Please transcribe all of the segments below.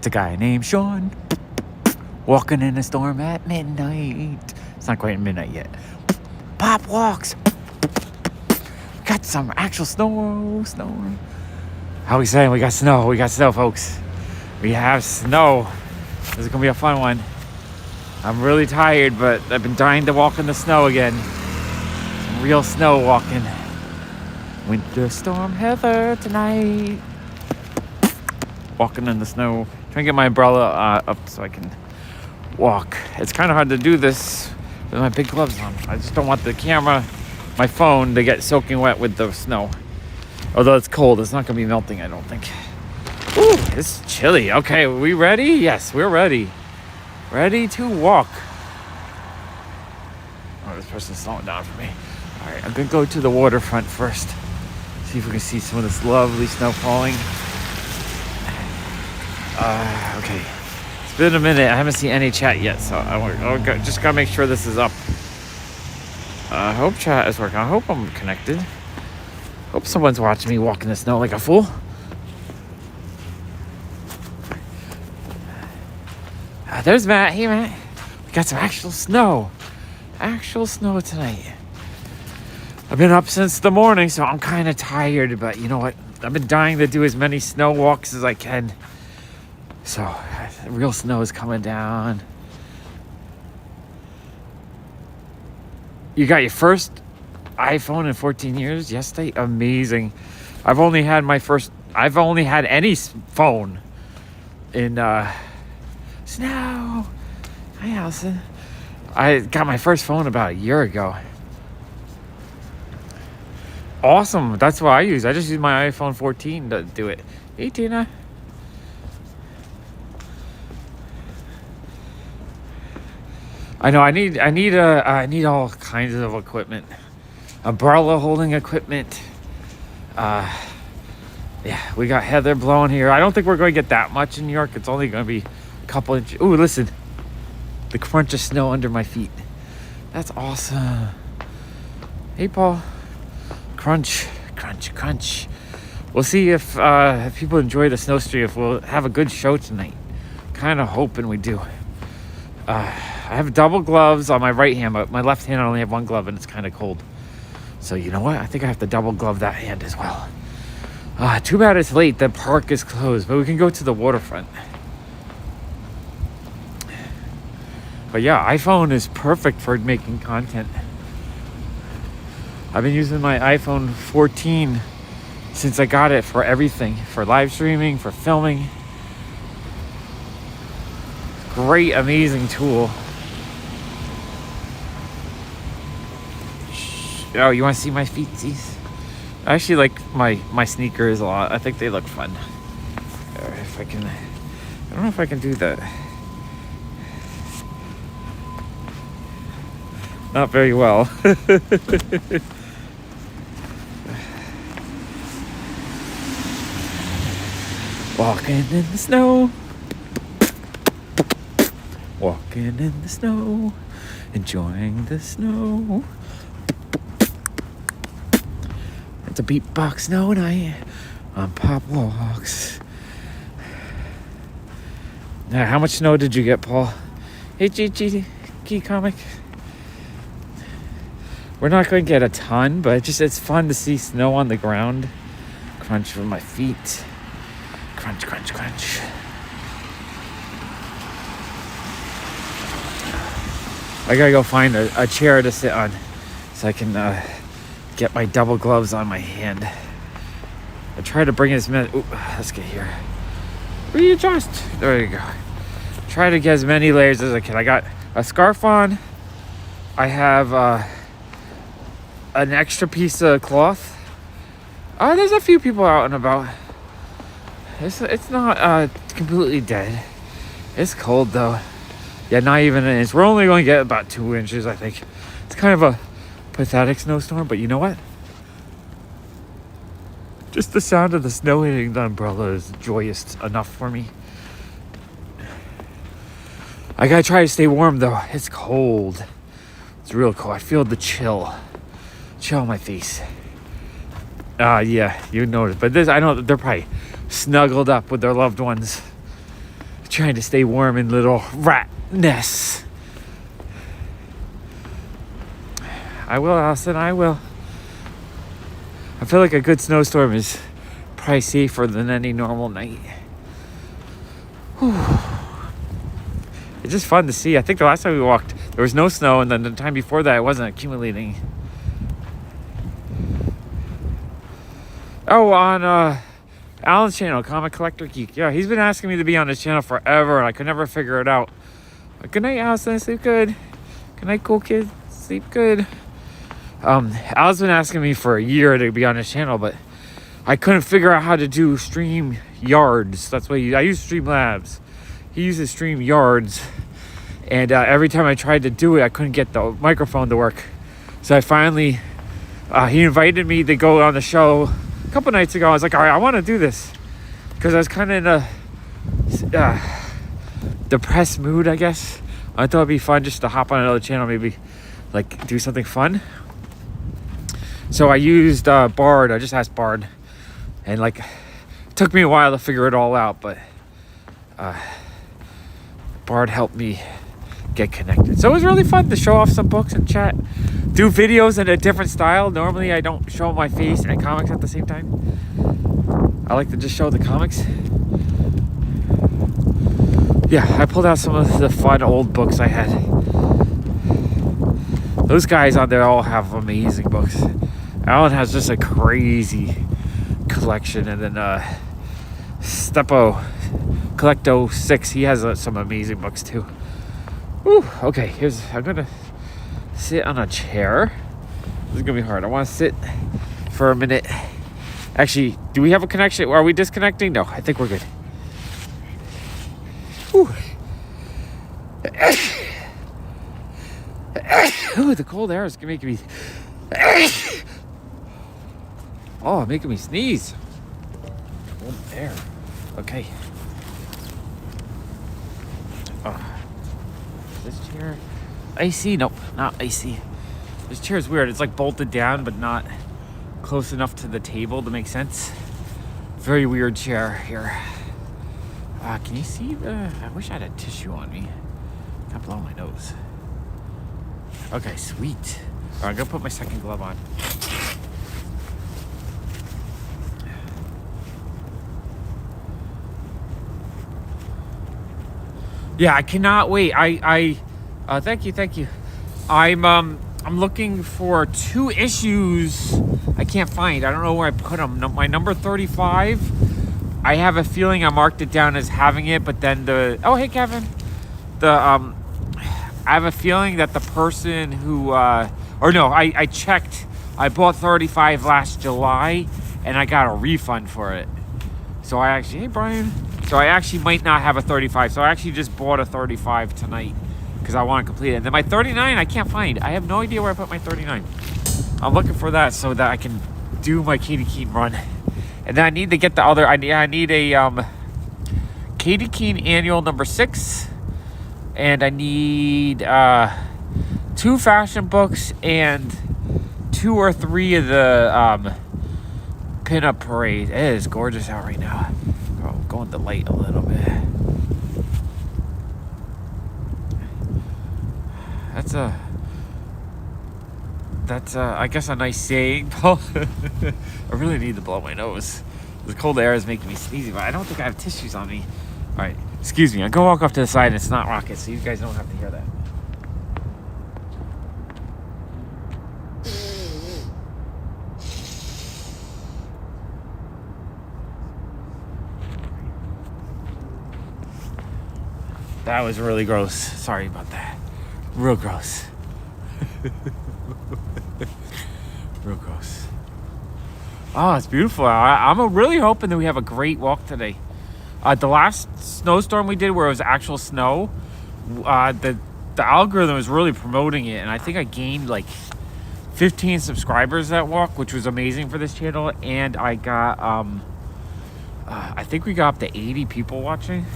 It's a guy named Sean walking in a storm at midnight. It's not quite midnight yet. Pop walks. Got some actual snow. How we saying? We got snow. We got snow, folks. We have snow. This is gonna be a fun one. I'm really tired, but I've been dying to walk in the snow again. Some real snow walking. Winter storm Heather tonight. Walking in the snow. Trying to get my umbrella up so I can walk. It's kind of hard to do this with my big gloves on. I just don't want the camera, my phone, to get soaking wet with the snow. Although it's cold, it's not going to be melting, I don't think. Ooh, it's chilly. Okay, are we ready? Yes, we're ready. Ready to walk. Oh, this person's slowing down for me. All right, I'm going to go to the waterfront first. See if we can see some of this lovely snow falling. Okay. It's been a minute. I haven't seen any chat yet, so just gotta make sure this is up. I hope chat is working. I hope I'm connected. Hope someone's watching me walk in the snow like a fool. There's Matt. Hey, Matt. We got some actual snow. Actual snow tonight. I've been up since the morning, so I'm kind of tired, but you know what? I've been dying to do as many snow walks as I can. So, real snow is coming down. You got your first iPhone in 14 years yesterday? Amazing. I've only had any phone in snow. Hi, Allison. I got my first phone about a year ago. Awesome. That's what I use. I just use my iPhone 14 to do it. Hey, Tina. I know I need all kinds of equipment. Umbrella holding equipment. Yeah, we got Heather blowing here. I don't think we're going to get that much in New York. It's only going to be a couple inches. Ooh, listen. The crunch of snow under my feet. That's awesome. Hey, Paul. Crunch, crunch, crunch. We'll see if people enjoy the snow stream. If we'll have a good show tonight. Kind of hoping we do. I have double gloves on my right hand, but my left hand I only have one glove and it's kind of cold. So you know what? I think I have to double glove that hand as well. Too bad it's late. The park is closed, but we can go to the waterfront. But yeah, iPhone is perfect for making content. I've been using my iPhone 14 since I got it for everything. For live streaming, for filming. Great, amazing tool. Oh, you want to see my feetsies? I actually like my sneakers a lot. I think they look fun. Or if I can, I don't know if I can do that. Not very well. Walking in the snow. Walking in the snow. Enjoying the snow. It's a beatbox snow night on Pop Walks. Now, how much snow did you get, Paul? Hey, Key Comic. We're not going to get a ton, but it's fun to see snow on the ground. Crunch with my feet. Crunch, crunch, crunch. I gotta go find a chair to sit on so I can get my double gloves on my hand. I try to bring as many. Ooh, let's get here. Readjust. There you go. Try to get as many layers as I can. I got a scarf on. I have an extra piece of cloth. There's a few people out and about. It's not completely dead. It's cold though. Yeah, not even an inch. We're only going to get about 2 inches, I think. It's kind of a pathetic snowstorm, but you know what? Just the sound of the snow hitting the umbrella is joyous enough for me. I gotta try to stay warm though. It's cold. It's real cold. I feel the chill on my face. Yeah, you noticed. But this, I know they're probably snuggled up with their loved ones. trying to stay warm in little rat nests. I will, Allison, I will. I feel like a good snowstorm is probably safer than any normal night. Whew. It's just fun to see. I think the last time we walked, there was no snow, and then the time before that, it wasn't accumulating. Oh, on Alan's channel, Comic Collector Geek. Yeah, he's been asking me to be on his channel forever, and I could never figure it out. But good night, Allison. Sleep good. Good night, cool kid. Sleep good. Al's been asking me for a year to be on his channel, but I couldn't figure out how to do stream yards. That's what I use Streamlabs. He uses Stream Yards, and every time I tried to do it, I couldn't get the microphone to work. So I finally, he invited me to go on the show a couple nights ago. I was like, all right, I want to do this, because I was kind of in a depressed mood, I guess. I thought it'd be fun just to hop on another channel, maybe like do something fun. So I used Bard. I just asked Bard, and like, it took me a while to figure it all out, but Bard helped me get connected. So it was really fun to show off some books and chat, do videos in a different style. Normally I don't show my face and comics at the same time. I like to just show the comics. Yeah, I pulled out some of the fun old books I had. Those guys on there all have amazing books. Alan has just a crazy collection, and then Steppo Collecto 6, he has some amazing books too. Whew, okay, I'm gonna sit on a chair. This is gonna be hard. I want to sit for a minute. Actually, do we have a connection? Are we disconnecting? No, I think we're good. Whew. Ooh, the cold air is making me making me sneeze. Cold air. Okay. This chair AC? Nope, not AC. This chair is weird. It's like bolted down, but not close enough to the table to make sense. Very weird chair here. Can you see I wish I had a tissue on me. Got blown my nose. Okay, sweet. All right, I'm gonna put my second glove on. Yeah, I cannot wait. Thank you. I'm looking for 2 issues I can't find. I don't know where I put them. My number 35, I have a feeling I marked it down as having it, but then oh, hey, Kevin. I have a feeling that the person who, I checked. I bought 35 last July, and I got a refund for it. So hey, Brian. So I actually might not have a 35. So I actually just bought a 35 tonight because I want to complete it. And then my 39, I can't find. I have no idea where I put my 39. I'm looking for that so that I can do my Katie Keene run. And then I need to get the other. I need a Katie Keene annual number 6, and I need 2 fashion books and 2 or 3 of the pinup parade. It is gorgeous out right now. Going to light a little bit. That's I guess a nice saying, Paul. I really need to blow my nose. The cold air is making me sneezy, but I don't think I have tissues on me. All right, excuse me. I'm gonna walk off to the side, and it's not rocket, so you guys don't have to hear that. That was really gross. Sorry about that. Real gross. Real gross. Oh, it's beautiful. I'm really hoping that we have a great walk today. The last snowstorm we did where it was actual snow, the algorithm was really promoting it, and I think I gained like 15 subscribers that walk, which was amazing for this channel. And I got I think we got up to 80 people watching.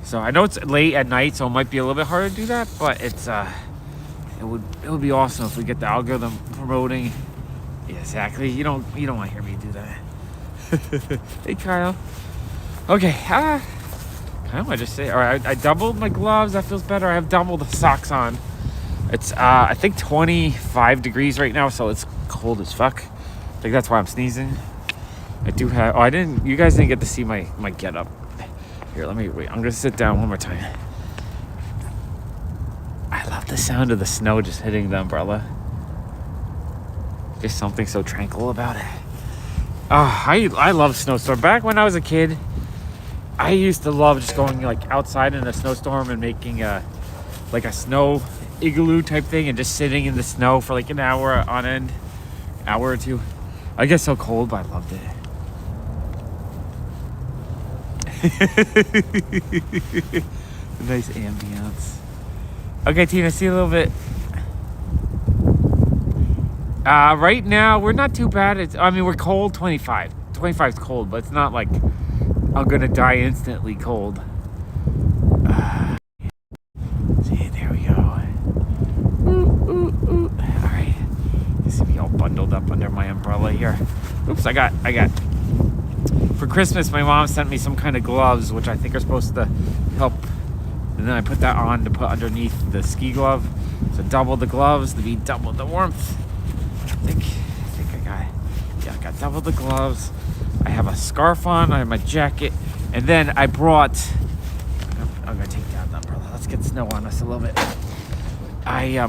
So I know it's late at night, so it might be a little bit harder to do that, but it's it would be awesome if we get the algorithm promoting. Yeah, exactly. You don't want to hear me do that. Hey, Kyle. Okay, kind of want to just say, all right, I doubled my gloves. That feels better. I have double the socks on. It's, I think 25 degrees right now, so it's cold as fuck. I think that's why I'm sneezing. I do have, you guys didn't get to see my get up. Here, let me, wait, I'm going to sit down one more time. I love the sound of the snow just hitting the umbrella. Just something so tranquil about it. I love snowstorm. Back when I was a kid, I used to love just going like outside in a snowstorm and making like a snow igloo type thing and just sitting in the snow for like an hour on end, hour or two. I get so cold, but I loved it. Nice ambience. Okay, Tina, see you a little bit. Right now, we're not too bad. We're cold, 25. 25 is cold, but it's not like I'm gonna die instantly cold. See, there we go. Ooh. All right. You see me all bundled up under my umbrella here. Oops, I got. For Christmas, my mom sent me some kind of gloves, which I think are supposed to help. And then I put that on to put underneath the ski glove. So double the gloves to be double the warmth. I think I got double the gloves. I have a scarf on, I have my jacket, and then I brought, I'm gonna take down the umbrella. Let's get snow on us a little bit. I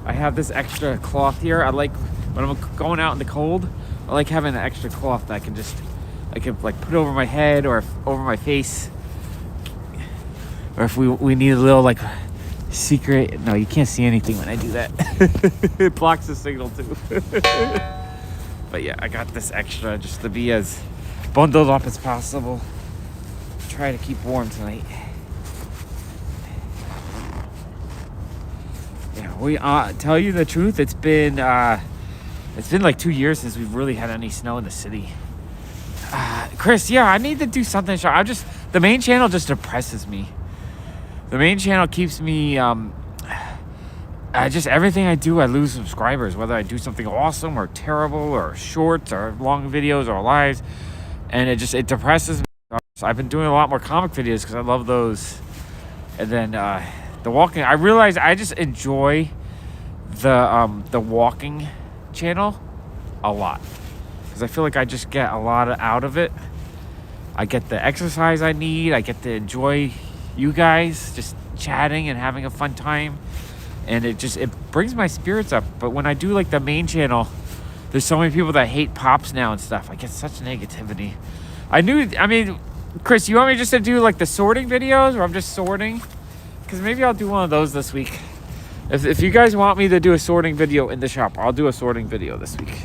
have this extra cloth here. I like, when I'm going out in the cold, I like having an extra cloth that I can like put over my head or over my face. Or if we need a little like secret, no, you can't see anything when I do that. It blocks the signal too. But yeah, I got this extra just to be as bundled up as possible. Try to keep warm tonight. Yeah, we tell you the truth, it's been like 2 years since we've really had any snow in the city. Chris, yeah, I need to do something. The main channel just depresses me. The main channel keeps me, just everything I do, I lose subscribers, whether I do something awesome or terrible or shorts or long videos or lives. And it depresses me. So I've been doing a lot more comic videos because I love those. And then the walking, I realize I just enjoy the walking channel a lot. Because I feel like I just get a lot out of it. I get the exercise I need. I get to enjoy you guys just chatting and having a fun time, and it brings my spirits up. But when I do like the main channel, there's so many people that hate pops now and stuff. I get such negativity. Chris, you want me just to do like the sorting videos where I'm just sorting? Because maybe I'll do one of those this week. If you guys want me to do a sorting video in the shop, I'll do a sorting video this week.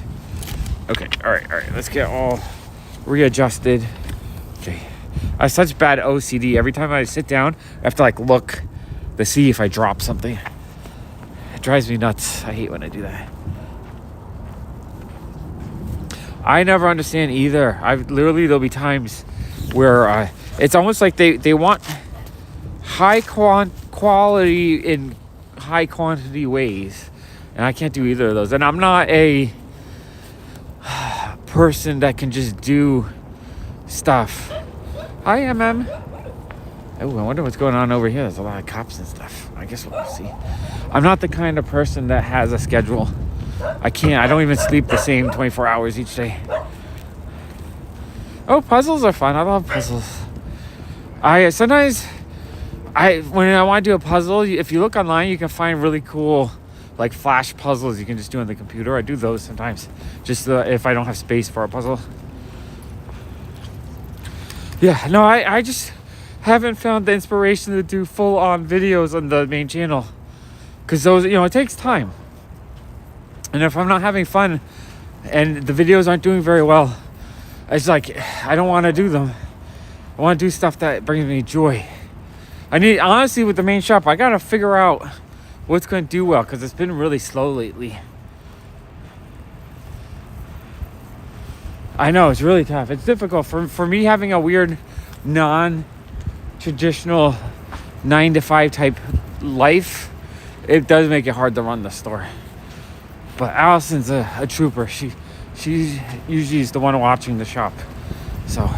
Okay, all right, let's get all readjusted. Okay. I have such bad OCD. Every time I sit down, I have to like look to see if I drop something. It drives me nuts. I hate when I do that. I never understand either. There'll be times where it's almost like they want high quality in high quantity ways, and I can't do either of those. And I'm not a person that can just do stuff. Hi, MM. Oh, I wonder what's going on over here. There's a lot of cops and stuff. I guess we'll see. I'm not the kind of person that has a schedule. I don't even sleep the same 24 hours each day. Oh, puzzles are fun. I love puzzles. Sometimes when I want to do a puzzle, if you look online, you can find really cool like flash puzzles you can just do on the computer. I do those sometimes, just if I don't have space for a puzzle. Yeah, no, I just haven't found the inspiration to do full-on videos on the main channel. Because those, it takes time. And if I'm not having fun and the videos aren't doing very well, it's like, I don't want to do them. I want to do stuff that brings me joy. Honestly, with the main shop, I got to figure out what's going to do well, because it's been really slow lately. I know, it's really tough. It's difficult for me having a weird non-traditional 9-to-5 type life. It does make it hard to run the store. But Allison's a trooper. She usually is the one watching the shop. So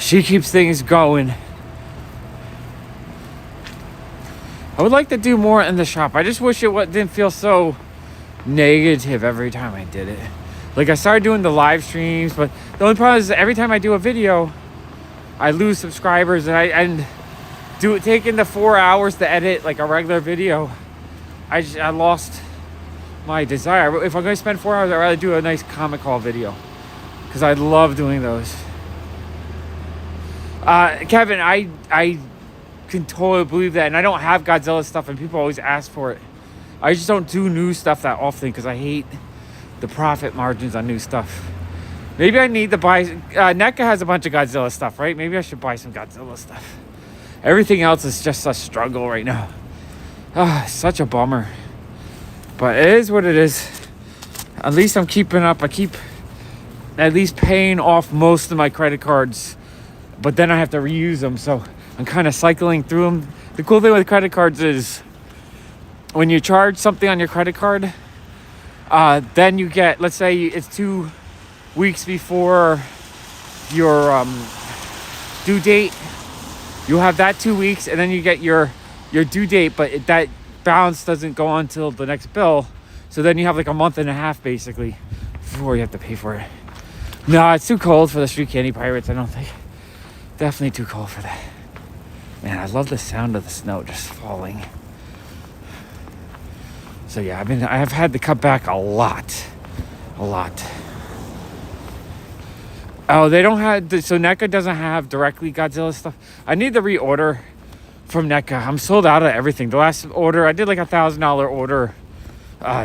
She keeps things going. I would like to do more in the shop. I just wish it didn't feel so negative every time I did it. Like, I started doing the live streams, but the only problem is every time I do a video, I lose subscribers, and taking the 4 hours to edit like a regular video, I lost my desire. If I'm going to spend 4 hours, I'd rather do a nice comic haul video, because I love doing those. Kevin, I can totally believe that, and I don't have Godzilla stuff, and people always ask for it. I just don't do new stuff that often because I hate the profit margins on new stuff. Maybe I need to buy... NECA has a bunch of Godzilla stuff, right? Maybe I should buy some Godzilla stuff. Everything else is just a struggle right now. Such a bummer. But it is what it is. At least I'm keeping up. I keep at least paying off most of my credit cards, but then I have to reuse them, so I'm kind of cycling through them. The cool thing with credit cards is when you charge something on your credit card, then you get, let's say it's 2 weeks before your due date, you'll have that 2 weeks, and then you get your due date, but that balance doesn't go on until the next bill. So then you have like a month and a half basically before you have to pay for it. No, it's too cold for the Street Candy Pirates, I don't think. Definitely too cold for that. Man, I love the sound of the snow just falling. So yeah, I have had to cut back a lot. Oh, they don't have, so NECA doesn't have directly Godzilla stuff. I need to reorder from NECA. I'm sold out of everything. The last order, I did like $1,000 order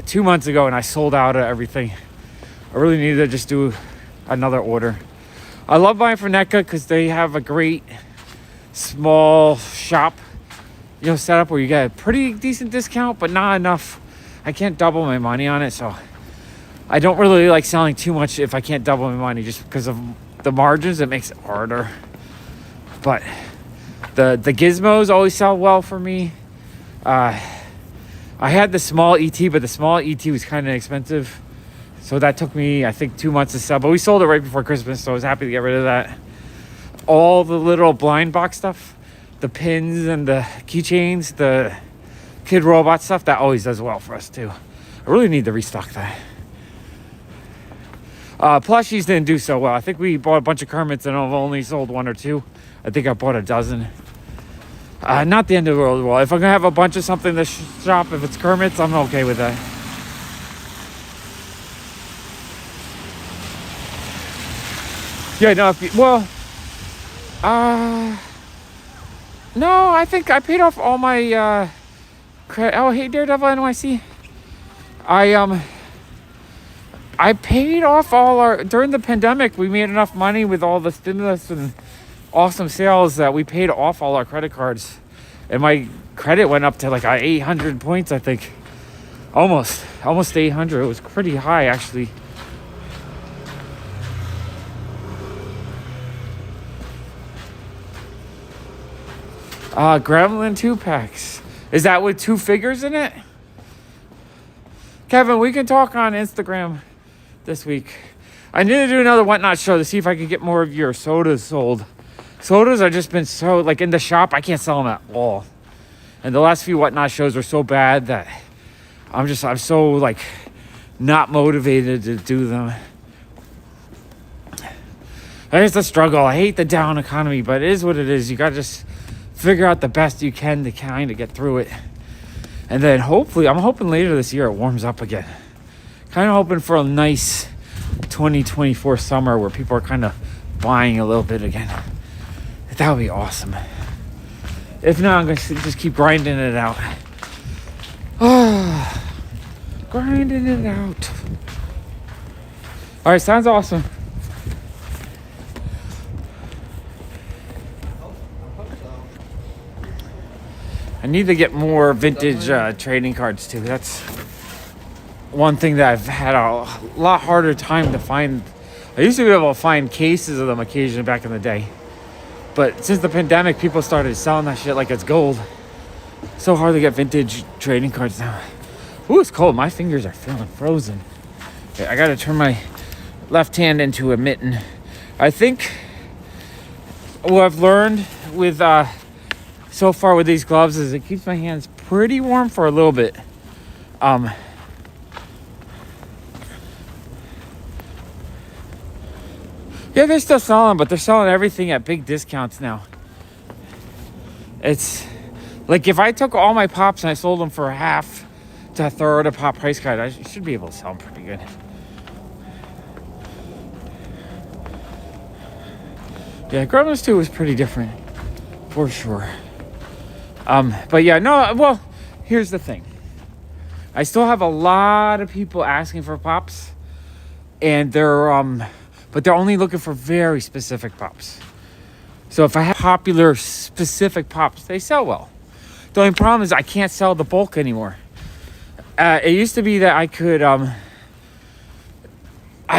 2 months ago, and I sold out of everything. I really need to just do another order. I love buying from NECA because they have a great small shop, setup where you get a pretty decent discount, but not enough. I can't double my money on it, so I don't really like selling too much if I can't double my money, just because of the margins. It makes it harder. But the gizmos always sell well for me. I had the small ET, but the small ET was kind of expensive, so that took me, I think, 2 months to sell. But we sold it right before Christmas, so I was happy to get rid of that. All the little blind box stuff, the pins and the keychains, the Kid Robot stuff, that always does well for us too. I really need to restock that. Plushies didn't do so well. I think we bought a bunch of Kermits and I've only sold 1 or 2. I think I bought a dozen. Not the end of the world. Well, if I'm gonna have a bunch of something to shop, if it's Kermits, I'm okay with that. Yeah, no, no, I think I paid off all my, oh, hey, Daredevil NYC. I paid off all during the pandemic, we made enough money with all the stimulus and awesome sales that we paid off all our credit cards. And my credit went up to like 800 points, I think. Almost 800. It was pretty high, actually. Gremlin 2-packs. Is that with 2 figures in it? Kevin, we can talk on Instagram this week. I need to do another Whatnot show to see if I can get more of your sodas sold. Sodas are just been so, like, in the shop, I can't sell them at all. And the last few Whatnot shows were so bad that I'm so, like, not motivated to do them. It's a struggle. I hate the down economy, but it is what it is. You gotta just figure out the best you can to kind of get through it. And then hopefully, I'm hoping later this year it warms up again. Kind of hoping for a nice 2024 summer where people are kind of buying a little bit again. That would be awesome. If not, I'm going to just keep grinding it out. Grinding it out. All right, sounds awesome. I need to get more vintage trading cards too. That's one thing that I've had a lot harder time to find. I used to be able to find cases of them occasionally back in the day. But since the pandemic, people started selling that shit like it's gold. So hard to get vintage trading cards now. Ooh, it's cold. My fingers are feeling frozen. Okay, I gotta turn my left hand into a mitten. I think what I've learned with so far with these gloves is it keeps my hands pretty warm for a little bit. Yeah, they're still selling, but they're selling everything at big discounts now. It's like if I took all my pops and I sold them for half to a third of pop price guide, I should be able to sell them pretty good. Yeah, Gremlins 2 was pretty different, for sure. But yeah, no, well, here's the thing. I still have a lot of people asking for pops, and but they're only looking for very specific pops. So if I have popular specific pops, they sell well. The only problem is I can't sell the bulk anymore. It used to be that I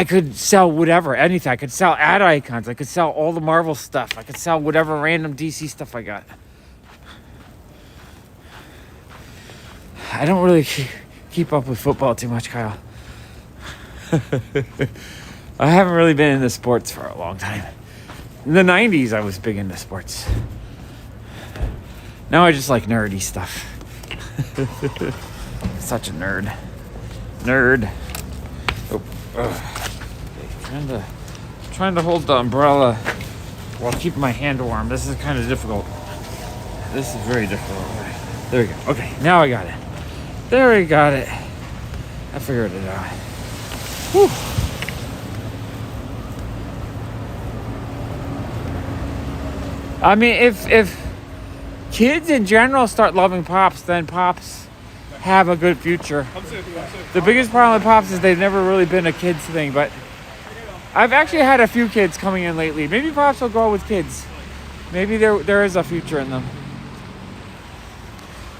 could sell whatever, anything. I could sell ad icons. I could sell all the Marvel stuff. I could sell whatever random DC stuff I got. I don't really keep up with football too much, Kyle. I haven't really been into sports for a long time. In the 90s, I was big into sports. Now I just like nerdy stuff. Such a nerd. Oh, trying to hold the umbrella while keeping my hand warm. This is kind of difficult. This is very difficult. There we go. Okay, now I got it. There we got it. I figured it out. Whew. I mean, if kids in general start loving pops, then pops have a good future. The biggest problem with pops is they've never really been a kids thing, but I've actually had a few kids coming in lately. Maybe pops will go with kids. Maybe there is a future in them.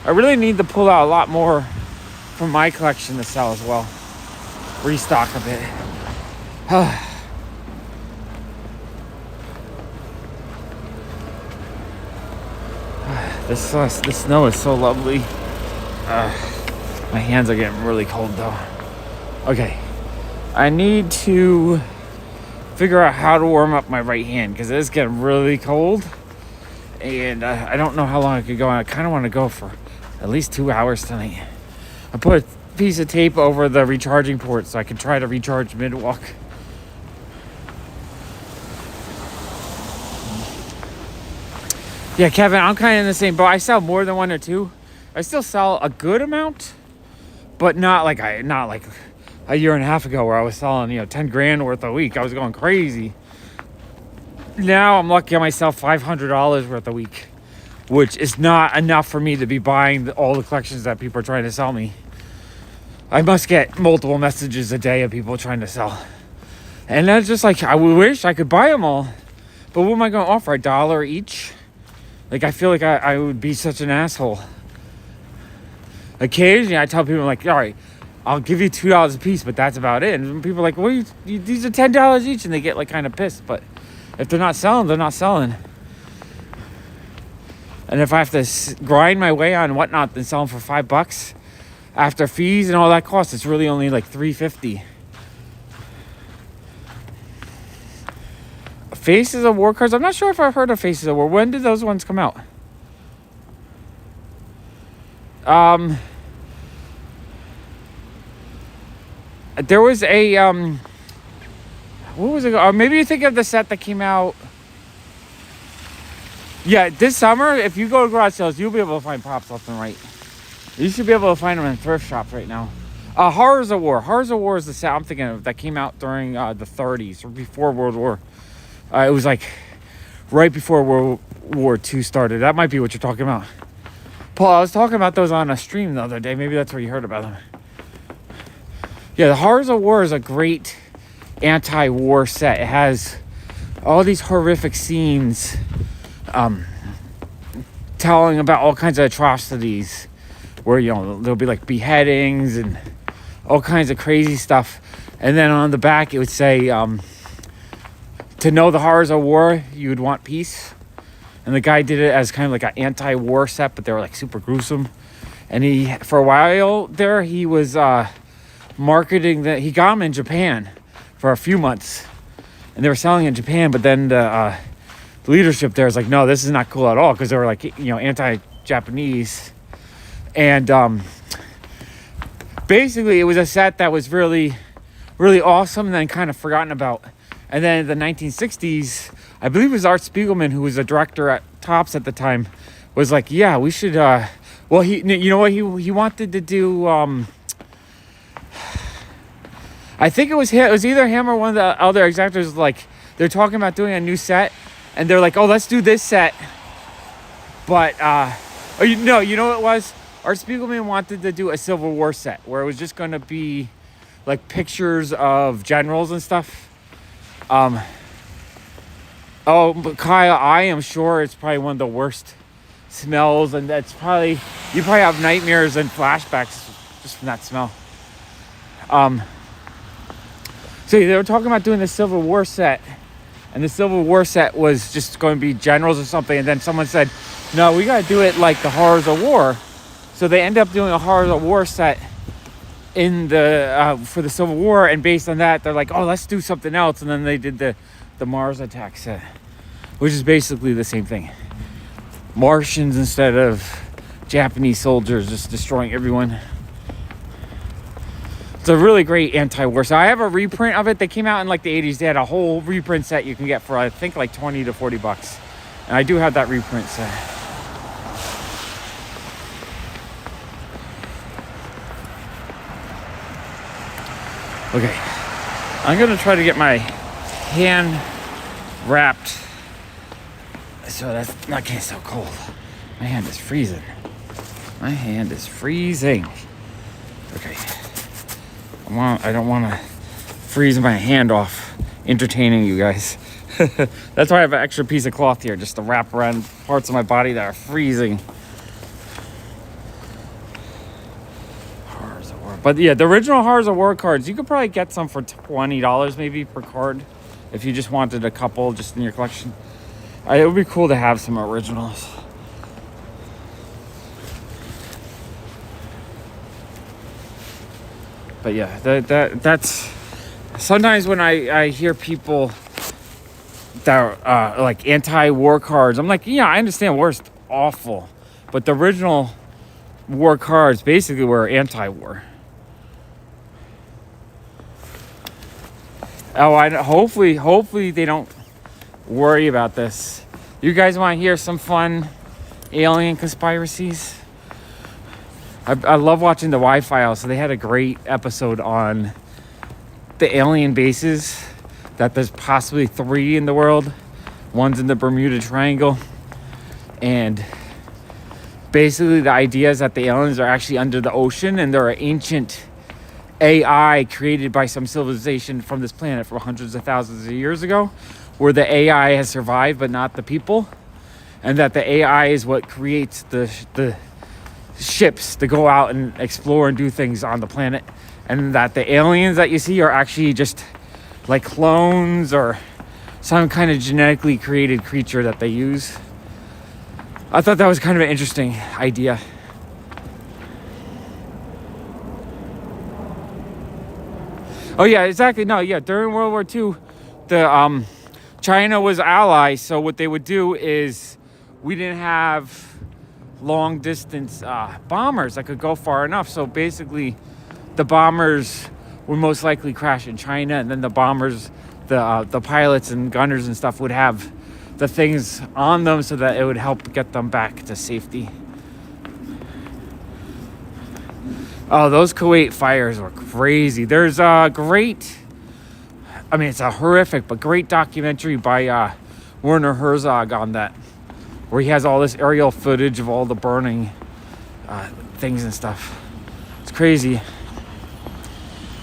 I really need to pull out a lot more from my collection to sell as well. Restock a bit. This snow is so lovely. My hands are getting really cold though. Okay, I need to figure out how to warm up my right hand because it is getting really cold, and I don't know how long I could go. I kind of want to go for at least 2 hours tonight. I put a piece of tape over the recharging port so I can try to recharge mid-walk. Yeah, Kevin, I'm kind of in the same boat. I sell more than one or two. I still sell a good amount, but not like a year and a half ago where I was selling 10 grand worth a week. I was going crazy. Now I'm lucky I myself $500 worth a week, which is not enough for me to be buying all the collections that people are trying to sell me. I must get multiple messages a day of people trying to sell. And that's just like, I wish I could buy them all, but what am I going to offer? $1 each? Like, I feel like I would be such an asshole. Occasionally, I tell people, like, all right, I'll give you $2 a piece, but that's about it. And people are like, well, these are $10 each, and they get, like, kind of pissed. But if they're not selling, they're not selling. And if I have to grind my way on whatnot and sell them for $5, after fees and all that cost, it's really only, like, $3.50. Faces of War cards. I'm not sure if I've heard of Faces of War. When did those ones come out? There was a what was it? Or maybe you think of the set that came out. Yeah, this summer, if you go to garage sales, you'll be able to find pops left and right. You should be able to find them in thrift shops right now. Horrors of War. Horrors of War is the set I'm thinking of that came out during the 30s or before World War. It was like right before World War II started. That might be what you're talking about. Paul, I was talking about those on a stream the other day. Maybe that's where you heard about them. Yeah, the Horrors of War is a great anti-war set. It has all these horrific scenes telling about all kinds of atrocities where, there'll be like beheadings and all kinds of crazy stuff. And then on the back, it would say, to know the horrors of war, you would want peace. And the guy did it as kind of like an anti-war set, but they were like super gruesome. And for a while there, he was marketing that he got them in Japan for a few months, and they were selling in Japan. But then the leadership there is like, no, this is not cool at all, because they were like, you know, anti-Japanese. And basically it was a set that was really, really awesome and then kind of forgotten about. And then in the 1960s, I believe it was Art Spiegelman, who was a director at Topps at the time, was like, yeah, we should, well, you know what, he wanted to do, I think it was either him or one of the other executives, like, they're talking about doing a new set, and they're like, oh, let's do this set. But, you know what it was? Art Spiegelman wanted to do a Civil War set, where it was just going to be, like, pictures of generals and stuff. Oh, but Kyle, I am sure it's probably one of the worst smells, and you probably have nightmares and flashbacks just from that smell. So they were talking about doing the Civil War set, and the Civil War set was just going to be generals or something, and then someone said, no, we got to do it like the Horrors of War. So they end up doing a Horrors of War set in the for the Civil War, and based on that, they're like, oh, let's do something else, and then they did the Mars Attack set, which is basically the same thing. Martians instead of Japanese soldiers just destroying everyone. It's a really great anti-war. So I have a reprint of it. They came out in like the 80s. They had a whole reprint set you can get for, I think, like 20 to 40 bucks. And I do have that reprint set. Okay. I'm going to try to get my hand wrapped so that's not getting so cold. My hand is freezing. My hand is freezing. Okay. I don't want to freeze my hand off entertaining you guys. That's why I have an extra piece of cloth here just to wrap around parts of my body that are freezing. Horrors of War. But yeah, the original Horrors of War cards, you could probably get some for $20 maybe per card if you just wanted a couple just in your collection. It would be cool to have some originals. But yeah, that's sometimes when I hear people that are like anti-war cards, I'm like, yeah, I understand war's awful, but the original war cards basically were anti-war. Oh, hopefully they don't worry about this. You guys want to hear some fun alien conspiracies? I love watching the Y-Files. So they had a great episode on the alien bases, that there's possibly 3 in the world. One's in the Bermuda Triangle. And basically the idea is that the aliens are actually under the ocean, and they're an ancient AI created by some civilization from this planet from hundreds of thousands of years ago, where the AI has survived but not the people, and that the AI is what creates the ships to go out and explore and do things on the planet, and that the aliens that you see are actually just like clones or some kind of genetically created creature that they use. I thought that was kind of an interesting idea. Oh yeah, exactly. No, yeah, during World War II, the China was allies, so what they would do is we didn't have long distance bombers that could go far enough. So basically the bombers would most likely crash in China, and then the bombers, the pilots and gunners and stuff would have the things on them so that it would help get them back to safety. Oh, those Kuwait fires were crazy. There's a great, I mean, it's a horrific but great documentary by Werner Herzog on that, where he has all this aerial footage of all the burning things and stuff. It's crazy.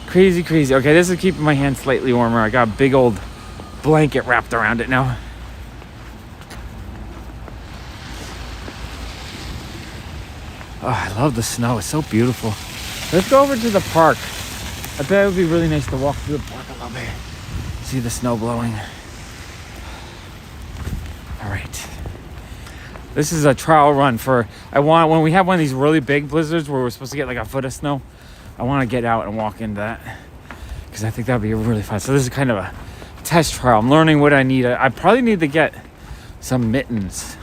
Crazy. Okay, this is keeping my hand slightly warmer. I got a big old blanket wrapped around it now. Oh, I love the snow. It's so beautiful. Let's go over to the park. I bet it would be really nice to walk through the park a little bit. See the snow blowing. All right. This is a trial run for, when we have one of these really big blizzards where we're supposed to get like a foot of snow, I want to get out and walk into that, because I think that would be really fun. So this is kind of a test trial. I'm learning what I need. I probably need to get some mittens.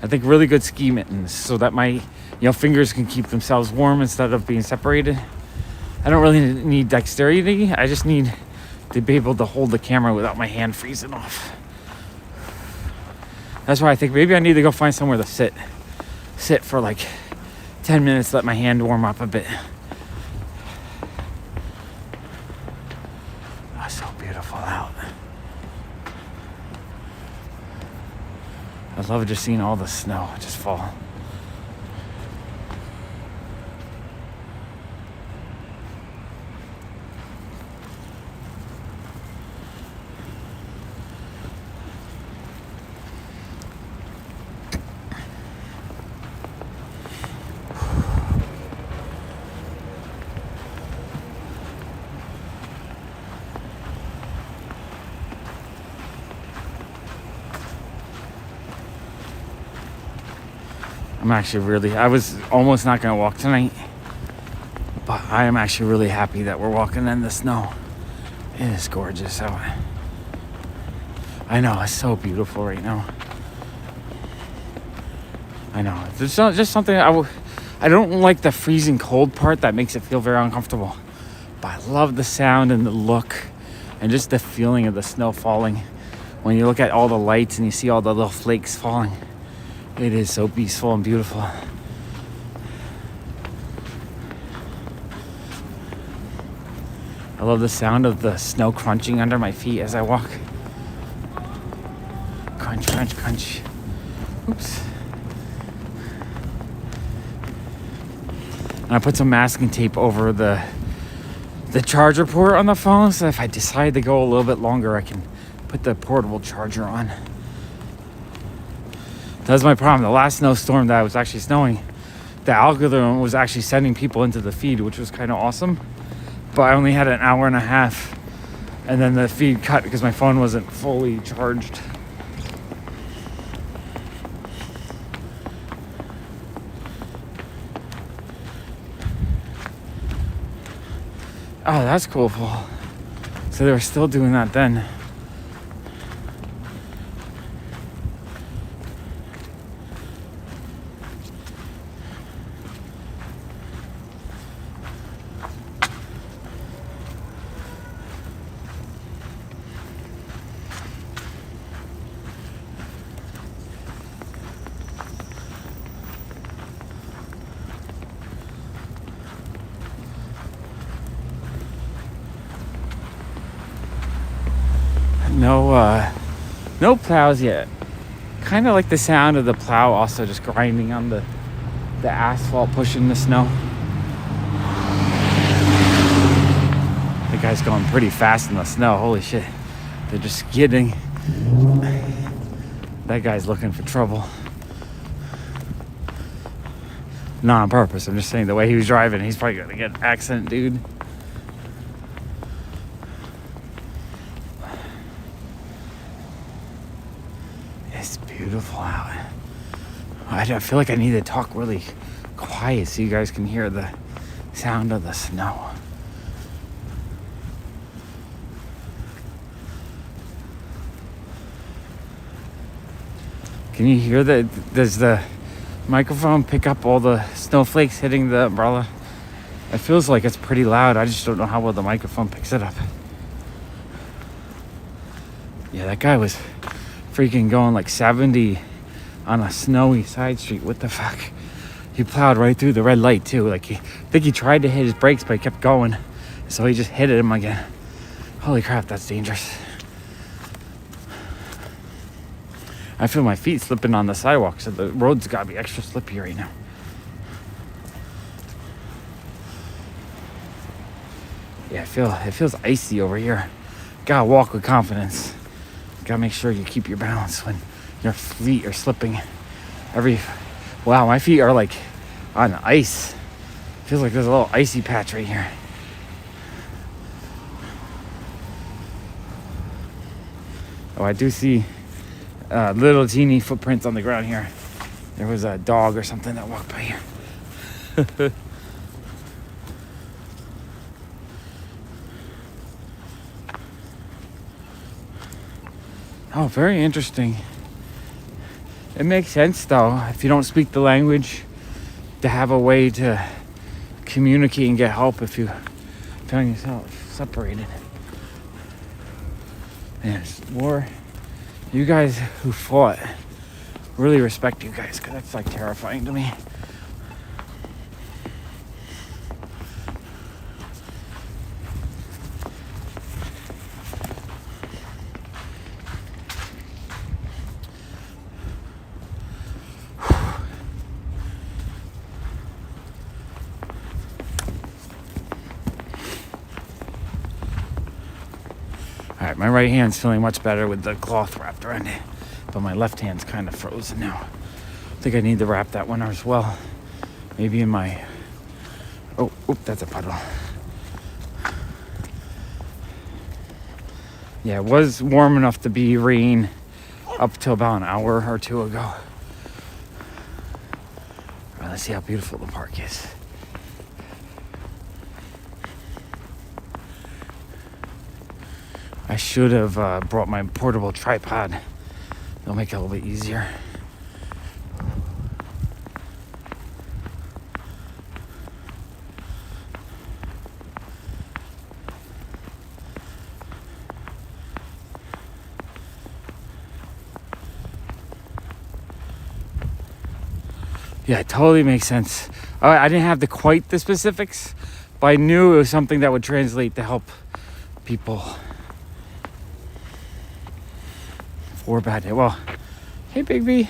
I think really good ski mittens so that my fingers can keep themselves warm instead of being separated. I don't really need dexterity. I just need to be able to hold the camera without my hand freezing off. That's why I think maybe I need to go find somewhere to sit for like 10 minutes, let my hand warm up a bit. Oh, so beautiful out. I love just seeing all the snow just fall. I was almost not going to walk tonight, but I am actually really happy that we're walking in the snow. It is gorgeous out. I know, it's so beautiful right now. I know, there's just something, I don't like the freezing cold part that makes it feel very uncomfortable, but I love the sound and the look and just the feeling of the snow falling. When you look at all the lights and you see all the little flakes falling, it is so peaceful and beautiful. I love the sound of the snow crunching under my feet as I walk. Crunch, crunch, crunch. Oops. And I put some masking tape over the charger port on the phone, so if I decide to go a little bit longer, I can put the portable charger on. That's my problem. The last snowstorm that was actually snowing, the algorithm was actually sending people into the feed, which was kind of awesome. But I only had an hour and a half, and then the feed cut because my phone wasn't fully charged. Oh, that's cool. So they were still doing that then. No plows yet. Kind of like the sound of the plow also just grinding on the asphalt, pushing the snow. The guy's going pretty fast in the snow. Holy shit. They're just skidding. That guy's looking for trouble. Not on purpose. I'm just saying the way he was driving, he's probably gonna get an accident, dude. Beautiful out. I feel like I need to talk really quiet so you guys can hear the sound of the snow. Can you hear does the microphone pick up all the snowflakes hitting the umbrella? It feels like it's pretty loud. I just don't know how well the microphone picks it up. Yeah, that guy was freaking going like 70 on a snowy side street. What the fuck? He plowed right through the red light too. Like I think he tried to hit his brakes, but he kept going. So he just hit him again. Holy crap, that's dangerous. I feel my feet slipping on the sidewalk, so the road's gotta be extra slippy right now. Yeah, it feels icy over here. Gotta walk with confidence. Gotta make sure you keep your balance when your feet are slipping. Wow, my feet are like on ice. Feels like there's a little icy patch right here. Oh, I do see little teeny footprints on the ground here. There was a dog or something that walked by here. Oh, very interesting. It makes sense though, if you don't speak the language, to have a way to communicate and get help if you find yourself separated. And it's war. You guys who fought, really respect you guys, because that's like terrifying to me. All right, my right hand's feeling much better with the cloth wrapped around it, but my left hand's kind of frozen now. I think I need to wrap that one as well. Maybe in my, oh, that's a puddle. Yeah, it was warm enough to be rain up till about an hour or two ago. All right, let's see how beautiful the park is. I should have brought my portable tripod. It'll make it a little bit easier. Yeah, it totally makes sense. I didn't have quite the specifics, but I knew it was something that would translate to help people. 4 bad days. Well, hey, Big B.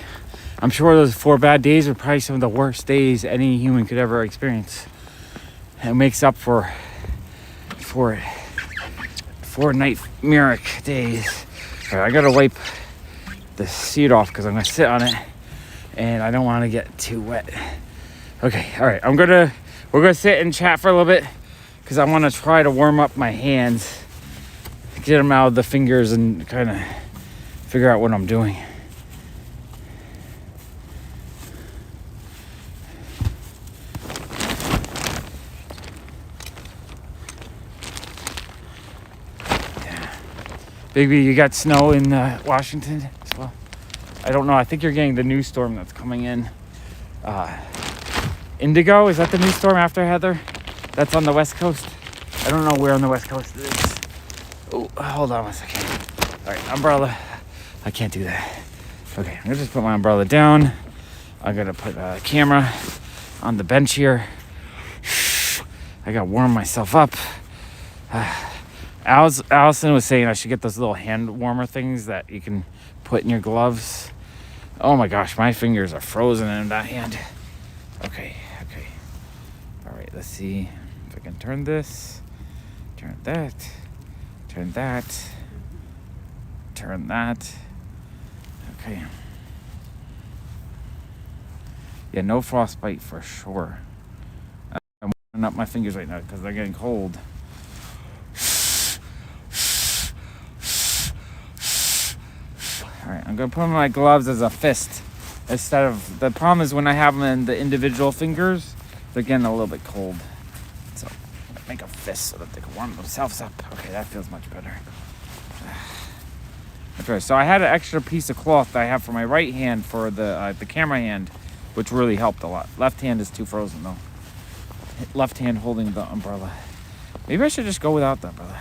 I'm sure those 4 bad days are probably some of the worst days any human could ever experience. And it makes up for 4 nightmaric days. All right, I gotta wipe the seat off because I'm gonna sit on it, and I don't want to get too wet. Okay, all right. We're gonna sit and chat for a little bit because I want to try to warm up my hands, get them out of the fingers, and kind of figure out what I'm doing. Yeah. Big B, you got snow in Washington as well? I don't know. I think you're getting the new storm that's coming in. Indigo, is that the new storm after Heather? That's on the West Coast. I don't know where on the West Coast it is. Oh, hold on 1 second. All right, umbrella. I can't do that. Okay, I'm gonna just put my umbrella down. I'm gonna put a camera on the bench here. I gotta warm myself up. Allison was saying I should get those little hand warmer things that you can put in your gloves. Oh my gosh, my fingers are frozen in that hand. Okay. All right, let's see if I can turn this, turn that, turn that, turn that. Okay. Yeah, no frostbite for sure. I'm warming up my fingers right now because they're getting cold. All right, I'm gonna put on my gloves as a fist instead of, the problem is when I have them in the individual fingers, they're getting a little bit cold. So make a fist so that they can warm themselves up. Okay, that feels much better. Okay, so I had an extra piece of cloth that I have for my right hand for the camera hand, which really helped a lot. Left hand is too frozen though. Left hand holding the umbrella. Maybe I should just go without the umbrella.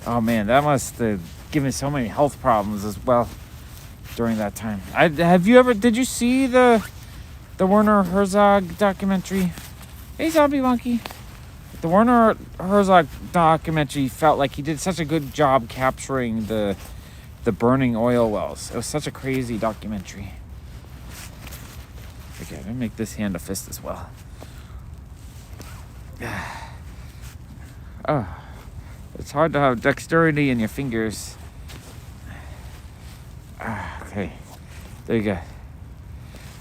Oh man, that must have given so many health problems as well during that time. Did you see the Werner Herzog documentary? Hey, zombie monkey. The Werner Herzog documentary felt like he did such a good job capturing the burning oil wells. It was such a crazy documentary. Okay, I'm gonna make this hand a fist as well. Oh, it's hard to have dexterity in your fingers. Okay, there you go.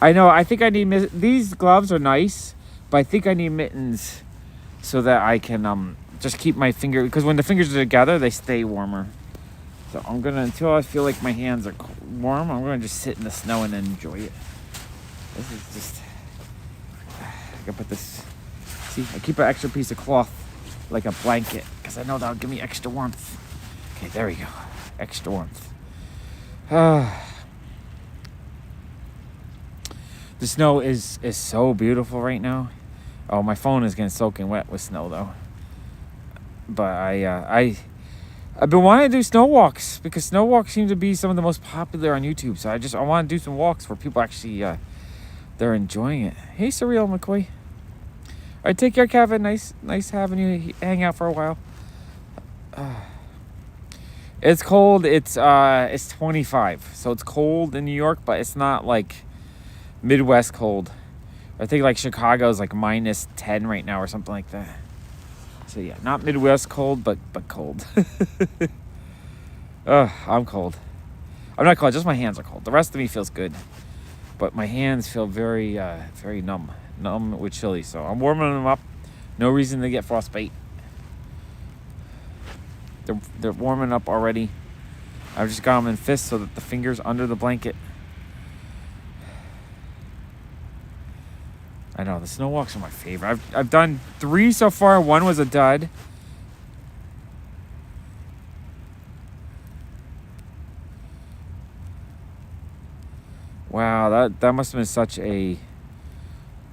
I know, I think I need these gloves are nice, but I think I need mittens so that I can just keep my finger, because when the fingers are together, they stay warmer. So I'm gonna, until I feel like my hands are warm, I'm gonna just sit in the snow and enjoy it. This is just, I gotta put this, see, I keep an extra piece of cloth, like a blanket, because I know that'll give me extra warmth. Okay, there we go. Extra warmth. The snow is so beautiful right now. Oh, my phone is getting soaking wet with snow though. But I've been wanting to do snow walks because snow walks seem to be some of the most popular on YouTube. So I want to do some walks where people actually they're enjoying it. Hey, Surreal McCoy. All right, take care, Kevin. Nice having you hang out for a while. It's cold. It's 25, so it's cold in New York, but it's not like Midwest cold. I think like Chicago is like -10 right now or something like that. So yeah, not Midwest cold, but cold. I'm cold. I'm not cold. Just my hands are cold. The rest of me feels good, but my hands feel very numb with chili. So I'm warming them up. No reason to get frostbite. They're warming up already. I've just got them in fists so that the fingers under the blanket. I know, the snow walks are my favorite. I've done 3 so far. 1 was a dud. Wow, that must have been such a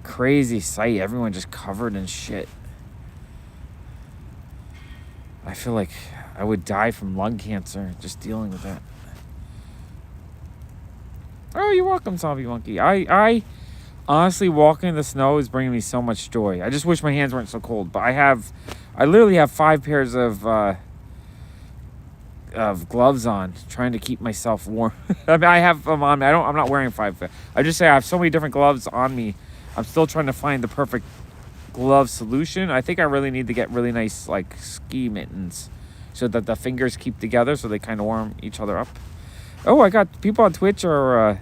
crazy sight. Everyone just covered in shit. I feel like I would die from lung cancer just dealing with that. Oh, you're welcome, Zombie Monkey. I honestly, walking in the snow is bringing me so much joy. I just wish my hands weren't so cold. But I literally have 5 pairs of gloves on, trying to keep myself warm. I mean, I have them on me. I'm not wearing 5. I just say I have so many different gloves on me. I'm still trying to find the perfect glove solution. I think I really need to get really nice like ski mittens, so that the fingers keep together, so they kind of warm each other up. Oh, I got people on Twitch are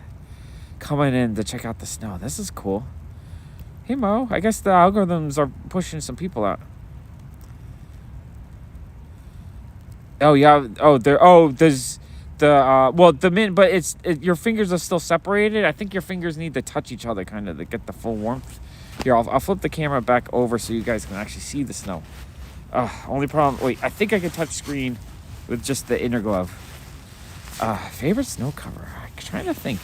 coming in to check out the snow. This is cool. Hey Mo, I guess the algorithms are pushing some people out. Oh yeah. There's the mint, but your fingers are still separated. I think your fingers need to touch each other kind of to get the full warmth. Here, I'll flip the camera back over so you guys can actually see the snow. Only problem. Wait, I think I can touch screen with just the inner glove. Favorite snow cover? I'm trying to think.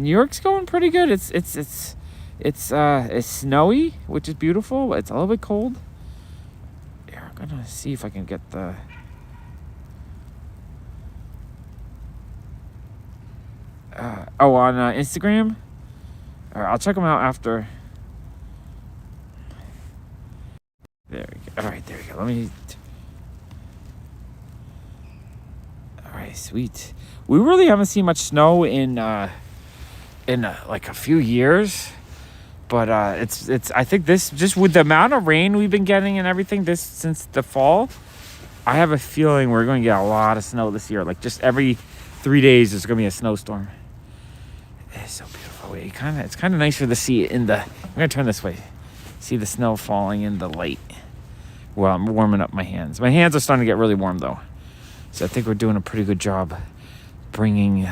New York's going pretty good. It's snowy, which is beautiful. It's a little bit cold. Here, I'm gonna see if I can get the. On Instagram. All right, I'll check them out after. There we go. All right, there we go. Let me. All right, sweet. We really haven't seen much snow in like a few years, but it's. I think this, just with the amount of rain we've been getting and everything since the fall, I have a feeling we're going to get a lot of snow this year. Like just every 3 days, there's going to be a snowstorm. It's so beautiful. It's kind of nicer to see it in the. I'm gonna turn this way. See the snow falling in the light. Well, I'm warming up my hands. My hands are starting to get really warm though, so I think we're doing a pretty good job bringing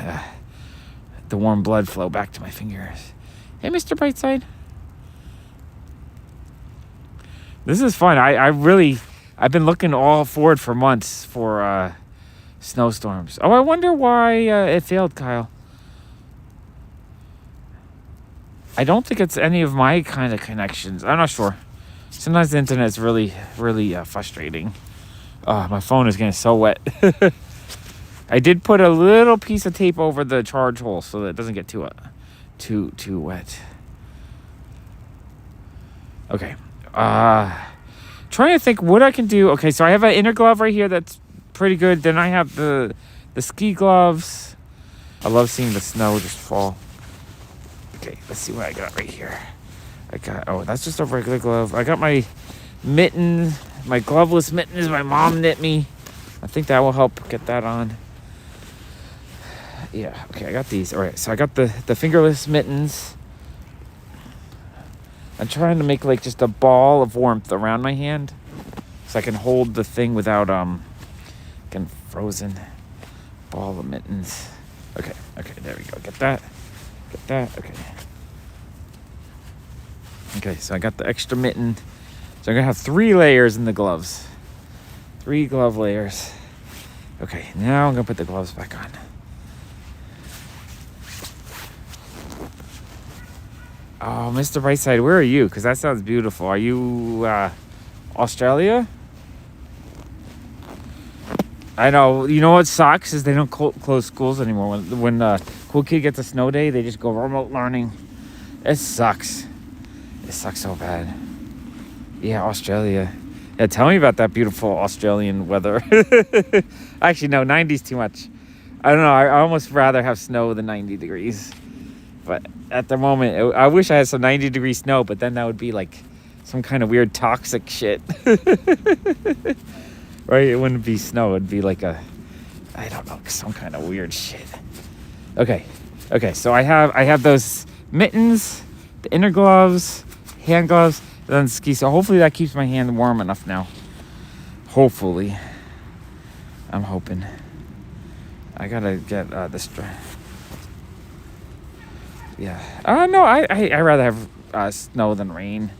the warm blood flow back to my fingers. Hey, Mr. Brightside. This is fun. I've been looking all forward for months for snowstorms. Oh, I wonder why it failed, Kyle. I don't think it's any of my kind of connections. I'm not sure. Sometimes the internet's really, really frustrating. My phone is getting so wet. I did put a little piece of tape over the charge hole so that it doesn't get too wet. Okay. Trying to think what I can do. Okay, so I have an inner glove right here that's pretty good. Then I have the ski gloves. I love seeing the snow just fall. Okay, let's see what I got right here. That's just a regular glove. I got my mitten, my gloveless mittens my mom knit me. I think that will help get that on. Yeah, okay, I got these. All right, so I got the fingerless mittens. I'm trying to make like just a ball of warmth around my hand so I can hold the thing without getting frozen. Ball of mittens. Okay, there we go. Get that. Okay, so I got the extra mitten So I'm gonna have 3 layers in the gloves. 3 glove layers. Okay, now I'm gonna put the gloves back on. Oh, Mr. Brightside, where are you? Because that sounds beautiful. Are you Australia? I know. You know what sucks is they don't close schools anymore. When cool kid gets a snow day, they just go remote learning. It sucks. It sucks so bad. Yeah, Australia. Yeah, tell me about that beautiful Australian weather. Actually, no, 90's too much. I don't know. I almost rather have snow than 90 degrees. But at the moment, I wish I had some 90-degree snow, but then that would be like some kind of weird toxic shit. Right? It wouldn't be snow. It'd be like I don't know, some kind of weird shit. Okay. So I have those mittens, the inner gloves, hand gloves, and then ski. So hopefully that keeps my hand warm enough now. Hopefully. I'm hoping. I gotta get this dry. Yeah. No, I rather have snow than rain.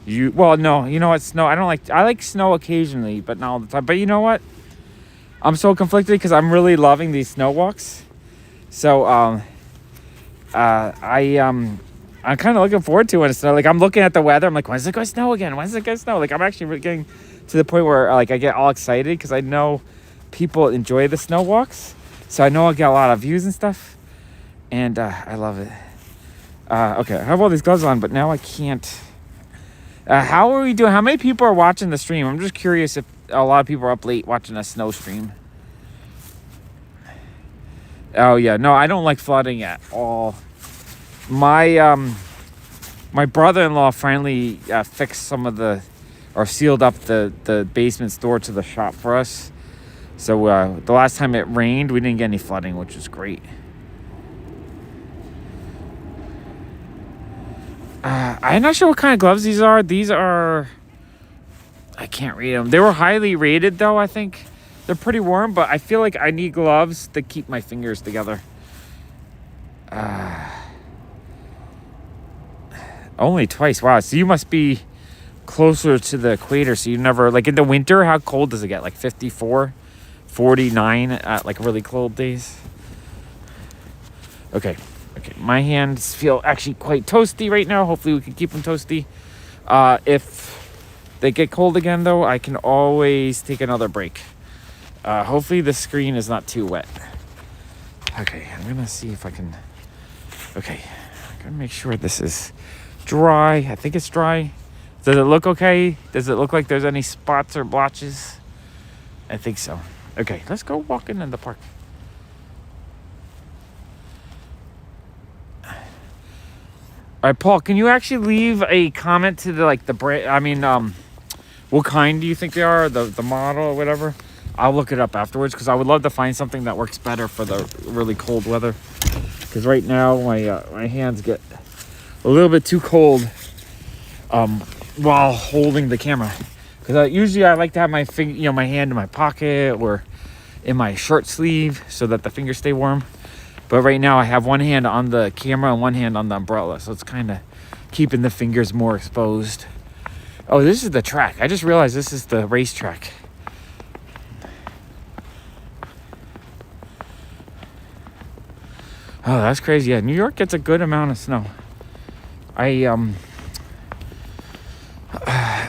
No, you know what? Snow. I like snow occasionally, but not all the time. But you know what? I'm so conflicted because I'm really loving these snow walks. So I'm kind of looking forward to it. So like I'm looking at the weather. I'm like, when's it gonna snow again? When's it gonna snow? Like I'm actually getting to the point where like I get all excited because I know people enjoy the snow walks. So I know I'll get a lot of views and stuff, and I love it. Okay, I have all these gloves on, but now I can't. How are we doing? How many people are watching the stream? I'm just curious if a lot of people are up late watching a snow stream. Oh yeah, no, I don't like flooding at all. My brother-in-law finally fixed some of or sealed up the basement door to the shop for us. So the last time it rained, we didn't get any flooding, which was great. I'm not sure what kind of gloves these are. These are... I can't read them. They were highly rated, though, I think. They're pretty warm, but I feel like I need gloves to keep my fingers together. Only twice. Wow, so you must be closer to the equator, so you never... Like, in the winter, how cold does it get? Like 54, 49 at, like, really cold days? Okay, my hands feel actually quite toasty right now. Hopefully we can keep them toasty. If they get cold again, though, I can always take another break. Hopefully the screen is not too wet. Okay, I'm gonna see if I can... Okay, I'm gonna make sure this is dry. I think it's dry. Does it look okay? Does it look like there's any spots or blotches? I think so. Okay, let's go walking in the park. All right, Paul, can you actually leave a comment to the brand? I mean, what kind do you think they are? The model or whatever? I'll look it up afterwards because I would love to find something that works better for the really cold weather. Because right now my hands get a little bit too cold while holding the camera. Because usually I like to have my my hand in my pocket or in my shirt sleeve so that the fingers stay warm. But right now I have one hand on the camera and one hand on the umbrella. So it's kind of keeping the fingers more exposed. Oh, this is the track. I just realized this is the racetrack. Oh, that's crazy. Yeah, New York gets a good amount of snow.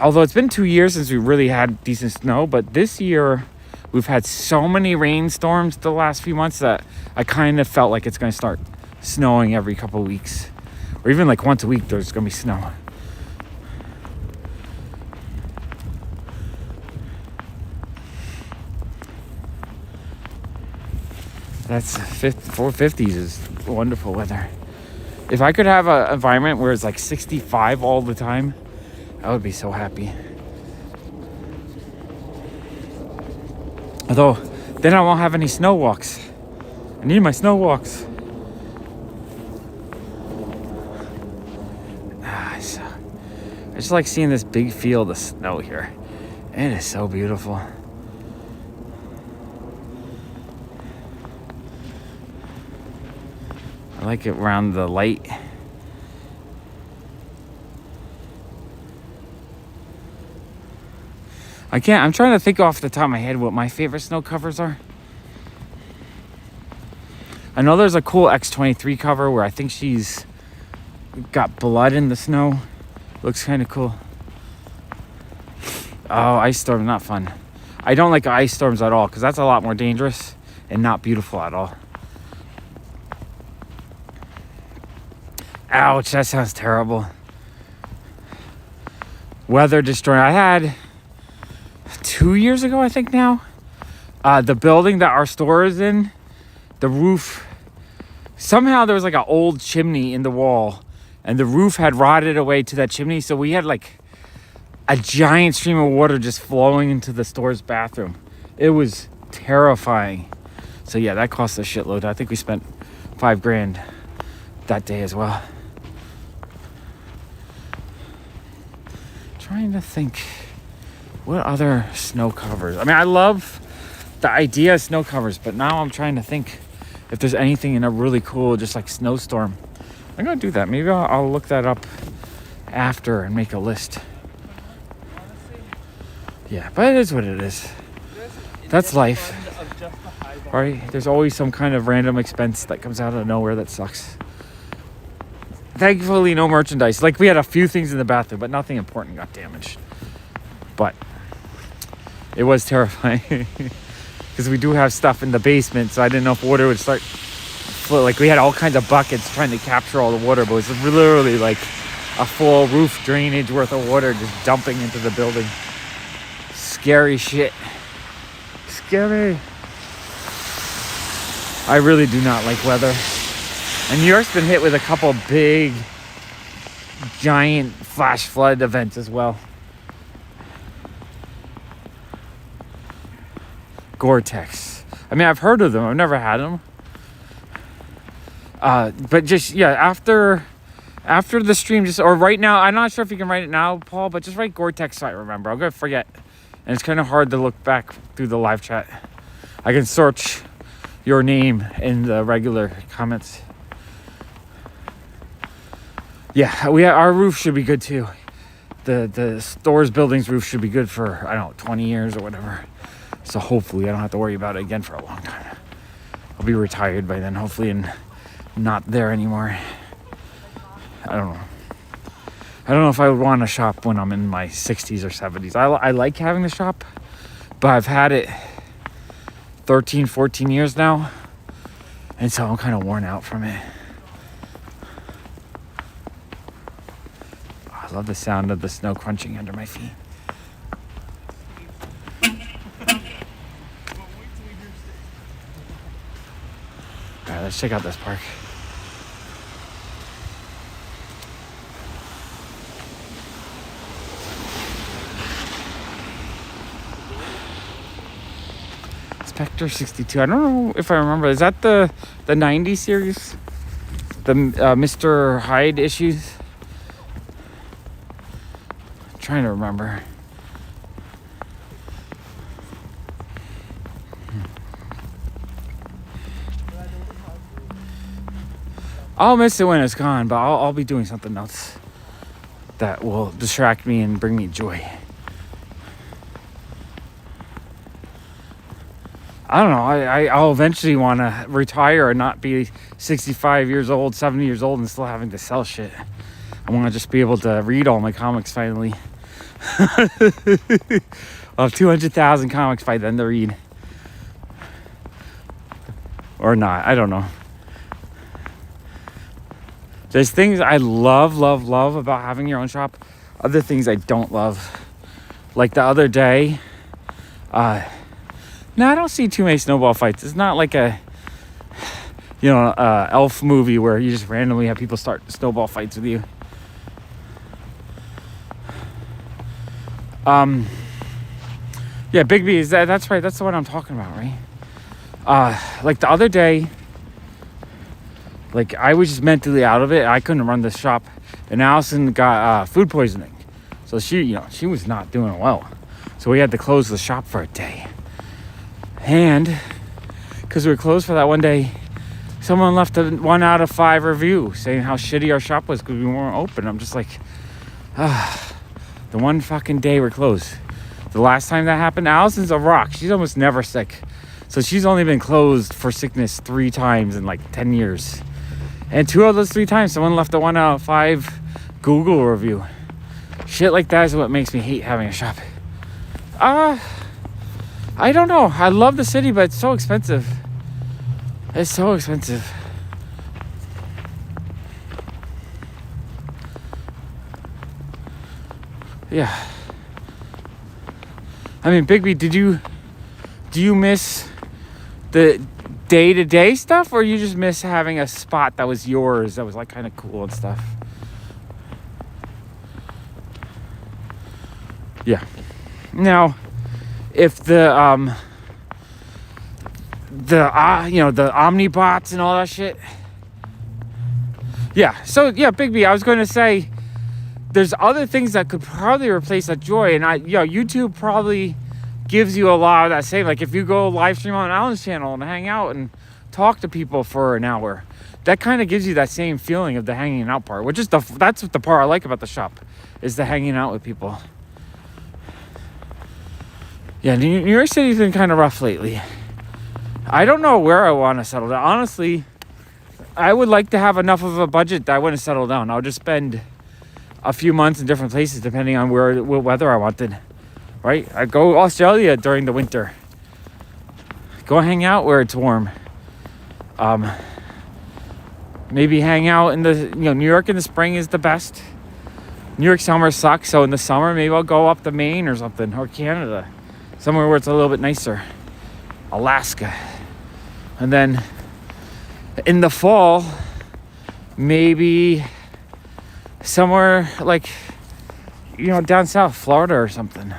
Although it's been 2 years since we really had decent snow, but this year we've had so many rainstorms the last few months that I kind of felt like it's going to start snowing every couple of weeks. Or even like once a week there's going to be snow. That's 450s is wonderful weather. If I could have an environment where it's like 65 all the time, I would be so happy. Although, then I won't have any snow walks. I need my snow walks. I just like seeing this big field of snow here. It is so beautiful. I like it around the light. I'm trying to think off the top of my head what my favorite snow covers are. I know there's a cool X23 cover where I think she's got blood in the snow. Looks kind of cool. Oh, ice storm, not fun. I don't like ice storms at all because that's a lot more dangerous and not beautiful at all. Ouch, that sounds terrible. Weather destroying. I had 2 years ago, I think now, the building that our store is in, the roof, somehow there was like an old chimney in the wall and the roof had rotted away to that chimney. So we had like a giant stream of water just flowing into the store's bathroom. It was terrifying. So yeah, that cost a shitload. I think we spent $5,000 that day as well. Trying to think what other snow covers. I mean, I love the idea of snow covers, but now I'm trying to think if there's anything in a really cool, just like snowstorm. I'm gonna do that. Maybe I'll look that up after and make a list. Yeah, but it is what it is. That's life, right? There's always some kind of random expense that comes out of nowhere that sucks. Thankfully, no merchandise. Like, we had a few things in the bathroom, but nothing important got damaged. But it was terrifying because we do have stuff in the basement, so I didn't know if water would start flow. Like, we had all kinds of buckets trying to capture all the water, but it was literally like a full roof drainage worth of water just dumping into the building. Scary shit. Scary. I really do not like weather. And New York's been hit with a couple big, giant flash flood events as well. Gore-Tex. I mean, I've heard of them. I've never had them. But just, yeah, after the stream, just, or right now, I'm not sure if you can write it now, Paul, but just write Gore-Tex so I remember. I'm going to forget. And it's kind of hard to look back through the live chat. I can search your name in the regular comments. Yeah, our roof should be good too. The store's building's roof should be good for, I don't know, 20 years or whatever. So hopefully I don't have to worry about it again for a long time. I'll be retired by then, hopefully, and not there anymore. I don't know. I don't know if I would want to shop when I'm in my 60s or 70s. I like having the shop, but I've had it 13, 14 years now. And so I'm kind of worn out from it. I love the sound of the snow crunching under my feet. All right, let's check out this park. Spectre 62. I don't know if I remember. Is that the 90s series? The Mr. Hyde issues? Trying to remember. I'll miss it when it's gone, but I'll be doing something else that will distract me and bring me joy. I don't know. I'll eventually want to retire and not be 65 years old, 70 years old, and still having to sell shit. I want to just be able to read all my comics finally. I'll have 200,000 comics by then to read. Or not. I don't know. There's things I love about having your own shop. Other things I don't love. Like the other day, no, I don't see too many snowball fights. It's not like a, elf movie where you just randomly have people start snowball fights with you. Yeah, Big B, that's right. That's the one I'm talking about, right? Like the other day, like I was just mentally out of it. I couldn't run the shop, and Allison got food poisoning, so she was not doing well. So we had to close the shop for a day. And because we were closed for that one day, someone left a 1 out of 5 review saying how shitty our shop was because we weren't open. I'm just like, the one fucking day we're closed. The last time that happened, Allison's a rock. She's almost never sick. So she's only been closed for sickness 3 times in like 10 years. And 2 of those 3 times, someone left a 1 out of 5 Google review. Shit like that is what makes me hate having a shop. I don't know. I love the city, but it's so expensive. It's so expensive. Yeah. I mean, Bigby, do you miss the day-to-day stuff, or you just miss having a spot that was yours, that was like kind of cool and stuff? Yeah. Now, if the Omnibots and all that shit. Yeah. So yeah, Bigby, I was going to say, there's other things that could probably replace that joy, and YouTube probably gives you a lot of that same. Like if you go live stream on Alan's channel and hang out and talk to people for an hour, that kind of gives you that same feeling of the hanging out part, which is that's what the part I like about the shop, is the hanging out with people. Yeah, New York City's been kind of rough lately. I don't know where I want to settle down. Honestly, I would like to have enough of a budget that I wouldn't settle down. I would just spend a few months in different places depending on what weather I wanted. Right? I'd go Australia during the winter. Go hang out where it's warm. Maybe hang out in the, New York in the spring is the best. New York summer sucks, so in the summer maybe I'll go up to Maine or something, or Canada. Somewhere where it's a little bit nicer. Alaska. And then in the fall, maybe somewhere like, down south, Florida or something.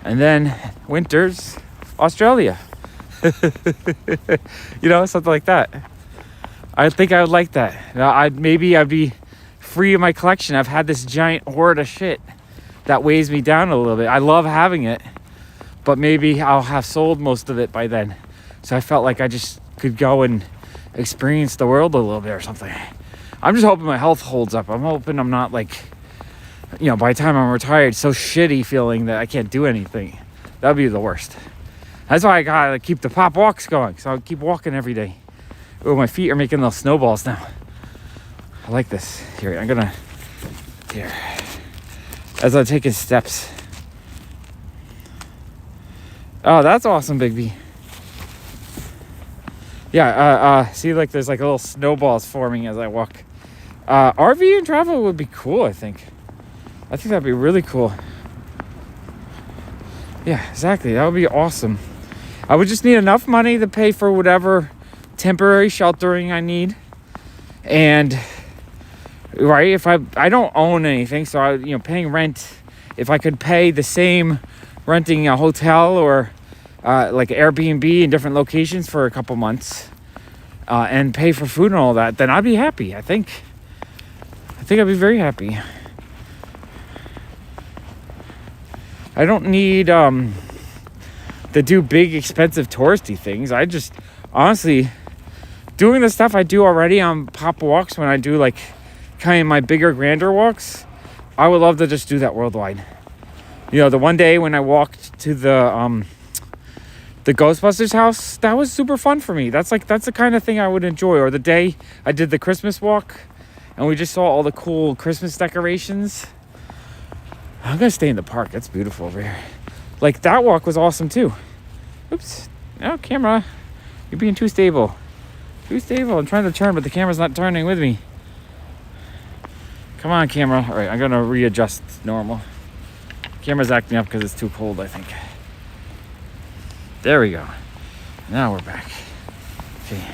And then winters, Australia. Something like that. I think I would like that. Now, I'd be free of my collection. I've had this giant hoard of shit that weighs me down a little bit. I love having it, but maybe I'll have sold most of it by then. So I felt like I just could go and experience the world a little bit or something. I'm just hoping my health holds up. I'm hoping I'm not like, by the time I'm retired, so shitty feeling that I can't do anything. That would be the worst. That's why I gotta keep the pop walks going. So I'll keep walking every day. Oh, my feet are making little snowballs now. I like this. Here, as I'm taking steps. Oh, that's awesome, Bigby. Yeah, see, like there's like little snowballs forming as I walk. RV and travel would be cool, I think. I think that'd be really cool. Yeah, exactly. That would be awesome. I would just need enough money to pay for whatever temporary sheltering I need. And, right, if I don't own anything, so paying rent, if I could pay the same renting a hotel or like Airbnb in different locations for a couple months and pay for food and all that, then I'd be happy. I think I'd be very happy. I don't need to do big expensive touristy things. I just honestly doing the stuff I do already on pop walks, when I do like kind of my bigger, grander walks, I would love to just do that worldwide. The one day when I walked to the Ghostbusters house, that was super fun for me. That's the kind of thing I would enjoy. Or the day I did the Christmas walk and we just saw all the cool Christmas decorations. I'm gonna stay in the park. That's beautiful over here. Like that walk was awesome too. Oops. No, camera. You're being too stable. Too stable. I'm trying to turn, but the camera's not turning with me. Come on, camera. All right, I'm gonna readjust normal. Camera's acting up because it's too cold, I think. There we go. Now we're back. Okay.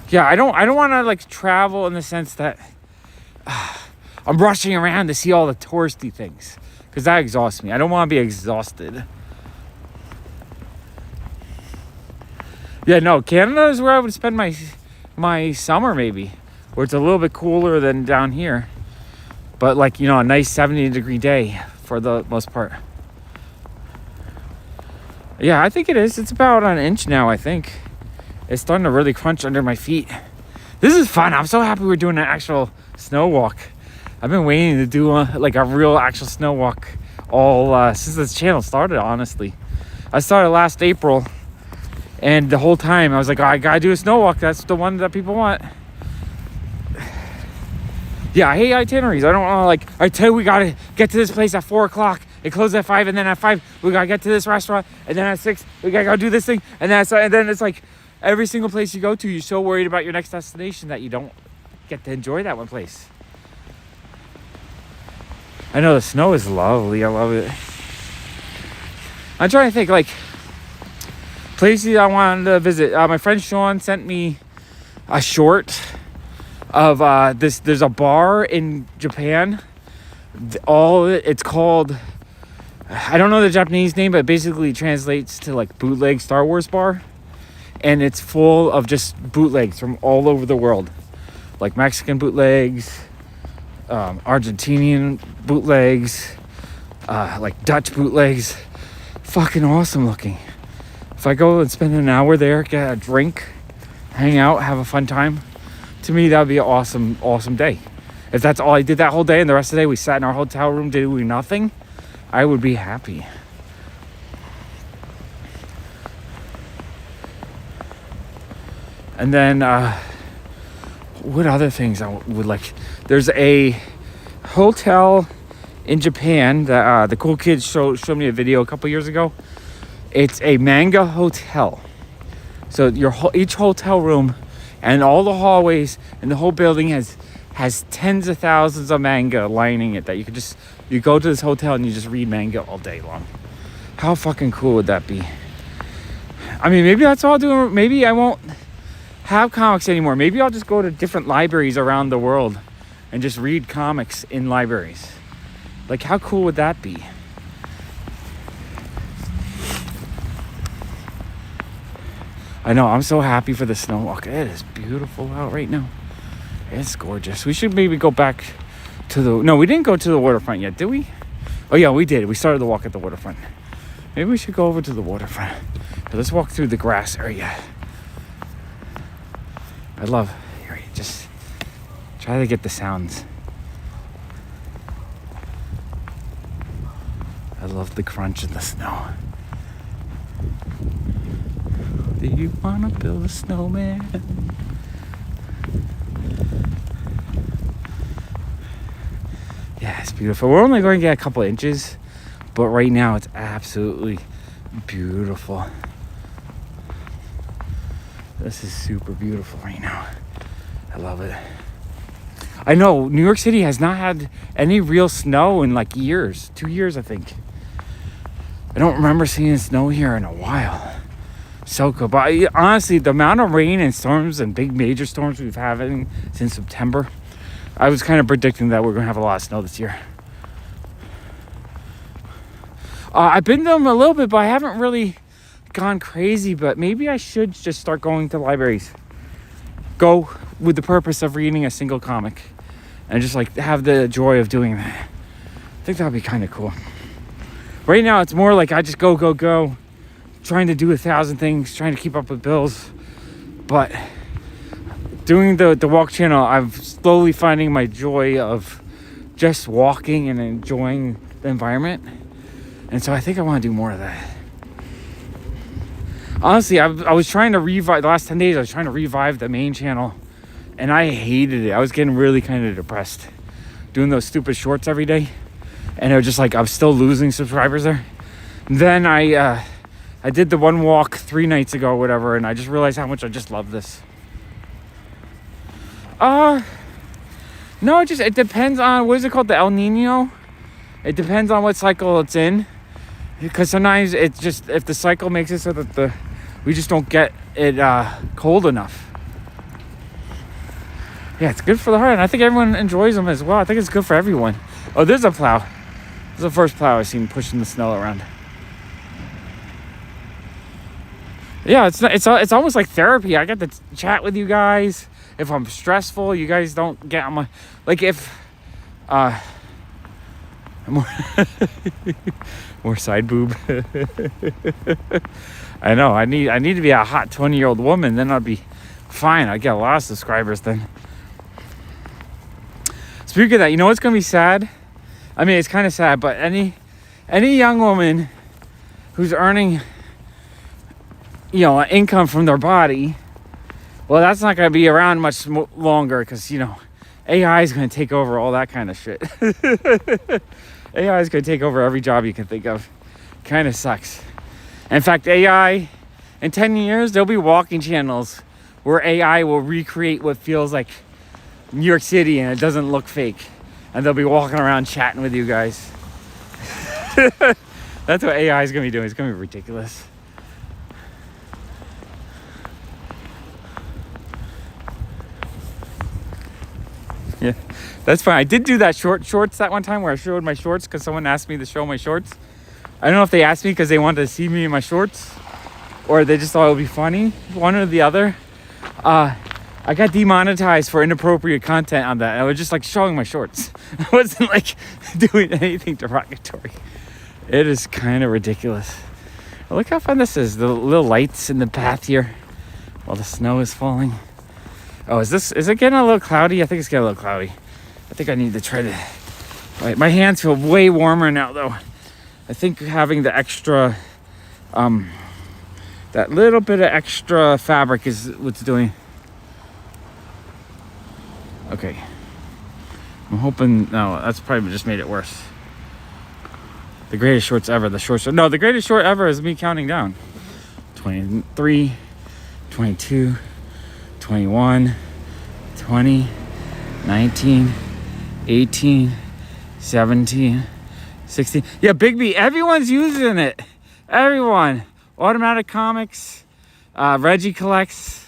Yeah, I don't want to like travel in the sense that I'm rushing around to see all the touristy things, because that exhausts me. I don't want to be exhausted. Yeah, no, Canada is where I would spend my summer, maybe, where it's a little bit cooler than down here, but like a nice 70-degree day for the most part. Yeah, I think it is. It's about an inch now, I think. It's starting to really crunch under my feet. This is fun. I'm so happy we're doing an actual snow walk. I've been waiting to do like a real actual snow walk all since this channel started, honestly. I started last April, and the whole time I was like, oh, I gotta do a snow walk. That's the one that people want. Yeah, I hate itineraries. I don't want to, like, I tell you, we gotta get to this place at 4 o'clock. It closes at 5, and then at 5 we gotta get to this restaurant, and then at 6 we gotta go do this thing, and then it's like every single place you go to, you're so worried about your next destination that you don't get to enjoy that one place. I know the snow is lovely. I love it. I'm trying to think, like, places I wanted to visit. My friend Sean sent me a short of this. There's a bar in Japan. It's called, I don't know the Japanese name, but it basically translates to like bootleg Star Wars bar. And it's full of just bootlegs from all over the world, like Mexican bootlegs, Argentinian bootlegs, like Dutch bootlegs. Fucking awesome looking. If I go and spend an hour there, get a drink, hang out, have a fun time, to me that would be an awesome day. If that's all I did that whole day and the rest of the day we sat in our hotel room doing nothing, I would be happy. And then what other things I would like? There's a hotel in Japan that the cool kids showed me a video a couple years ago. It's a manga hotel. So each hotel room and all the hallways and the whole building has tens of thousands of manga lining it, that you go to this hotel and you just read manga all day long. How fucking cool would that be? I mean, maybe that's all I'll do. Maybe I won't have comics anymore. Maybe I'll just go to different libraries around the world and just read comics in libraries. Like, how cool would that be? I know, I'm so happy for the snow walk. It is beautiful out right now. It's gorgeous. We should maybe go back to no, we didn't go to the waterfront yet, did we? Oh yeah, we did. We started the walk at the waterfront. Maybe we should go over to the waterfront. But let's walk through the grass area. I love, here, just try to get the sounds. I love the crunch of the snow. Do you wanna build a snowman? Yeah, it's beautiful. We're only going to get a couple inches, but right now it's absolutely beautiful. This is super beautiful right now. I love it. I know New York City has not had any real snow in like years. 2 years, I think. I don't remember seeing snow here in a while. So cool. But honestly, the amount of rain and storms and big major storms we've having since September, I was kind of predicting that we're going to have a lot of snow this year. I've been to them a little bit, but I haven't really gone crazy. But maybe I should just start going to libraries. Go with the purpose of reading a single comic. And just like have the joy of doing that. I think that would be kind of cool. Right now, it's more like I just go. Trying to do 1,000 things, trying to keep up with bills. But doing the walk channel, I'm slowly finding my joy of just walking and enjoying the environment. And so I think I want to do more of that. Honestly, I was trying to revive, the last 10 days, I was trying to revive the main channel. And I hated it. I was getting really kind of depressed. Doing those stupid shorts every day. And it was just like, I was still losing subscribers there. And then I did the one walk 3 nights ago or whatever, and I just realized how much I just love this. No, it depends on, what is it called, the El Nino? It depends on what cycle it's in. Because sometimes it's just, if the cycle makes it so that we just don't get it cold enough. Yeah, it's good for the heart, and I think everyone enjoys them as well. I think it's good for everyone. Oh, there's a plow. This is the first plow I've seen pushing the snow around. Yeah, it's almost like therapy. I get to chat with you guys. If I'm stressful, you guys don't get on my, like, if more side boob. I know I need to be a hot 20-year-old woman, then I'd be fine. I get a lot of subscribers then. Speaking of that, you know what's gonna be sad? I mean, it's kind of sad, but any young woman who's earning, you know, an income from their body, well, that's not gonna be around much longer because, you know, AI is gonna take over all that kind of shit. AI is gonna take over every job you can think of. Kind of sucks. In fact, AI, in 10 years, there'll be walking channels where AI will recreate what feels like New York City and it doesn't look fake. And they'll be walking around chatting with you guys. That's what AI is going to be doing. It's going to be ridiculous. Yeah, that's fine. I did do that shorts that one time where I showed my shorts because someone asked me to show my shorts. I don't know if they asked me because they wanted to see me in my shorts or they just thought it would be funny, one or the other. I got demonetized for inappropriate content on that. I was just like showing my shorts. I wasn't like doing anything derogatory. It is kind of ridiculous. But look how fun this is. The little lights in the path here while the snow is falling. Oh, is it getting a little cloudy? I think it's getting a little cloudy. I think I need to try to... Wait, my hands feel way warmer now though. I think having the extra, that little bit of extra fabric is what's doing. Okay. I'm hoping, no, that's probably just made it worse. The greatest shorts ever, the greatest short ever is me counting down. 23, 22, 21, 20, 19, 18, 17, 16. Yeah, Big B, everyone's using it. Everyone. Automatic Comics, Reggie Collects,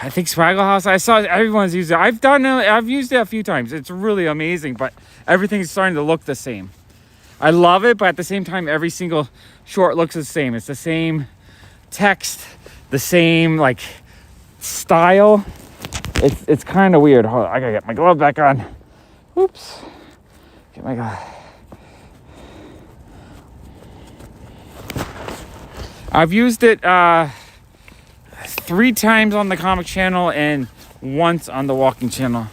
I think Swaggle House. I saw everyone's using it. I've used it a few times. It's really amazing, but everything's starting to look the same. I love it, but at the same time, every single short looks the same. It's the same text, the same like style. It's kind of weird. Hold on, I gotta get my glove back on. Oops. Get my glove. I've used it 3 times on the comic channel and once on the walking channel.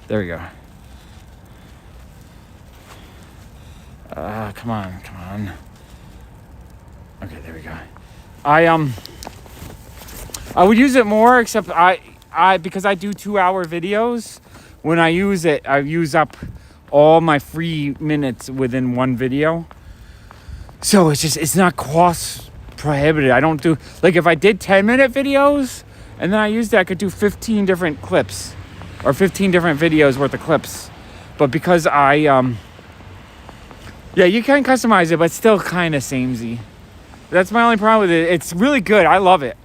There we go. Come on. Okay, there we go. I would use it more, except I because I do 2-hour videos. When I use it, I use up all my free minutes within one video. So it's not cost prohibitive. I don't do, like if I did 10-minute videos and then I used it, I could do 15 different clips or 15 different videos worth of clips. But because yeah, you can customize it, but still kind of samey. That's my only problem with it. It's really good. I love it.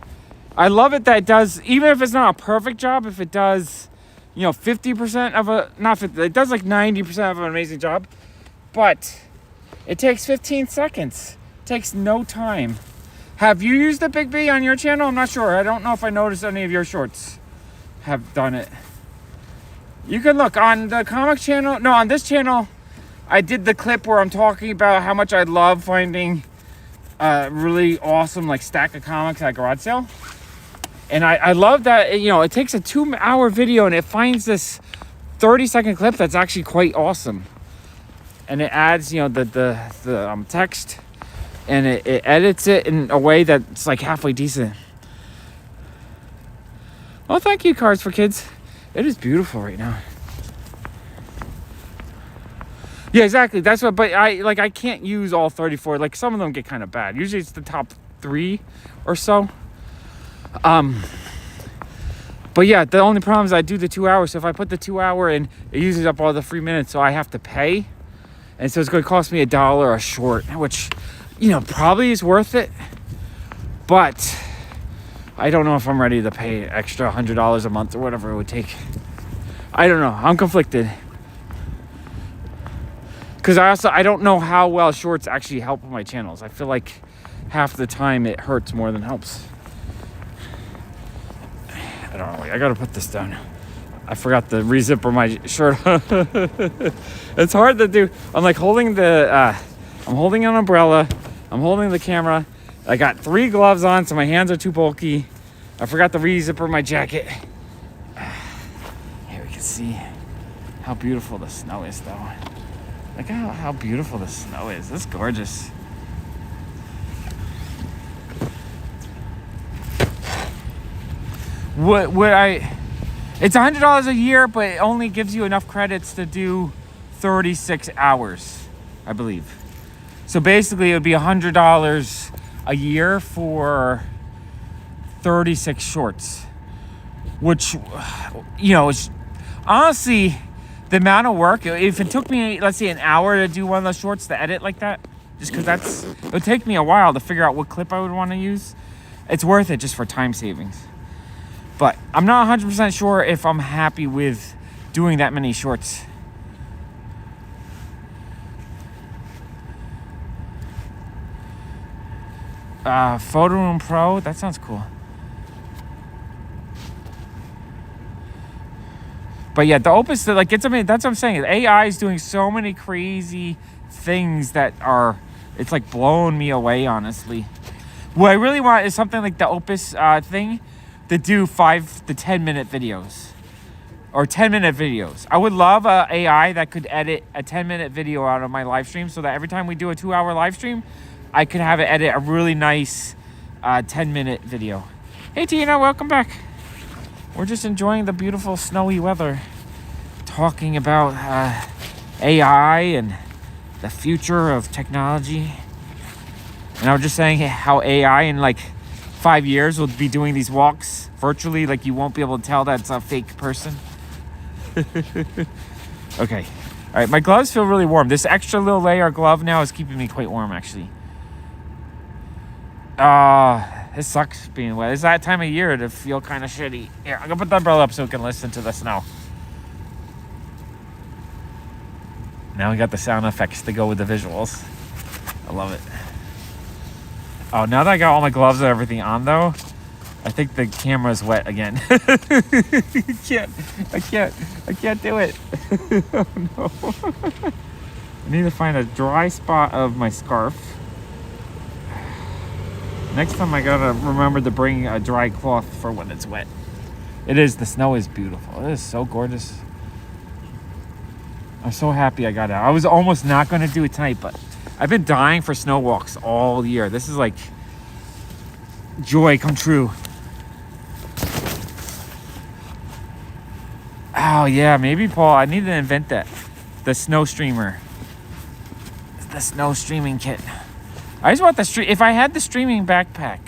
I love it that it does, even if it's not a perfect job, if it does, you know, 50% of a, not 50, it does like 90% of an amazing job. But it takes 15 seconds. It takes no time. Have you used the Big B on your channel? I'm not sure. I don't know if I noticed any of your shorts have done it. You can look on the comic channel. No, on this channel, I did the clip where I'm talking about how much I love finding really awesome like stack of comics at a garage sale. And I love that, you know, it takes a 2-hour video and it finds this 30-second clip that's actually quite awesome. And it adds, you know, the text, and it edits it in a way that's like halfway decent. Well, thank you, Cards for Kids. It is beautiful right now. Yeah, exactly. That's what, but I can't use all 34. Like some of them get kind of bad. Usually it's the top 3 or so. But yeah, the only problem is I do the 2 hours. So if I put the 2-hour in, it uses up all the free minutes, so I have to pay. And so it's going to cost me $1 a short, which, you know, probably is worth it. But I don't know if I'm ready to pay extra $100 a month or whatever it would take. I don't know. I'm conflicted. Because I don't know how well shorts actually help my channels. I feel like half the time it hurts more than helps. I don't know. I got to put this down. I forgot to re-zipper my shirt. It's hard to do. I'm like holding I'm holding an umbrella. I'm holding the camera. I got 3 gloves on, so my hands are too bulky. I forgot to re-zipper my jacket. Here we can see how beautiful the snow is, though. Look how beautiful the snow is. It's gorgeous. It's $100 a year, but it only gives you enough credits to do 36 hours, I believe. So basically, it would be $100 a year for 36 shorts, which, you know, is honestly the amount of work. If it took me, let's say, an hour to do one of those shorts to edit like that, just because it would take me a while to figure out what clip I would want to use, it's worth it just for time savings. But I'm not 100% sure if I'm happy with doing that many shorts. Photo Room Pro, that sounds cool. But yeah, the Opus, like, that's what I'm saying. AI is doing so many crazy things that it's like blowing me away, honestly. What I really want is something like the Opus thing to do 5 to 10 minute videos or 10-minute videos. I would love a AI that could edit a 10-minute video out of my live stream, so that every time we do a 2-hour live stream, I could have it edit a really nice 10-minute video. Hey Tina, welcome back. We're just enjoying the beautiful snowy weather, talking about AI and the future of technology. And I was just saying how AI in like 5 years will be doing these walks virtually, like you won't be able to tell that's a fake person. Okay. All right, my gloves feel really warm. This extra little layer of glove now is keeping me quite warm, actually. It sucks being wet. It's that time of year to feel kind of shitty. Here, I'm gonna put the umbrella up so we can listen to the snow. Now we got the sound effects to go with the visuals. I love it. Oh, now that I got all my gloves and everything on, though, I think the camera's wet again. I can't do it. Oh no. I need to find a dry spot of my scarf. Next time I gotta remember to bring a dry cloth for when it's wet. The snow is beautiful. It is so gorgeous. I'm so happy I got out. I was almost not gonna do it tonight, but I've been dying for snow walks all year. This is like joy come true. Oh yeah, maybe Paul, I need to invent that. The snow streamer. The snow streaming kit. I just want if I had the streaming backpack,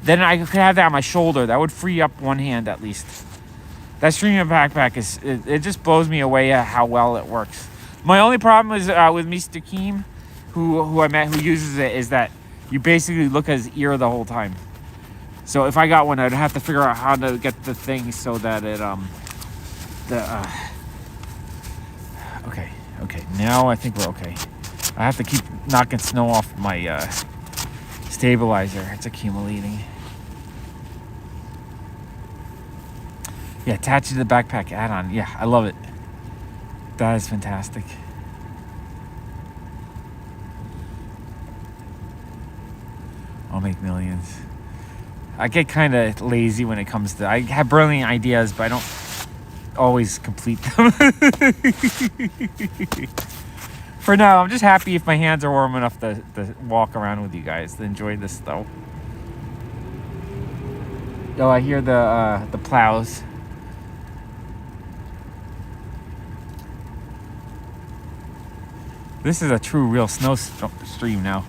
then I could have that on my shoulder. That would free up one hand at least. That streaming backpack it just blows me away at how well it works. My only problem is with Mr. Keem, who I met, who uses it, is that you basically look at his ear the whole time. So if I got one, I'd have to figure out how to get the thing so that it okay, now I think we're okay. I have to keep knocking snow off my stabilizer. It's accumulating. Yeah, attach it to the backpack add-on. Yeah, I love it. That is fantastic. I'll make millions. I get kind of lazy when it comes to... I have brilliant ideas, but I don't always complete them. For now, I'm just happy if my hands are warm enough to walk around with you guys, to enjoy this though. Oh, I hear the plows. This is a true, real snow stream now.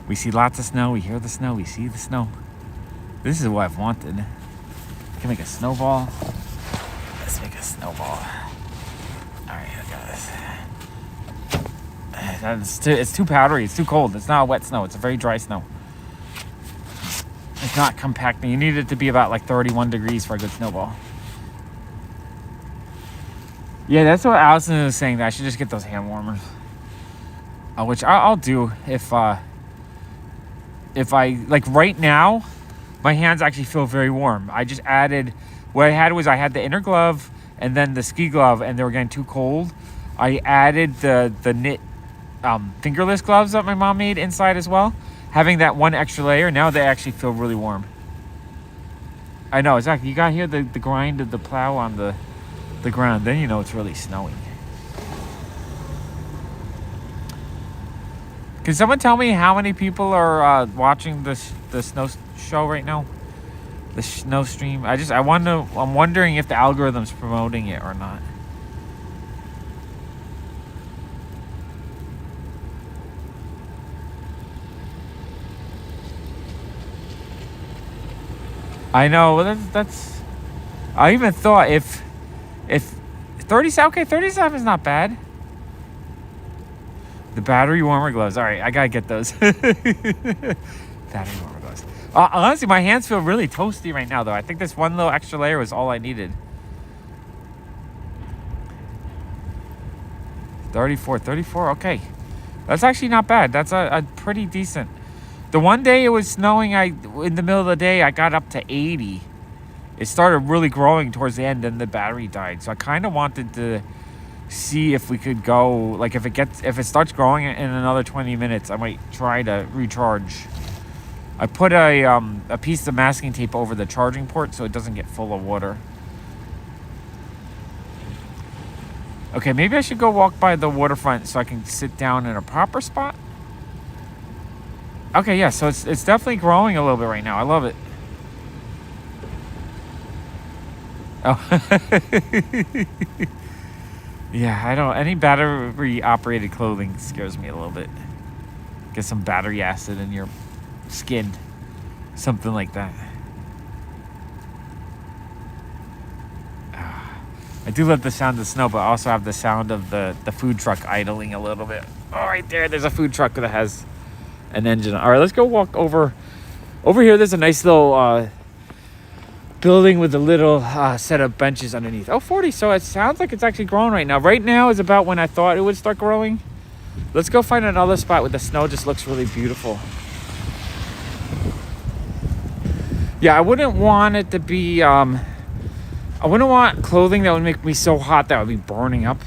We see lots of snow, we hear the snow, we see the snow. This is what I've wanted. Can make a snowball. Let's make a snowball. Alright, I got this. It's too powdery, it's too cold. It's not a wet snow, it's a very dry snow. It's not compacting. You need it to be about like 31 degrees for a good snowball. Yeah, that's what Allison was saying, that I should just get those hand warmers. Which I'll do if I, like right now, my hands actually feel very warm. I just added, what I had was I had the inner glove and then the ski glove, and they were getting too cold. I added the knit fingerless gloves that my mom made inside as well. having that one extra layer, now they actually feel really warm. I know, exactly. You got to hear the grind of the plow on the ground. Then you know it's really snowing. Can someone tell me how many people are watching the snow show right now? The snow stream. I'm wondering if the algorithm's promoting it or not. I know. That's. I even thought if 37. Okay, 37 is not bad. The battery warmer gloves. All right, I gotta get those. Battery warmer gloves. Honestly, my hands feel really toasty right now, though. I think this one little extra layer was all I needed. 34. Okay, that's actually not bad. That's a pretty decent. The one day it was snowing, in the middle of the day, I got up to 80. It started really growing towards the end, and the battery died. So I kind of wanted to see if we could go, like if it starts growing in another 20 minutes, I might try to recharge. I put a piece of masking tape over the charging port so it doesn't get full of water. Okay, maybe I should go walk by the waterfront so I can sit down in a proper spot. Okay, yeah, so it's definitely growing a little bit right now. I love it. Oh. Yeah, any battery operated clothing scares me a little bit. Get some battery acid in your skin. Something like that. I do love the sound of snow, but I also have the sound of the food truck idling a little bit. Oh, right there's a food truck that has an engine. All right, let's go walk over here. There's a nice little building with a little set of benches underneath. Oh, 40. So it sounds like it's actually growing right now. Right now is about when I thought it would start growing. Let's go find another spot where the snow just looks really beautiful. Yeah, I wouldn't want it to be I wouldn't want clothing that would make me so hot that I would be burning up.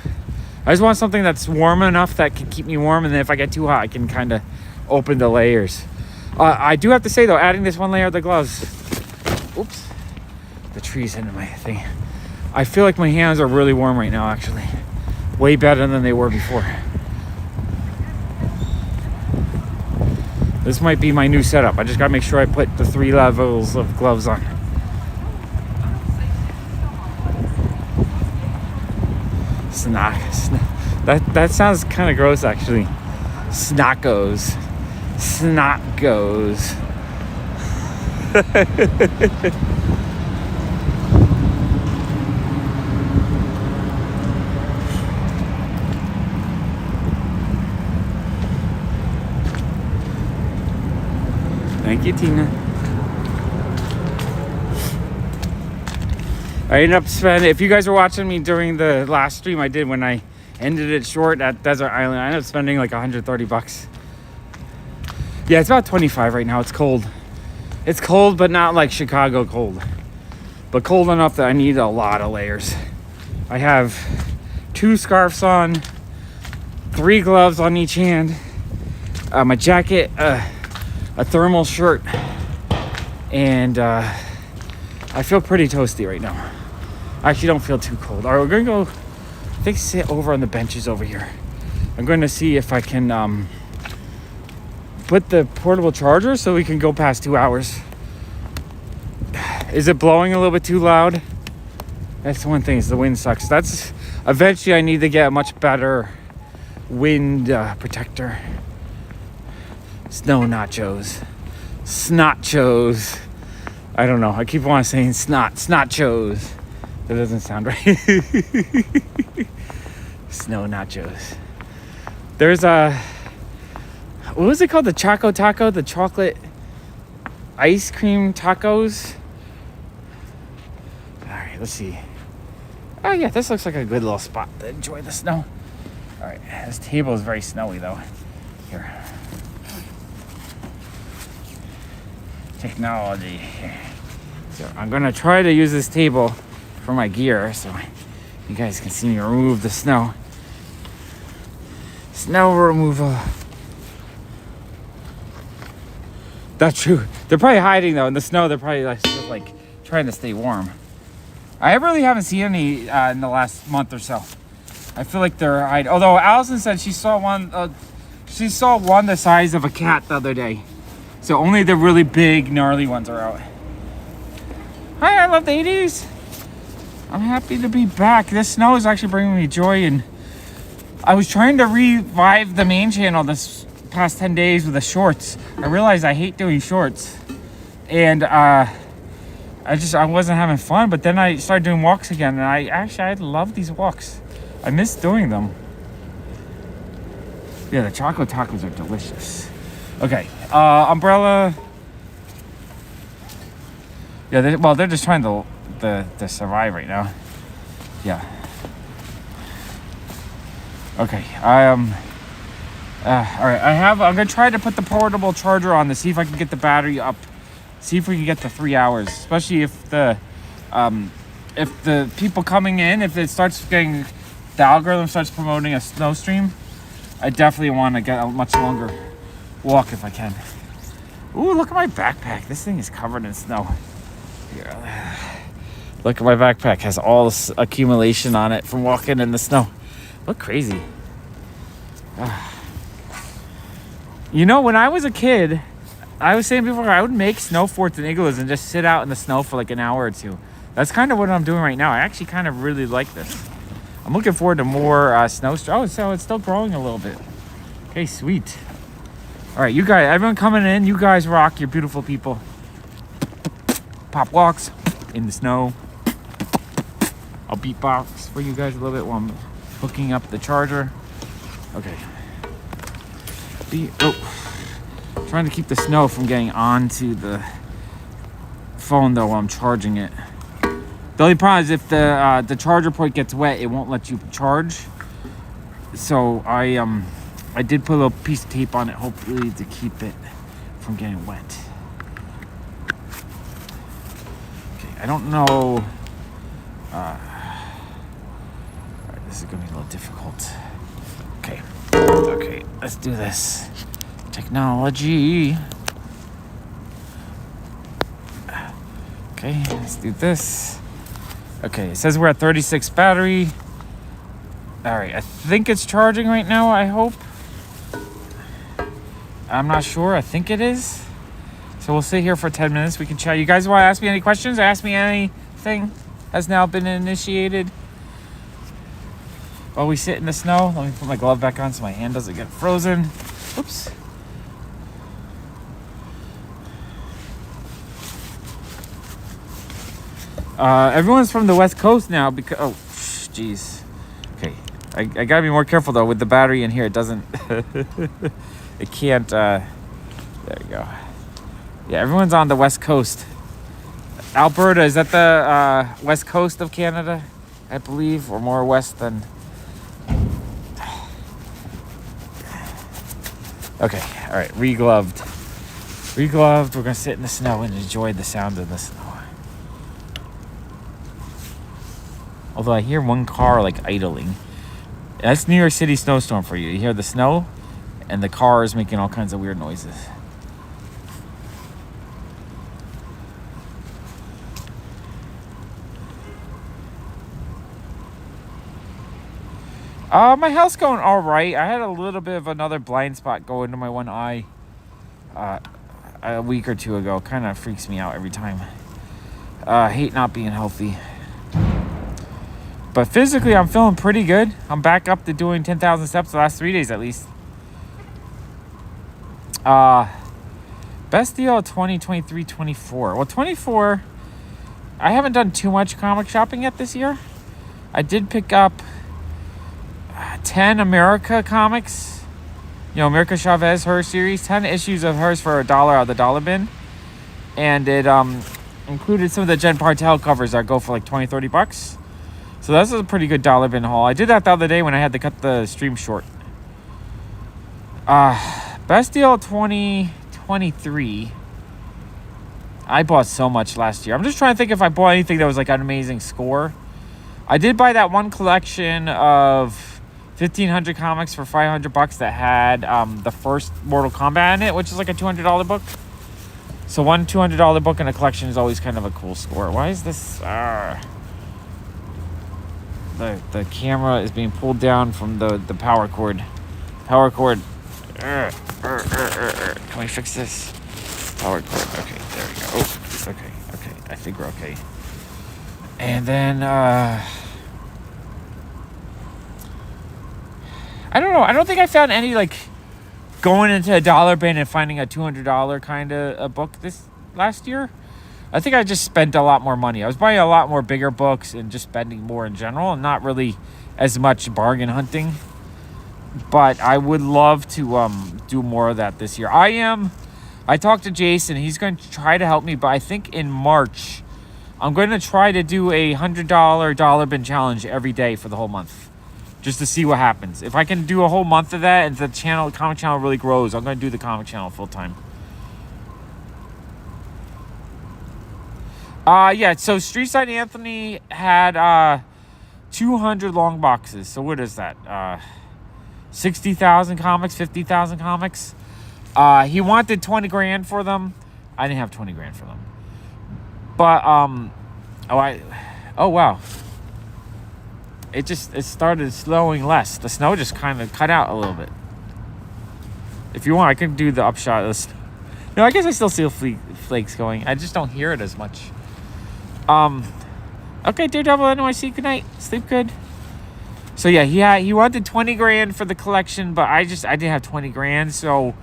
I just want something that's warm enough that can keep me warm, and then if I get too hot, I can kind of open the layers. I do have to say though, adding this one layer of the gloves, oops, the trees into my thing, I feel like my hands are really warm right now, actually. Way better than they were before. This might be my new setup. I just gotta make sure I put the 3 levels of gloves on. That sounds kind of gross, actually. Snockos. Thank you, Tina. I ended up spending, if you guys were watching me during the last stream I did when I ended it short at Desert Island, I ended up spending like $130. Yeah, it's about 25 right now. It's cold. It's cold, but not like Chicago cold. But cold enough that I need a lot of layers. I have 2 scarves on, 3 gloves on each hand, my jacket, a thermal shirt, and I feel pretty toasty right now. I actually don't feel too cold. All right, we're gonna go, I think, sit over on the benches over here. I'm going to see if I can put the portable charger so we can go past 2 hours. Is it blowing a little bit too loud? That's the one thing, is the wind sucks. That's, eventually I need to get a much better wind protector. Snow nachos. Snotchos. I don't know. I keep on saying snotchos. That doesn't sound right. Snow nachos. There's what was it called? The Choco Taco? The chocolate ice cream tacos? Alright, let's see. Oh yeah, this looks like a good little spot to enjoy the snow. Alright, this table is very snowy though. Here. Technology. So I'm gonna try to use this table for my gear so you guys can see me remove the snow. Snow removal. That's true. They're probably hiding though in the snow. They're probably like trying to stay warm. I really haven't seen any in the last month or so. I feel like they're hiding. Although Allison said she saw one. She saw one the size of a cat the other day. So only the really big, gnarly ones are out. Hi, I love the 80s. I'm happy to be back. This snow is actually bringing me joy, and I was trying to revive the main channel this past 10 days with the shorts. I realized I hate doing shorts, and I wasn't having fun. But then I started doing walks again, and I love these walks. I miss doing them. Yeah, the chocolate tacos are delicious. Okay, umbrella. Yeah, they're just trying to survive right now. Yeah. Okay, all right, I'm gonna try to put the portable charger on to see if I can get the battery up. See if we can get to 3 hours, especially if the people coming in, if it starts getting, the algorithm starts promoting a snow stream, I definitely want to get a much longer walk if I can. Ooh, look at my backpack. This thing is covered in snow. Here, look at my backpack. Has all this accumulation on it from walking in the snow. Look crazy. You know, when I was a kid, I was saying before, I would make snow forts and igloos and just sit out in the snow for like an hour or two. That's kind of what I'm doing right now. I actually kind of really like this. I'm looking forward to more snow. Oh, so it's still growing a little bit. Okay, sweet. All right, you guys, everyone coming in, you guys rock. You're beautiful people. Pop walks in the snow. I'll beatbox for you guys a little bit while I'm hooking up the charger. Okay. Trying to keep the snow from getting onto the phone though while I'm charging it. The only problem is if the charger port gets wet, it won't let you charge. So I did put a little piece of tape on it, hopefully to keep it from getting wet. Okay, I don't know. Alright, this is gonna be a little difficult. Okay, let's do this. Technology. Okay, let's do this. Okay, it says we're at 36 battery. All right, I think it's charging right now, I hope. I'm not sure, I think it is. So we'll sit here for 10 minutes, we can chat. You guys want to ask me any questions? Ask me anything has now been initiated. While we sit in the snow, let me put my glove back on so my hand doesn't get frozen. Oops. Everyone's from the West Coast now because, oh, jeez. Okay, I gotta be more careful though with the battery in here. It doesn't, it can't, there you go. Yeah, everyone's on the West Coast. Alberta, is that the West Coast of Canada, I believe, or more west than... Okay, all right, regloved. Regloved, we're gonna sit in the snow and enjoy the sound of the snow. Although I hear one car like idling. That's New York City snowstorm for you. You hear the snow and the car is making all kinds of weird noises. My health's going all right. I had a little bit of another blind spot go into my one eye a week or two ago. Kind of freaks me out every time. Hate not being healthy. But physically, I'm feeling pretty good. I'm back up to doing 10,000 steps the last 3 days at least. Best deal 2023-24. Well, 24, I haven't done too much comic shopping yet this year. I did pick up 10 America comics. You know, America Chavez, her series. 10 issues of hers for $1 out of the dollar bin. And it included some of the Jen Partel covers that go for like 20, 30 bucks. So that's a pretty good dollar bin haul. I did that the other day when I had to cut the stream short. Best deal 2023. I bought so much last year. I'm just trying to think if I bought anything that was like an amazing score. I did buy that one collection of 1,500 comics for $500 that had the first Mortal Kombat in it, which is like a $200 book. So one $200 book in a collection is always kind of a cool score. Why is this? The camera is being pulled down from the power cord. Power cord. Can we fix this? Power cord. Okay, there we go. Oh, okay. I think we're okay. And then I don't know. I don't think I found any like going into a dollar bin and finding a $200 kind of a book this last year. I think I just spent a lot more money. I was buying a lot more bigger books and just spending more in general and not really as much bargain hunting. But I would love to do more of that this year. I talked to Jason. He's going to try to help me, but I think in March I'm going to try to do a $100 dollar bin challenge every day for the whole month, just to see what happens. If I can do a whole month of that and the comic channel really grows, I'm going to do the comic channel full time. Yeah, so Street Side Anthony had 200 long boxes. So what is that? 60,000 comics, 50,000 comics. He wanted 20 grand for them. I didn't have 20 grand for them. But oh wow. It started slowing less. The snow just kind of cut out a little bit. If you want, I can do the upshot of this. No, I guess I still see flakes going. I just don't hear it as much. Okay, Daredevil NYC, good night. Sleep good. So yeah, he wanted 20 grand for the collection, but I didn't have 20 grand, so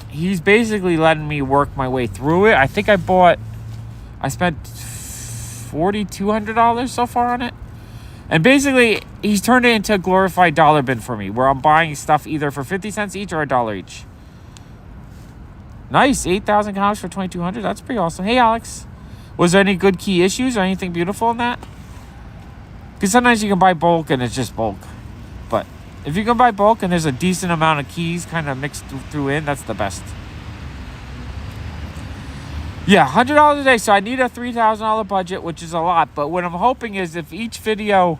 he's basically letting me work my way through it. I think I spent $4,200 so far on it. And basically, he's turned it into a glorified dollar bin for me, where I'm buying stuff either for 50 cents each or $1 each. Nice, 8,000 comics for $2,200. That's pretty awesome. Hey, Alex. Was there any good key issues or anything beautiful in that? Because sometimes you can buy bulk and it's just bulk. But if you can buy bulk and there's a decent amount of keys kind of mixed through in, that's the best. Yeah, $100 a day. So I need a $3,000 budget, which is a lot. But what I'm hoping is if the videos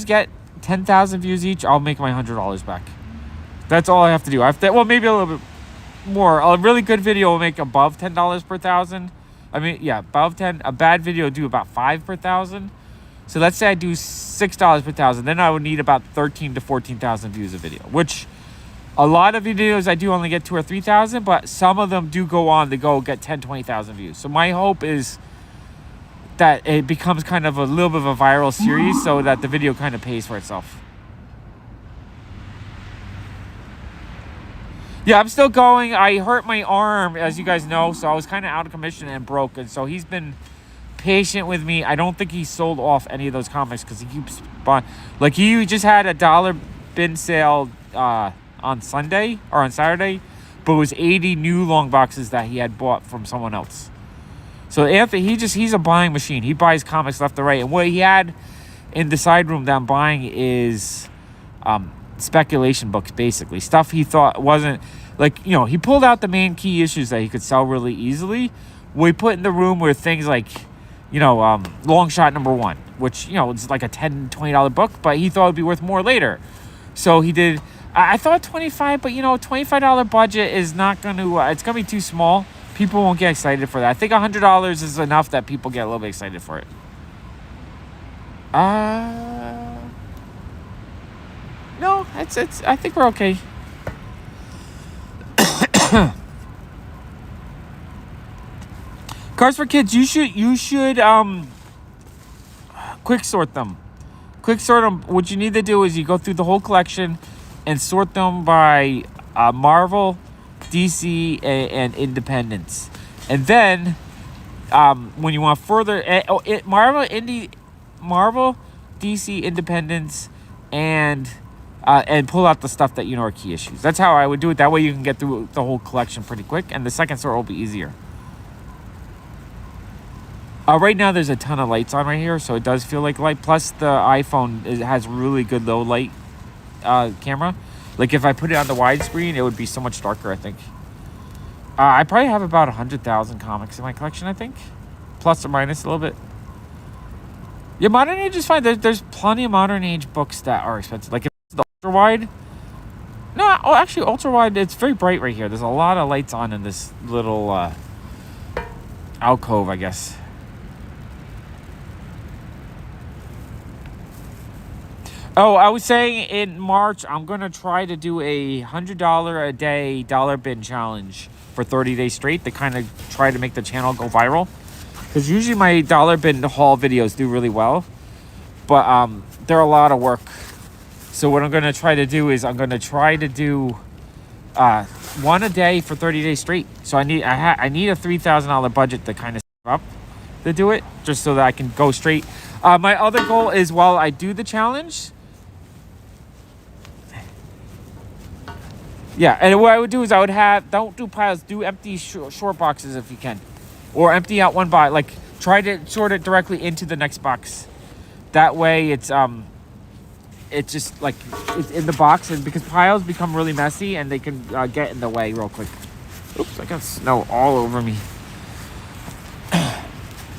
get 10,000 views each, I'll make my $100 back. That's all I have to do. Well, maybe a little bit more. A really good video will make above $10 per thousand. I mean, yeah, above 10. A bad video will do about 5 per thousand. So let's say I do $6 per thousand. Then I would need about 13 to 14,000 views a video, which a lot of videos I do only get 2 or 3,000, but some of them do go on to go get 10, 20,000 views. So my hope is that it becomes kind of a little bit of a viral series so that the video kind of pays for itself. Yeah, I'm still going. I hurt my arm, as you guys know, so I was kind of out of commission and broke. And so he's been patient with me. I don't think he sold off any of those comics because he keeps buying. Like, he just had a dollar bin sale on Sunday or on Saturday, but it was 80 new long boxes that he had bought from someone else. So Anthony, he's a buying machine. He buys comics left and right. And what he had in the side room that I'm buying is speculation books, basically. Stuff he thought wasn't, like, you know, he pulled out the main key issues that he could sell really easily. We put in the room were things like, you know, Long Shot #1, which, you know, it's like a $10, $20 book, but he thought it would be worth more later. So he did, I thought 25, but, you know, $25 budget is not going to, it's going to be too small. People won't get excited for that. I think $100 is enough that people get a little bit excited for it. No, it's. I think we're okay. Cards for Kids. You should quick sort them. Quick sort them. What you need to do is you go through the whole collection and sort them by Marvel, DC, and Independence. And then when you want further, Marvel, DC, Independence, and pull out the stuff that you know are key issues. That's how I would do it. That way you can get through the whole collection pretty quick, and the second sort will be easier. Right now there's a ton of lights on right here, so it does feel like light. Plus the iPhone has really good low light camera. Like if I put it on the widescreen, it would be so much darker, I think. I probably have about 100,000 comics in my collection, I think. Plus or minus a little bit. Yeah, Modern Age is fine. There's plenty of Modern Age books that are expensive. Like if it's the ultra wide, No, oh, actually, ultra wide. It's very bright right here. There's a lot of lights on in this little alcove, I guess. Oh, I was saying in March, I'm going to try to do a $100 a day dollar bin challenge for 30 days straight to kind of try to make the channel go viral. Because usually my dollar bin haul videos do really well. But they're a lot of work. So what I'm going to try to do is I'm going to try to do one a day for 30 days straight. So I need a $3,000 budget to kind of save up to do it. Just so that I can go straight. My other goal is while I do the challenge... Yeah, and what I would do is I would have, don't do piles, do empty short boxes if you can. Or empty out one box, like try to sort it directly into the next box. That way it's just like, it's in the box, and because piles become really messy and they can get in the way real quick. Oops, I got snow all over me.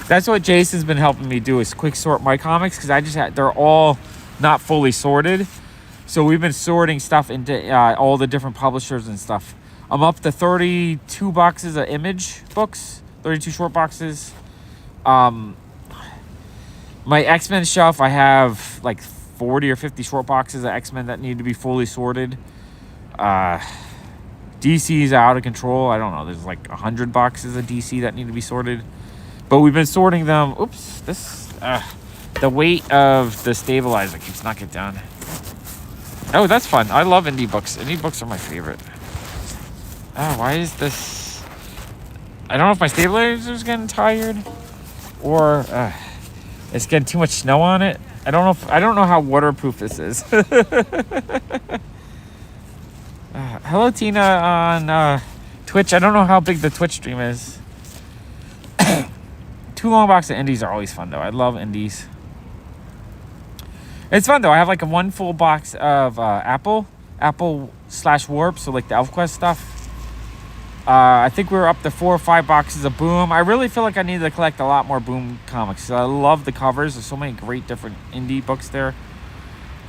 That's what Jason's been helping me do, is quick sort my comics, because they're all not fully sorted. So we've been sorting stuff into all the different publishers and stuff. I'm up to 32 boxes of image books, 32 short boxes. My X-Men shelf, I have like 40 or 50 short boxes of X-Men that need to be fully sorted. DC's out of control. I don't know. There's like 100 boxes of DC that need to be sorted. But we've been sorting them. Oops. The weight of the stabilizer keeps knocking it down. Oh, that's fun. I love indie books. Indie books are my favorite. Why is this... I don't know if my stabilizer's getting tired or it's getting too much snow on it. I don't know how waterproof this is. Hello, Tina, on Twitch. I don't know how big the Twitch stream is. 2 long boxes of indies are always fun, though. I love indies. It's fun, though. I have like a 1 full box of Apple/Warp, so like the ElfQuest stuff. I think we were up to 4 or 5 boxes of Boom. I really feel like I need to collect a lot more Boom comics. I love the covers. There's so many great different indie books there.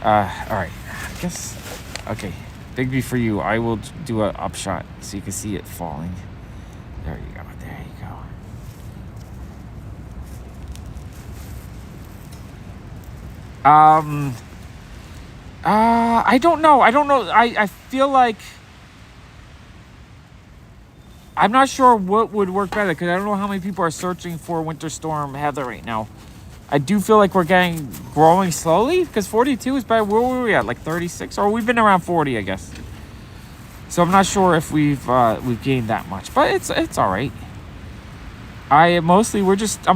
All right. I guess... Okay. Bigby for you. I will do an upshot so you can see it falling. There you go. There you go. I don't know. I feel like I'm not sure what would work better, because I don't know how many people are searching for Winter Storm Heather right now. I do feel like we're growing slowly, because 42 is better. Where were we at? Like 36? Or we've been around 40, I guess. So I'm not sure if we've gained that much, but it's all right. I'm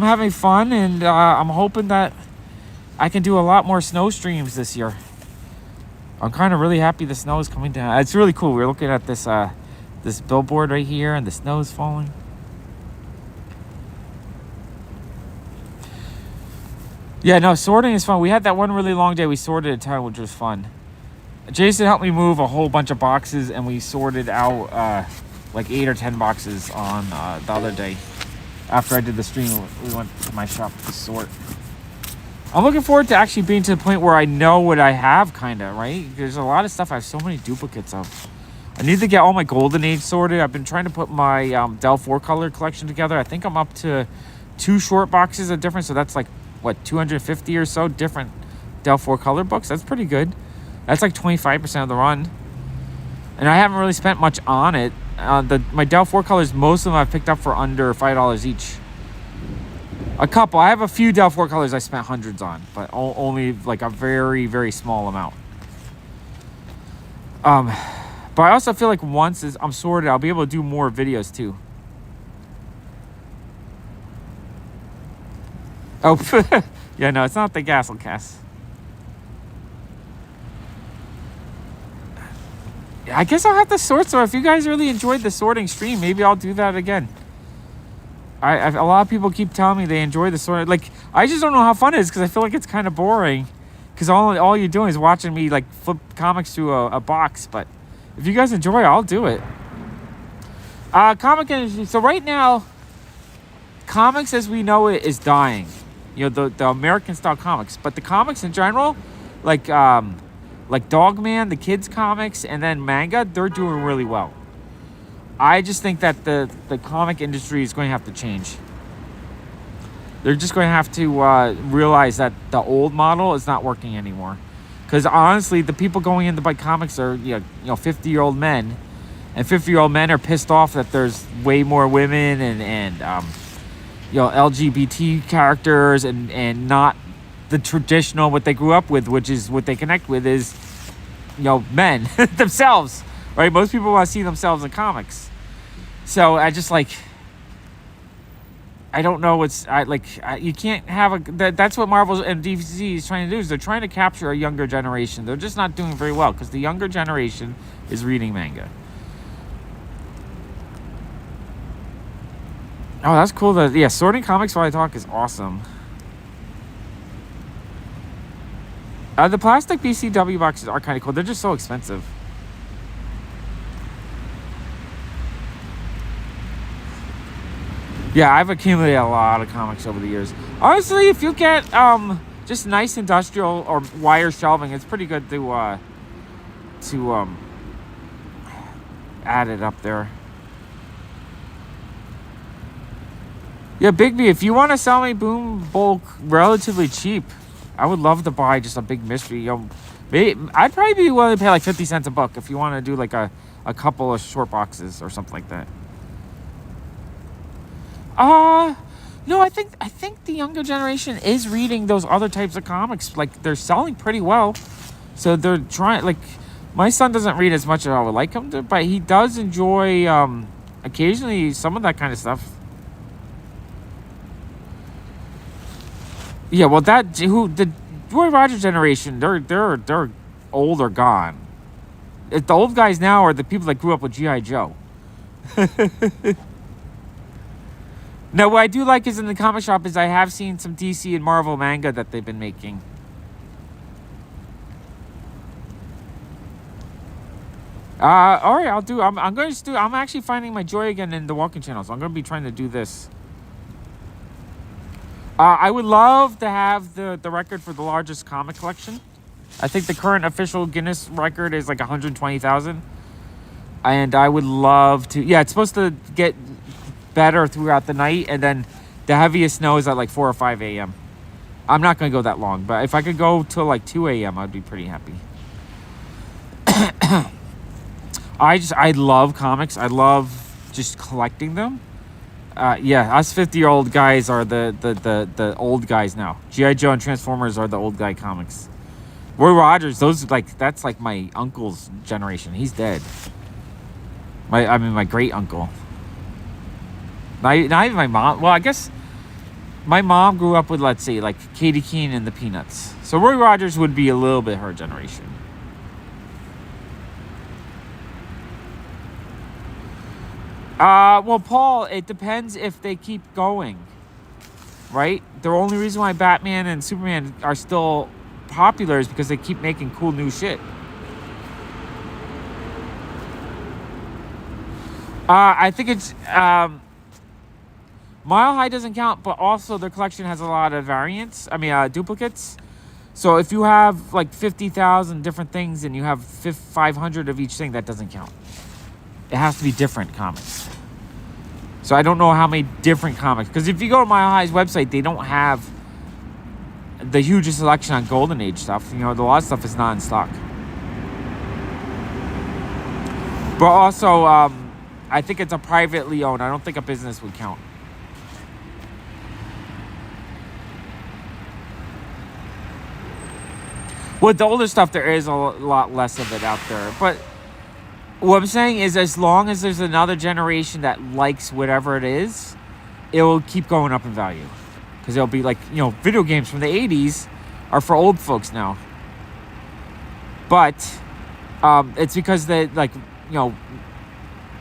having fun, and I'm hoping that I can do a lot more snow streams this year. I'm kind of really happy the snow is coming down. It's really cool. We're looking at this this billboard right here, and the snow is falling. Yeah, no, sorting is fun. We had that one really long day. We sorted a ton, which was fun. Jason helped me move a whole bunch of boxes, and we sorted out like 8 or 10 boxes on the other day. After I did the stream, we went to my shop to sort. I'm looking forward to actually being to the point where I know what I have, kind of, right? There's a lot of stuff I have so many duplicates of. I need to get all my Golden Age sorted. I've been trying to put my Del 4-color collection together. I think I'm up to 2 short boxes of different, so that's like, what, 250 or so different Del 4-color books? That's pretty good. That's like 25% of the run. And I haven't really spent much on it. My Del 4-colors, most of them I've picked up for under $5 each. A couple. I have a few Del 4-colors I spent hundreds on, but only like a very, very small amount. But I also feel like once I'm sorted, I'll be able to do more videos too. Oh, yeah, no, it's not the Gasselcast. Yeah, I guess I'll have to sort. So if you guys really enjoyed the sorting stream, maybe I'll do that again. A lot of people keep telling me they enjoy the sorting. Like, I just don't know how fun it is, because I feel like it's kind of boring. Because all you're doing is watching me like flip comics through a box. But if you guys enjoy, I'll do it. Comic industry. So right now, comics as we know it is dying. You know, the American style comics. But the comics in general, like like Dogman, the kids comics, and then manga, they're doing really well. I just think that the comic industry is going to have to change. They're just going to have to realize that the old model is not working anymore. Because honestly, the people going in to buy comics are 50-year-old men, and 50-year-old men are pissed off that there's way more women and LGBT characters and not the traditional what they grew up with, which is what they connect with is men themselves, right? Most people want to see themselves in comics. So I just I don't know you can't have that's what Marvel and DC is trying to do, is they're trying to capture a younger generation. They're just not doing very well because the younger generation is reading manga. Oh, that's cool. Sorting comics while I talk is awesome. The plastic BCW boxes are kind of cool. They're just so expensive. Yeah, I've accumulated a lot of comics over the years. Honestly, if you get just nice industrial or wire shelving, it's pretty good to add it up there. Yeah, Big B, if you want to sell me Boom Bulk relatively cheap, I would love to buy just a big mystery. I'd probably be willing to pay like 50 cents a book if you want to do like a couple of short boxes or something like that. No, I think the younger generation is reading those other types of comics. Like, they're selling pretty well. So they're trying, like, my son doesn't read as much as I would like him to, but he does enjoy occasionally some of that kind of stuff. Yeah, well, the Roy Rogers generation, they're old or gone. The old guys now are the people that grew up with G.I. Joe. Now, what I do like is in the comic shop is I have seen some DC and Marvel manga that they've been making. All right, I'm actually finding my joy again in the walking channel, so I'm going to be trying to do this. I would love to have the record for the largest comic collection. I think the current official Guinness record is like 120,000. And I would love to... Yeah, it's supposed to get better throughout the night, and then the heaviest snow is at like 4 or 5 a.m. I'm not going to go that long, but if I could go till like 2 a.m., I'd be pretty happy. I love comics. I love just collecting them. Us 50-year-old guys are the old guys now. G.I. Joe and Transformers are the old guy comics. Roy Rogers, that's like my uncle's generation. He's dead. My great uncle. Not even my mom. Well, I guess my mom grew up with, let's say, like Katie Keene and the Peanuts. So Roy Rogers would be a little bit her generation. Well, Paul, it depends if they keep going, right? The only reason why Batman and Superman are still popular is because they keep making cool new shit. I think it's Mile High doesn't count, but also their collection has a lot of variants. Duplicates. So if you have like 50,000 different things and you have 500 of each thing, that doesn't count. It has to be different comics. So I don't know how many different comics. Because if you go to Mile High's website, they don't have the hugest selection on Golden Age stuff. A lot of stuff is not in stock. But also, I think it's a privately owned. I don't think a business would count. With the older stuff, there is a lot less of it out there. But what I'm saying is, as long as there's another generation that likes whatever it is, it will keep going up in value. Because it'll be like, video games from the 80s are for old folks now. But it's because